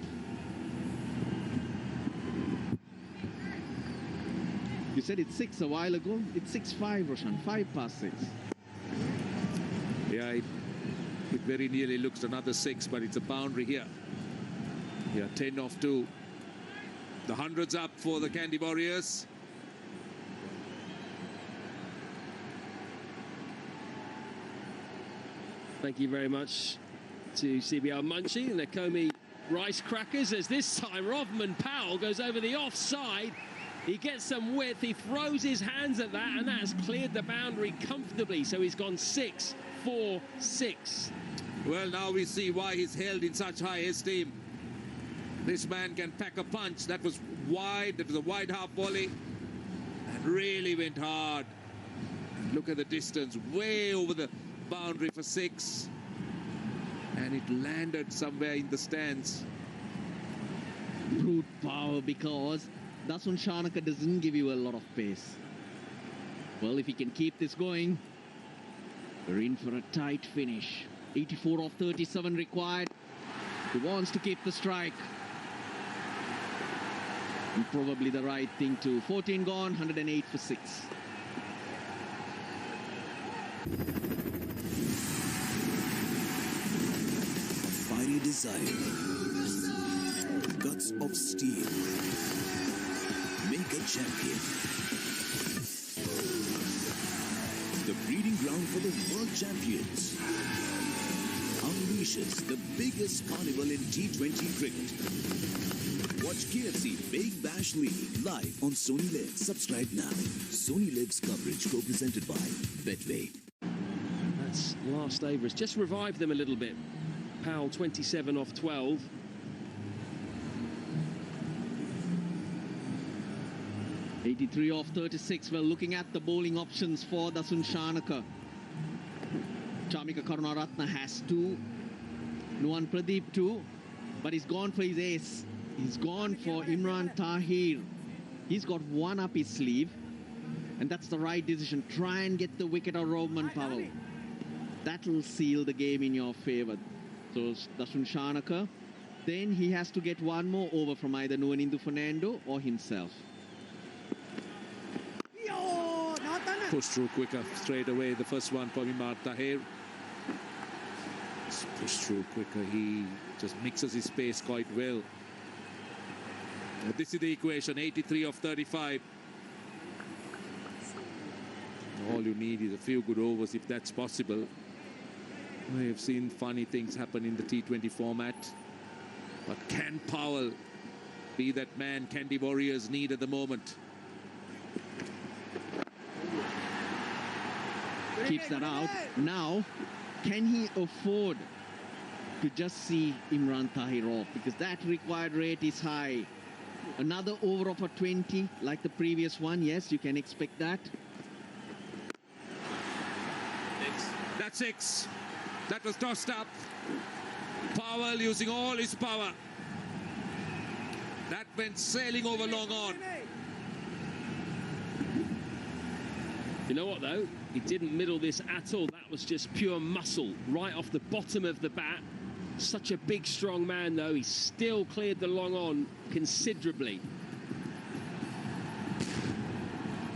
You said it's 6 a while ago. It's 6-5, Roshan. 5 past 6. Yeah, it very nearly looks another 6, but it's a boundary here. Yeah, 10 off 2. The 100's up for the Kandy Warriors. Thank you very much to CBL Munchie and the Comey Rice Crackers, as this time Rovman Powell goes over the offside. He gets some width, he throws his hands at that, and that's cleared the boundary comfortably. So he's gone 6-4-6. Well, now we see why he's held in such high esteem. This man can pack a punch. That was wide. That was a wide half volley. And really went hard. Look at the distance. Way over the boundary for 6. And it landed somewhere in the stands. Brute power, because Dasun Shanaka doesn't give you a lot of pace. Well, if he can keep this going, we're in for a tight finish. 84 of 37 required. He wants to keep the strike. And probably the right thing too. 14 gone, 108 for 6. Fiery desire, guts of steel, make a champion. The breeding ground for the world champions unleashes the biggest carnival in T20 cricket. Watch KFC Big Bash League live on Sony Live. Subscribe now. Sony Live's coverage co-presented by Betway. That's last over. It's just revived them a little bit. Powell 27 off 12. '83 off 36. We're looking at the bowling options for Dasun Shanaka. Chamika Karunaratne has 2. Nuwan Pradeep 2. But he's gone for his ace. He's gone for Imran Tahir. He's got 1 up his sleeve. And that's the right decision. Try and get the wicket of Roman Powell. That'll seal the game in your favour. So Dasun Shanaka. Then he has to get 1 more over from either Nuwanindu Fernando or himself. Push through quicker straight away. The first one for Imran Tahir. Push through quicker. He just mixes his pace quite well. This is the equation. 83 of 35. All you need is a few good overs if that's possible. We have seen funny things happen in the T20 format. But can Powell be that man Kandy Warriors need at the moment? Keeps that out. Now, can he afford to just see Imran Tahir off? Because that required rate is high. Another over of a 20 like the previous one. Yes, you can expect that. That's 6. That was tossed up. Powell using all his power. That went sailing over long on. You know what, though? He didn't middle this at all. That was just pure muscle right off the bottom of the bat. Such a big, strong man, though. He still cleared the long on considerably.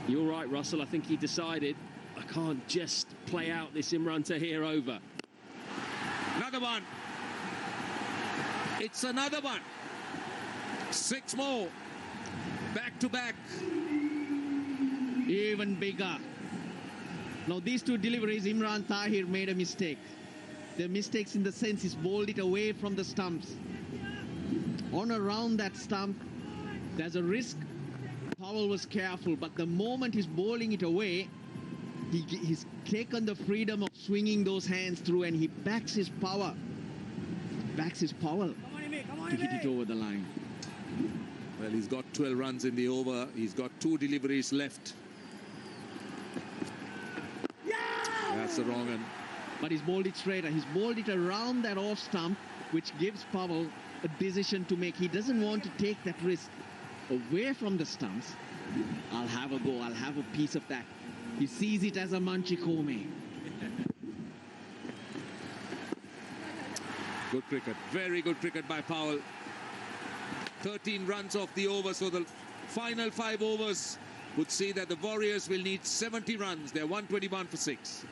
You're right, Russell. I think he decided, I can't just play out this Imran Tahir over. Another one. It's another one. 6 more. Back to back. Even bigger. Now these 2 deliveries, Imran Tahir made a mistake. They're mistakes in the sense he's bowled it away from the stumps. On around that stump, there's a risk. Powell was careful, but the moment he's bowling it away, he's taken the freedom of swinging those hands through, and he backs his power. Backs his power to hit it over the line. Well, he's got 12 runs in the over. He's got 2 deliveries left. That's the wrong one. But he's bowled it straighter. He's bowled it around that off stump, which gives Powell a decision to make. He doesn't want to take that risk away from the stumps. I'll have a go. I'll have a piece of that. He sees it as a Manchikome. Good cricket. Very good cricket by Powell. 13 runs off the over, so the final 5 overs would see that the Warriors will need 70 runs. They're 121 for 6.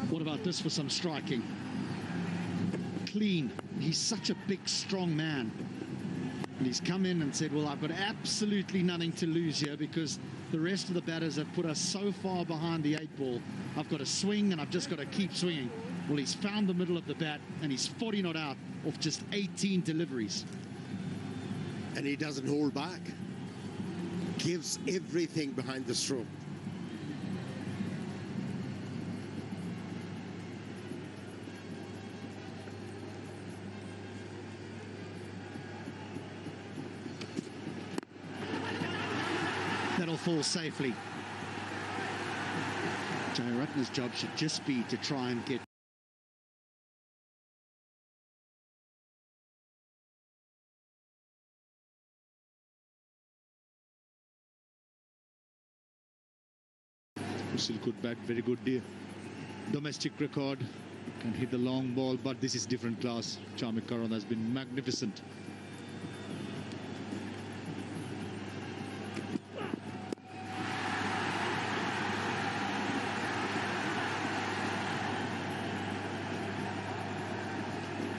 What about this for some striking? Clean. He's such a big, strong man. And he's come in and said, well, I've got absolutely nothing to lose here because the rest of the batters have put us so far behind the 8 ball. I've got to swing and I've just got to keep swinging. Well, he's found the middle of the bat and he's 40 not out off just 18 deliveries. And he doesn't hold back. Gives everything behind the stroke. That'll fall safely. Jayaratne's job should just be to try and get still good bat, very good domestic record, can hit the long ball, but this is different class. Charmik Karuna has been magnificent.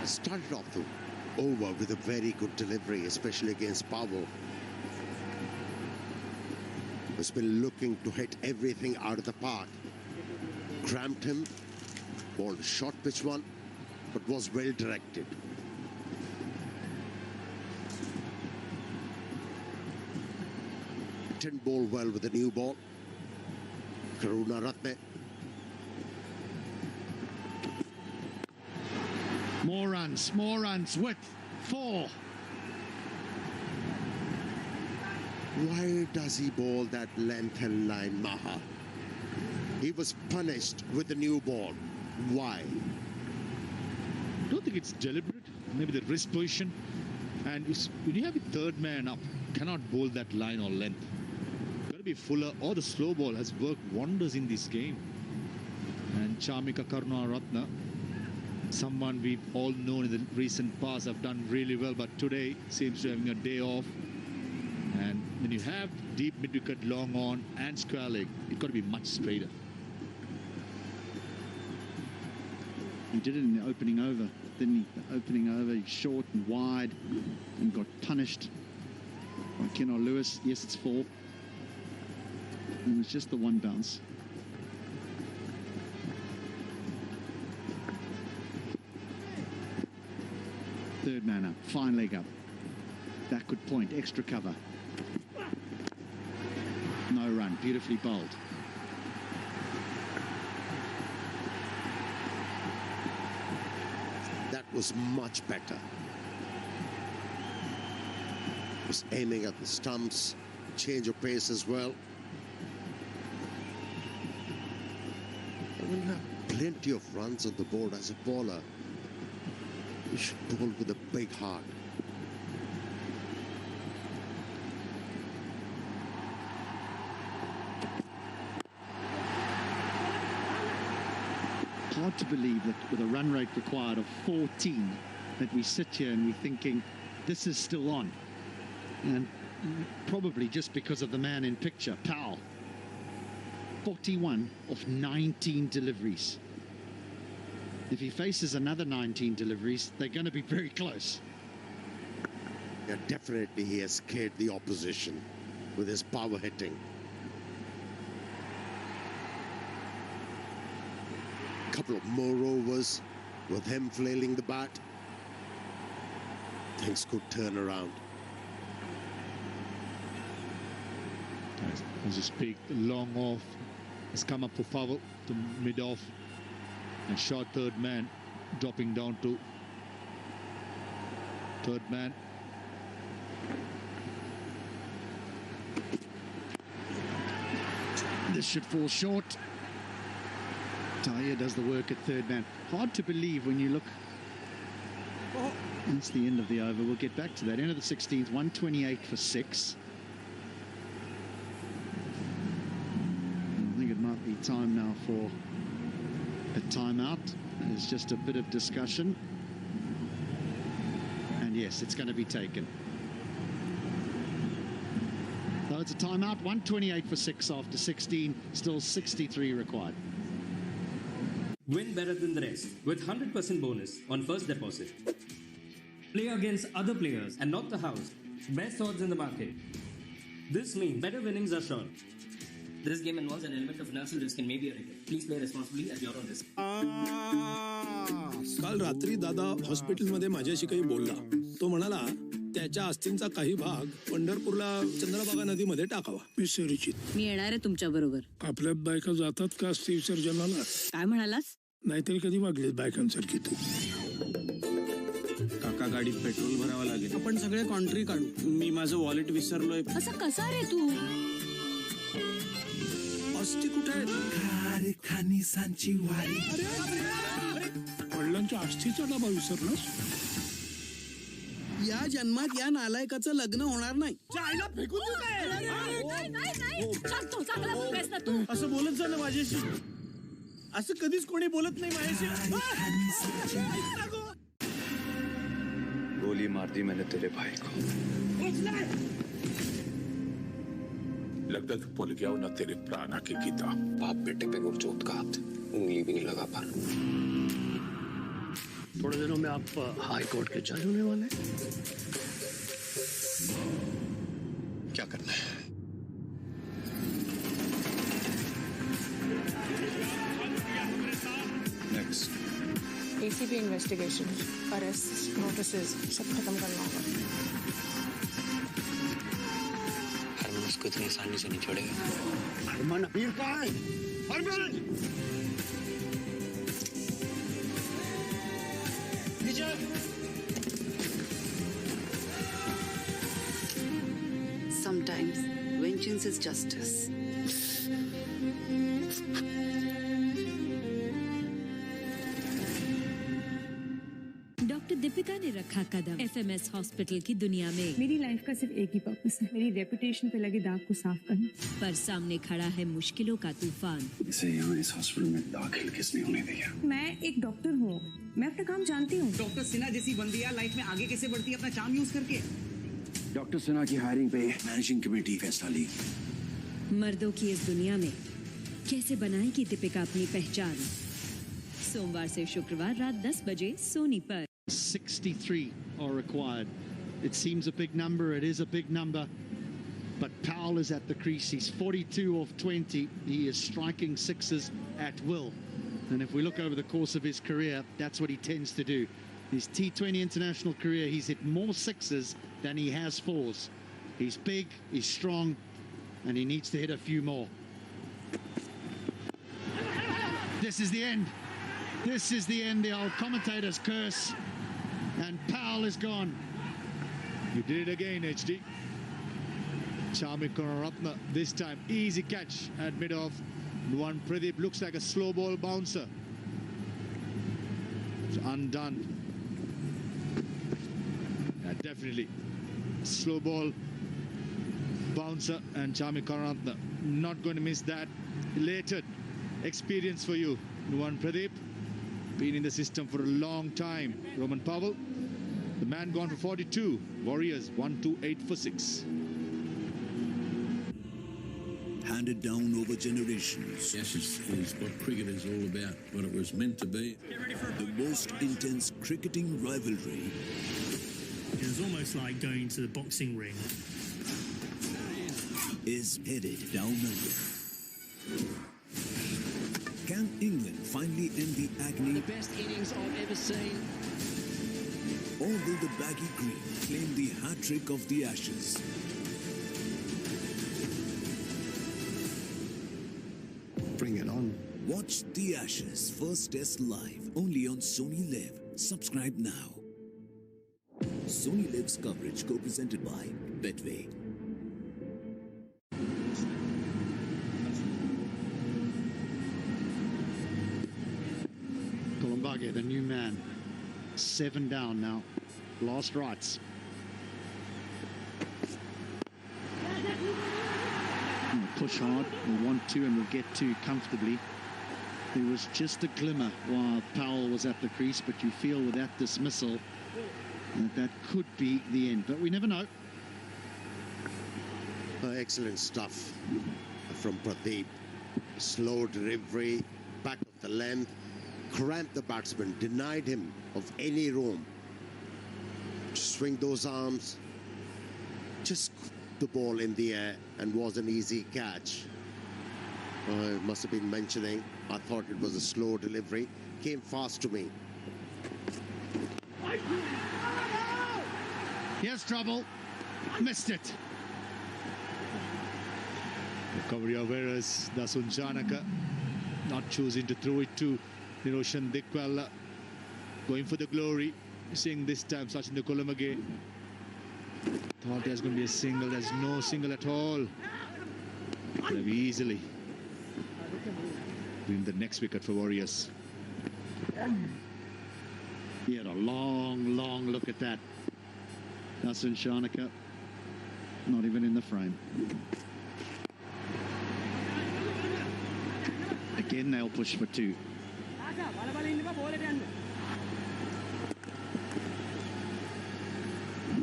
Started off the over with a very good delivery, especially against Powell. Has been looking to hit everything out of the park. Cramped him, bowled a short pitch one, but was well directed. Didn't bowl well with the new ball. Karunaratne. More runs with 4. Why does he bowl that length and line, Maha? He was punished with the new ball. Why? I don't think it's deliberate. Maybe the wrist position. And when you have a third man up, cannot bowl that line or length. Got to be fuller, or the slow ball has worked wonders in this game. And Charmika Karunaratne, someone we've all known in the recent past, have done really well, but today seems to be having a day off. And when you have deep mid-wicket, long on and square leg, it's got to be much straighter. He did it in the opening over, didn't he? The opening over, he's short and wide and got punished by Ken or Lewis. Yes, it's 4. And it was just the one bounce. Third man up, fine leg up. Backward point, extra cover. No run, beautifully bowled. That was much better. Was aiming at the stumps, change of pace as well. And will have plenty of runs on the board as a bowler. You should bowl with a big heart. Hard to believe that with a run rate required of 14, that we sit here and we're thinking, this is still on. And probably just because of the man in picture, Powell. 41 of 19 deliveries. If he faces another 19 deliveries, they're going to be very close. Yeah, definitely he has scared the opposition with his power hitting. Couple of more overs with him flailing the bat. Things could turn around. As you speak, long off has come up for foul to mid off, and short third man dropping down to third man. This should fall short. Tahir does the work at third man. Hard to believe when you look. That's the end of the over. We'll get back to that. End of the 16th, 128 for 6. I think it might be time now for a timeout. There's just a bit of discussion. And yes, it's going to be taken. So it's a timeout. 128 for 6 after 16. Still 63 required. Win better than the rest with 100% bonus on first deposit. Play against other players and not the house. Best odds in the market. This means better winnings are sure. This game involves an element of financial risk and may be a racket. Please play responsibly at your own risk. काल रात्री दादा हॉस्पिटलमध्ये माझ्याशी काही बोलला. तो म्हणाला त्याच्या अस्थींचा काही भाग पंढरपूरला चंद्रभागा नदीमध्ये टाकावा. विसर्जित. मी येणार आहे तुमच्या बरोबर. आपल्या बायका जातात का अस्थी विसर्जनाला? काय म्हणालास? नाहीतरी कधी वागलेत बायकांसारखी तू. काका गाडीत पेट्रोल भरावं लागेल. आपण सगळे कॉन्ट्री काढू. मी माझं वॉलेट विसरलोय. असं कसा रे तू? अस्थी कुठे आहे? खनिसांची वारी. वडिलांच्या अस्थीचा डबा विसरलास? या जन्मात या नालायकाचं लग्न होणार नाही. जायला फेकून देऊ काय? तू असं बोलत जा ना माझ्याशी. असं कधीच कोणी बोलत नाही माझ्याशी. गोली मार दी मैंने तेरे भाई को. लगता तू भूल गया ना तेरे प्राणा की गीता. बाप बेटे पे गुरजोत का हाथ उंगली भी नहीं लगा पा. थोड़े दिनों में आप हाई कोर्ट के जज होने वाले. क्या करना है? Next ACB investigation, arrest, notices सब खत्म करना होगा. हरमन उसको इतनी आसानी से नहीं छोड़ेगा. हरमन अबीर कहाँ है? Harman! Sometimes vengeance is justice. Doctor Deepika ने रखा कदम एफएमएस हॉस्पिटल की दुनिया में. मेरी लाइफ का सिर्फ एक ही पर्पस है, मेरी रेपुटेशन पे लगे दाग को साफ करना. पर सामने खड़ा है मुश्किलों का तूफान. इसे यहाँ इस हॉस्पिटल में दाखिल किसने होने दिया? मैं एक डॉक्टर हूँ, मैं अपना काम जानती हूँ. डॉक्टर सिन्हा जैसी बंदिया लाइफ में आगे कैसे बढ़ती है अपना चार्म यूज करके. डॉक्टर सिन्हा की हायरिंग पे मैनेजिंग कमेटी फैसला ली. मर्दों की इस दुनिया में कैसे बनाएगी दीपिका अपनी पहचान? सोमवार से शुक्रवार रात 10 बजे सोनी पर. 63 are required. It seems a big number. It is a big number. But Powell is at the crease. He's 42 of 20. He is striking sixes at will. And if we look over the course of his career, that's what he tends to do. His T20 international career, he's hit more sixes than he has fours. He's big, he's strong, and he needs to hit a few more. This is the end. This is the end. The old commentator's curse. And Powell is gone. You did it again, HD. Charming Karunaratne, this time easy catch at mid-off. One Pradeep looks like a slow ball bouncer. It's undone. Yeah, definitely. Slow ball bouncer, and Charming Karunaratne not going to miss that. Elated experience for you, Nuwan Pradeep. Been in the system for a long time. Roman Powell, the man gone for 42. Warriors 128 for 6. Handed down over generations. Yes, is what cricket is all about, what it was meant to be. The most intense cricketing rivalry. It was almost like going to the boxing ring. Is headed down under. Can England finally end the agony? The best innings I've ever seen. Or will the baggy green claim the hat-trick of the Ashes? Bring it on. Watch the Ashes first test live only on Sony Live. Subscribe now. Sony Live's coverage co-presented by Betway. Columbage, the new man. 7 down now. Last rights. Push hard. We'll want to, and we'll get to comfortably. There was just a glimmer while Powell was at the crease, but you feel with that dismissal that could be the end. But we never know. Excellent stuff from Pradeep. Slow delivery, back of the length, cramped the batsman, denied him of any room. Swing those arms, just the ball in the air, and was an easy catch. I must have been mentioning, I thought it was a slow delivery. Came fast to me. Here's trouble. Missed it. Recovery of errors. Dasun Janaka not choosing to throw it to Niroshan Dikwala. Going for the glory. Seeing this time Sachin Kolomage. Thought there's going to be a single. There's no single at all. Could have easily been the next wicket for Warriors. He had a long, long look at that. Dasun Shanaka not even in the frame. Again, they'll push for 2.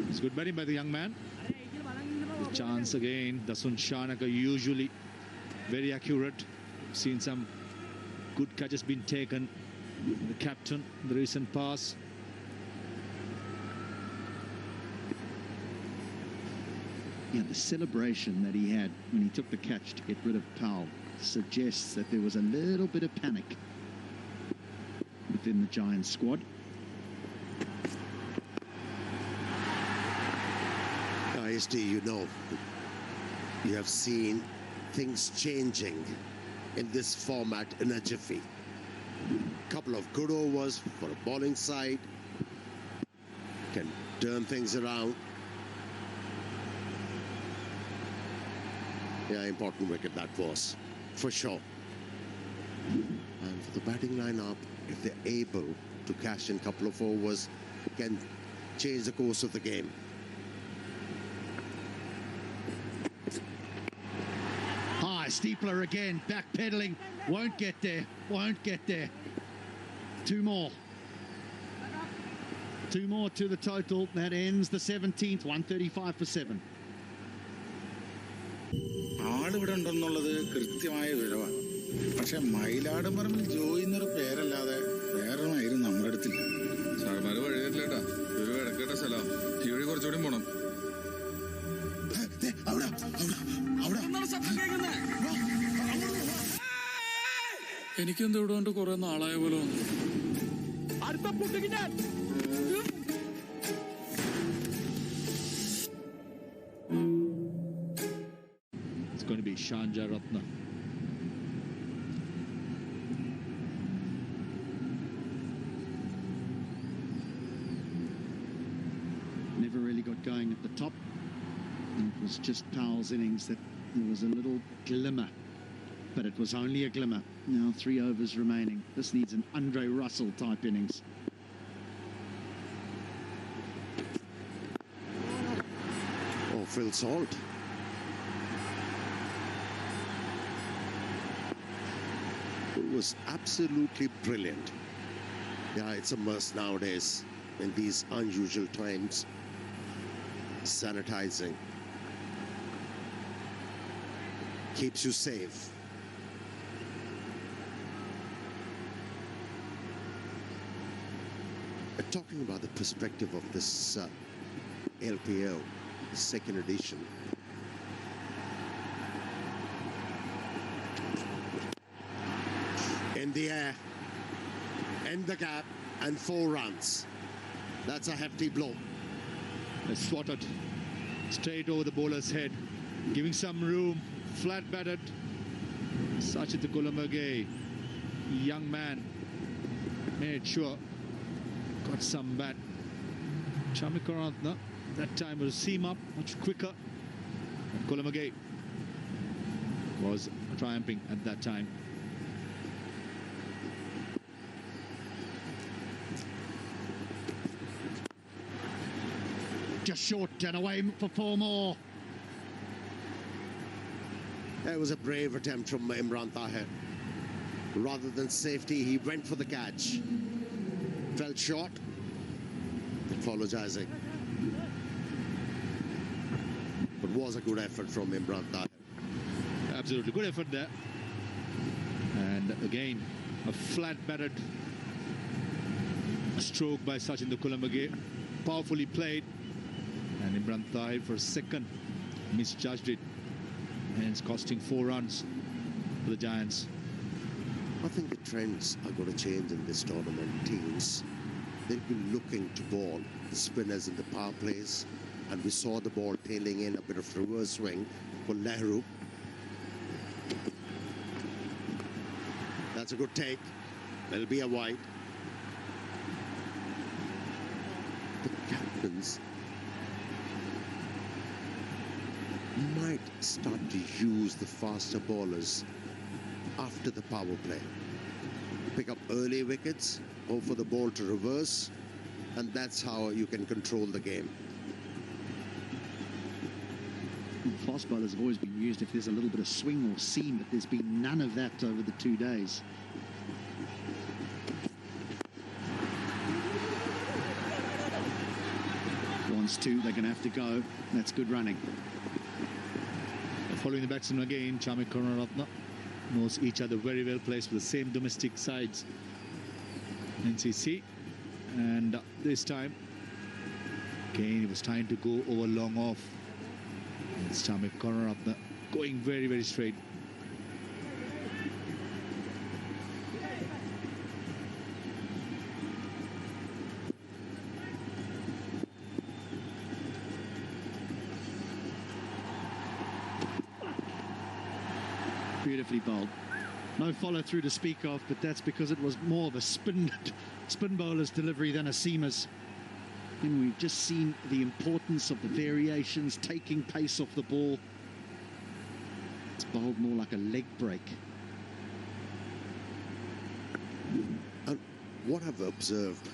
It's good batting by the young man. The chance again. Dasun Shanaka usually very accurate. Seen some good catches been taken. The captain, the recent pass. Yeah, the celebration that he had when he took the catch to get rid of Powell suggests that there was a little bit of panic within the Giants squad. SD, you know, you have seen things changing in this format in a jiffy. Couple of good overs for a bowling side. Can turn things around. Yeah, important wicket that was, for sure. And for the batting lineup, if they're able to cash in a couple of overs, can change the course of the game. High, Steepler again, backpedaling, won't get there, won't get there. 2 more. 2 more to the total. That ends the 17th, 135 for 7. ആളിവിടെ ഉണ്ടെന്നുള്ളത് കൃത്യമായ വിവരമാണ്. പക്ഷെ മയിലാടുംപറമ്പിൽ ജോയി എന്നൊരു പേരല്ലാതെ വേറൊന്നായിരുന്നു നമ്മുടെ അടുത്തില്ല. സാർമാര് വഴി തരില്ലേട്ടാ, ഒരു വിടക്കേട്ട സ്ഥലം. ഈ വഴി കുറച്ചുകൂടി പോണം. എനിക്കെന്താ ഇവിടെ കൊണ്ട് കുറെ നാളായ പോലെ വന്നു. It's going to be Shanja Ratna. never really got going at the top. And it was just Powell's innings that there was a little glimmer, but it was only a glimmer. Now 3 overs remaining. This needs an Andre Russell type innings. Oh, Phil Salt. It was absolutely brilliant. Yeah, it's a must nowadays in these unusual times. Sanitizing keeps you safe. Talking about the perspective of this LPL second edition, in the air, in the gap, and 4 runs. That's a hefty blow. It's swatted straight over the bowler's head, giving some room, flat batted. Sachit Kulamage, young man, made sure, got some bat. Chamikaratna, that time was seam up, much quicker. And Kulamage was triumphing at that time. Just short and away for 4 more. That was a brave attempt from Imran Tahir. Rather than safety, he went for the catch. Fell short. Apologizing. But was a good effort from Imran Tahir. Absolutely good effort there. And again, a flat batted stroke by Sachin Kulamage. Powerfully played. And Imran Tahir for a second misjudged it. And it's costing 4 runs for the Giants. I think the trends are going to change in this tournament. Teams, they'll be looking to ball the spinners in the power plays. And we saw the ball tailing in, a bit of reverse swing for Nehru. That's a good take. There'll be a wide. The captains might start to use the faster bowlers after the power play. Pick up early wickets, go for the ball to reverse, and that's how you can control the game. Fast bowlers have always been used if there's a little bit of swing or seam, but there's been none of that over the 2 days. Wants 2, they're going to have to go. That's good running. Following the batsman again, Chamik Karunaratne knows each other very well, plays for the same domestic sides, NCC. And this time, again, it was trying to go over long off. It's Chamik Karunaratne going very, very straight. Beautifully bowled. No follow through to speak of, but that's because it was more of a spin bowler's delivery than a seamer's. And we've just seen the importance of the variations, taking pace off the ball. It's bowled more like a leg break. And what I've observed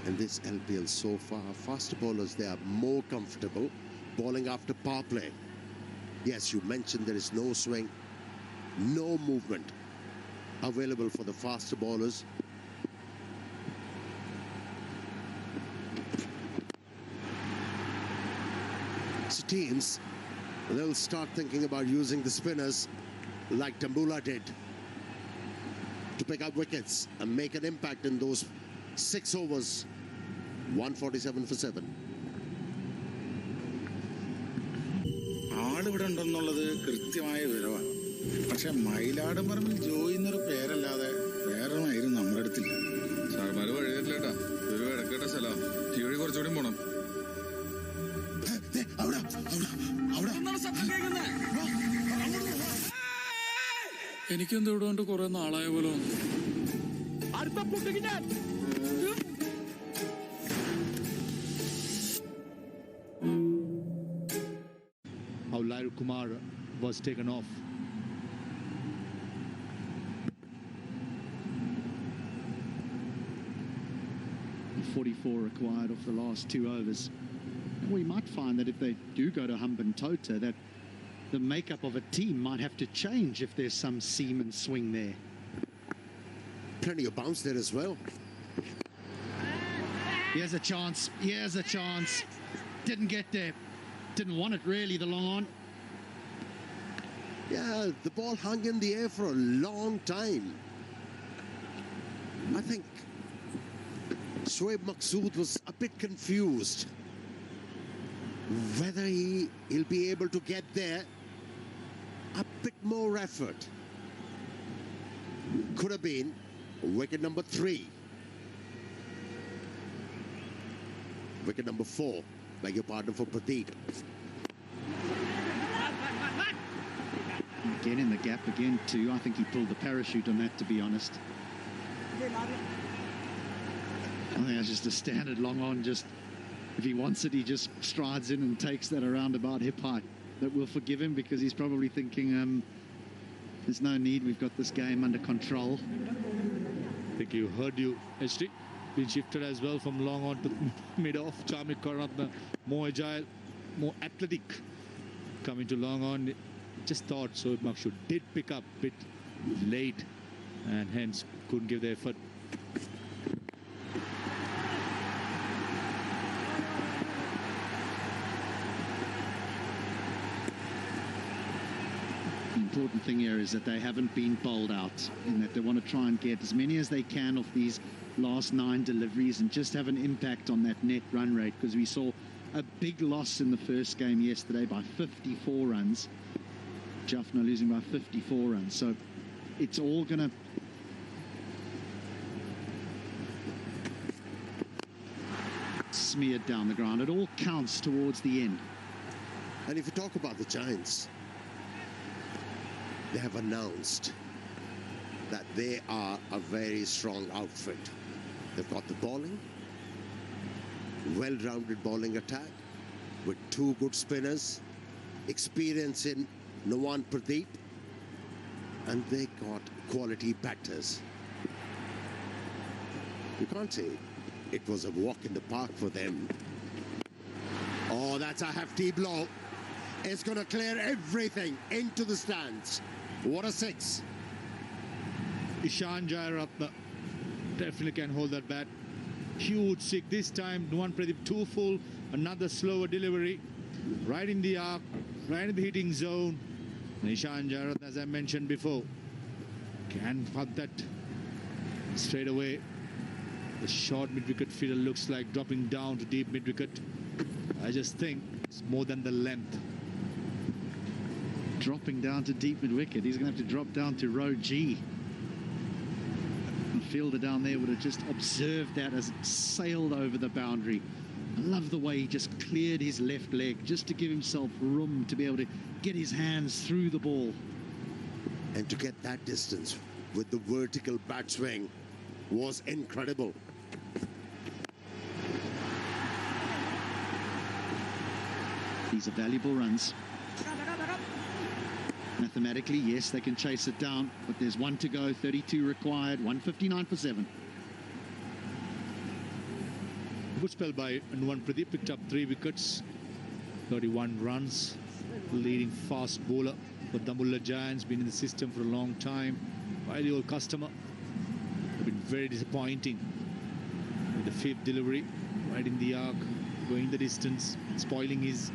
in this LPL so far, faster bowlers, they are more comfortable bowling after power play. Yes, you mentioned there is no swing, no movement available for the faster bowlers. So teams, they'll start thinking about using the spinners like Dambulla did to pick up wickets and make an impact in those 6 overs. 147 for 7. ആളിവിടെ ഉണ്ടെന്നുള്ളത് കൃത്യമായ വിവരമാണ്. പക്ഷെ മയിലാടുംപറമ്പിൽ ജോയി എന്നൊരു പേരല്ലാതെ വേറൊന്നായിരുന്നു നമ്മുടെ അടുത്തില്ല. സാർമാര് വഴി തരില്ലേട്ടാ, ഒരു ഇടക്കേട്ട സ്ഥലം. ഈ വഴി കുറച്ചുകൂടി പോണം. എനിക്കെന്തോ ഇവിടെ കൊണ്ട് കുറെ നാളായ പോലെ Jair Kumar was taken off. The 44 required off the last 2 overs. And we might find that if they do go to Hambantota, that the makeup of a team might have to change if there's some seam and swing there. Plenty of bounce there as well. Here's a chance. Here's a chance. Didn't get there. Didn't want it really, the long on. Yeah, the ball hung in the air for a long time. I think Shoaib Maqsood was a bit confused whether he'll be able to get there. A bit more effort. Could have been wicket number 3. Wicket number 4, beg your pardon, for Pradeep. Again in the gap again too. I think he pulled the parachute on that, to be honest. I think that's just a standard long on. Just if he wants it, he just strides in and takes that around about hip height. That will forgive him because he's probably thinking there's no need, we've got this game under control. I think you heard you, HD. Been shifted as well from long on to mid-off. Charmik Karunaratne, more agile, more athletic. Coming to long on, just thought Shoaib Maqsood did pick up a bit late and hence couldn't give the effort. The important thing here is that they haven't been bowled out, in that they want to try and get as many as they can off these last 9 deliveries and just have an impact on that net run rate, because we saw a big loss in the first game yesterday by 54 runs. Jaffna losing by 54 runs, so it's all going to smeared down the ground. It all counts towards the end. And if you talk about the Giants, they have announced that they are a very strong outfit. They've got the bowling, well-rounded bowling attack with 2 good spinners, experience in Nawan Pradeep, and they got quality batters. You can't say it was a walk in the park for them. Oh, that's a hefty blow. It's going to clear everything into the stands. What a 6. Ishan Jayaratne definitely can hold that bat. Huge 6 this time. Nawan Pradeep 2 full. Another slower delivery. Right in the arc. Right in the hitting zone. And Ishan Jayaratne, as I mentioned before, can punt that straight away. The short mid-wicket fielder looks like dropping down to deep mid-wicket. I just think it's more than the length. Dropping down to deep mid-wicket. He's going to have to drop down to row G. The fielder down there would have just observed that as it sailed over the boundary. I love the way he just cleared his left leg just to give himself room to be able to get his hands through the ball. And to get that distance with the vertical bat swing was incredible. These are valuable runs. Mathematically, yes, they can chase it down, but there's 1 to go, 32 required, 159 for 7. Good spell by Nawan Pradeep, picked up 3 wickets, 31 runs, leading fast bowler for Dambulla Giants, been in the system for a long time, wily old customer. Been very disappointing with the 5th delivery, right in the arc, going the distance, spoiling his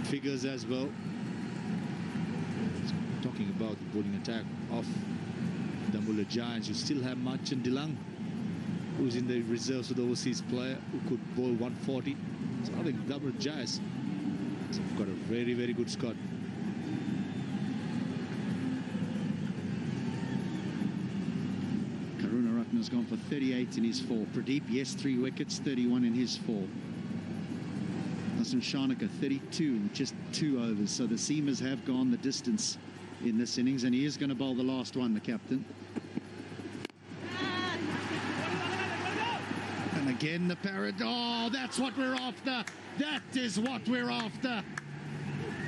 figures as well. Talking about the bowling attack of Dambulla Giants, you still have Marchand Dilang, who's in the reserves of the overseas player, who could bowl 140. So I think Dambulla Giants have got a very, very good squad. Karunaratne's gone for 38 in his 4. Pradeep, yes, 3 wickets, 31 in his 4. Hasan Shanaka, 32 in just 2 overs. So the seamers have gone the distance in this innings, and he is going to bowl the last one, the captain. And again the parrot. Oh, that's what we're after. That is what we're after.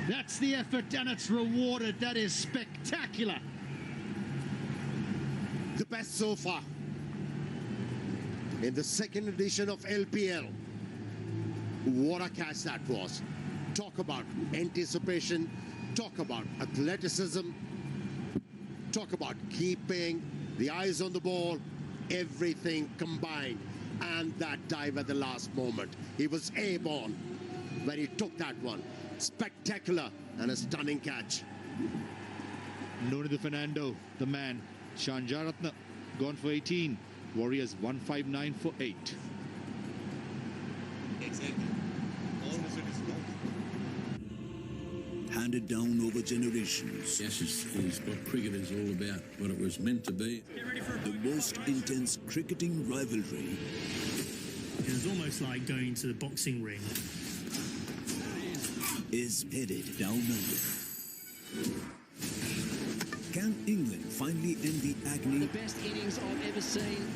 That's the effort, and it's rewarded. That is spectacular. The best so far in the second edition of LPL. What a catch that was. Talk about anticipation, talk about athleticism, talk about keeping the eyes on the ball, everything combined. And that dive at the last moment. He was airborne when he took that one. Spectacular and a stunning catch. Nunitha Fernando, the man. Shanjaratna gone for 18. Warriors 159 for 8. Handed down over generations. Yes, is what cricket is all about, what it was meant to be. The most intense cricketing rivalry. It was almost like going to the boxing ring. Is headed down under. Can England finally end the agony? The best innings I've ever seen.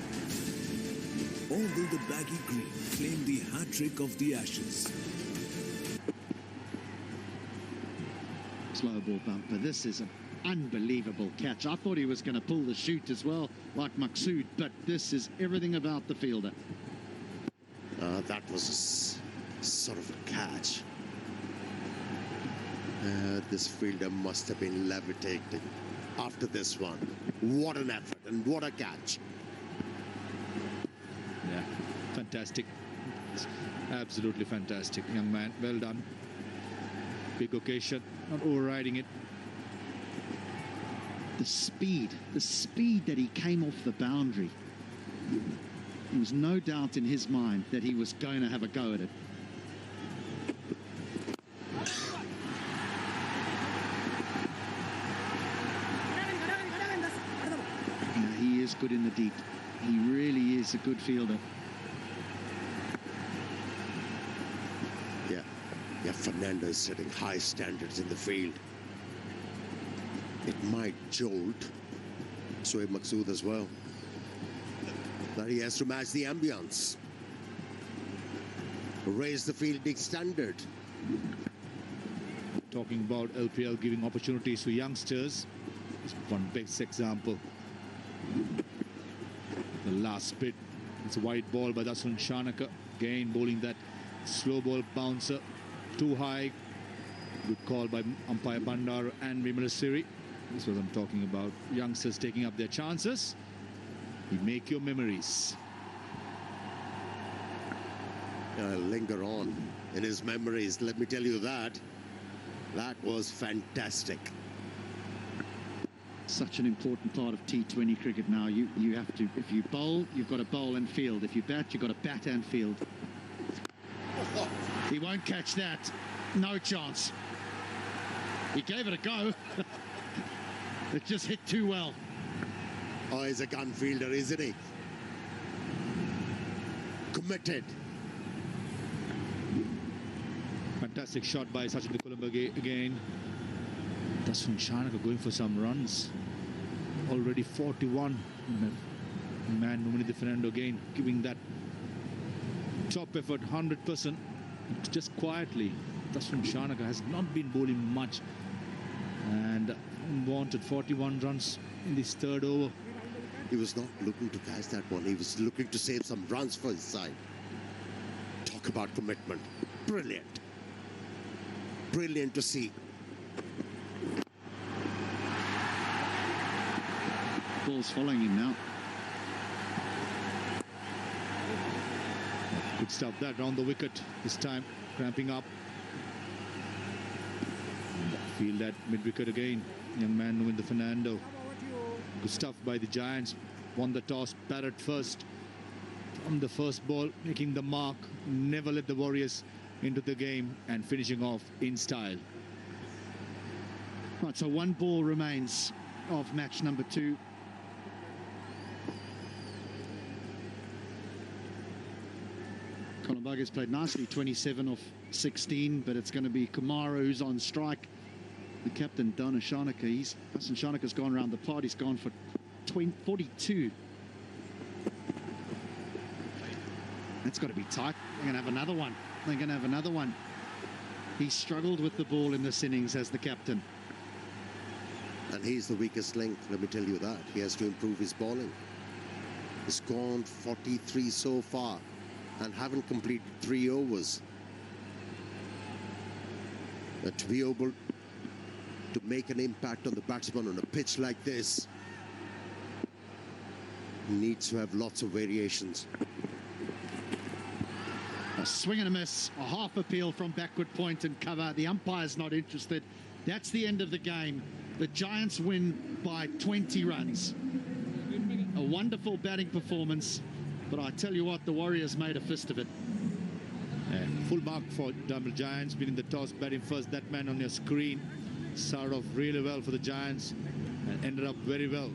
Or will the baggy green claim the hat-trick of the Ashes? Slow ball bumper. This is an unbelievable catch. I thought he was going to pull the shoot as well, like Maqsood, but this is everything about the fielder. That was a sort of a catch. This fielder must have been levitating after this one. What an effort and what a catch. Yeah, fantastic. Absolutely fantastic, young man. Well done. Big occasion, not overriding it. The speed that he came off the boundary. There was no doubt in his mind that he was going to have a go at it. Yeah, he is good in the deep. He really is a good fielder. Yeah, Fernando is setting high standards in the field. It might jolt Shoaib Maqsood as well. But he has to match the ambience. Raise the fielding standard. Talking about LPL giving opportunities to youngsters. It's one best example. The last bit. It's a wide ball by Dasun Shanaka. Again, bowling that slow ball bouncer. Too high. Good call by umpire Bandar and Vimalasiri. This is what I'm talking about. Youngsters taking up their chances. You make your memories. Linger on in his memories. Let me tell you that. That was fantastic. Such an important part of T20 cricket now. You have to, if you bowl, you've got to bowl and field. If you bat, you've got to bat and field. He won't catch that. No chance. He gave it a go. It just hit too well. Oh, he's a gun fielder, isn't he? Committed. Fantastic shot by Sachin Kolumba again. Dasun Shanaka going for some runs. Already 41. Man, Nunitha Fernando again giving that top effort, 100%. Just quietly. Dasun Shanaka has not been bowling much and wanted 41 runs in this third over. He was not looking to catch that one. He was looking to save some runs for his side. Talk about commitment. Brilliant. Brilliant to see. Ball's following him now. Good stuff that round the wicket this time, cramping up. Field that mid-wicket again. Young man Nunitha Fernando. Good stuff by the Giants. Won the toss, batted first. From the first ball, making the mark. Never let the Warriors into the game and finishing off in style. Right, so one ball remains of match number 2. Kolumba's played nicely, 27 off 16, but it's going to be Kumara who's on strike. The captain, Dasun Shanaka, Dasun Shanaka's gone around the plot. He's gone for 42. That's got to be tight. They're going to have another one. They're going to have another one. He struggled with the ball in this innings as the captain. And he's the weakest link, let me tell you that. He has to improve his bowling. He's gone 43 so far and haven't completed 3 overs. But to be able to make an impact on the batsman on a pitch like this, he needs to have lots of variations. A swing and a miss, a half appeal from backward point and cover. The umpire's not interested. That's the end of the game. The Giants win by 20 runs. A wonderful batting performance, but I tell you what, the Warriors made a fist of it. Full mark for Dambulla Giants, winning the toss, batting first. That man on your screen started off really well for the Giants and ended up very well.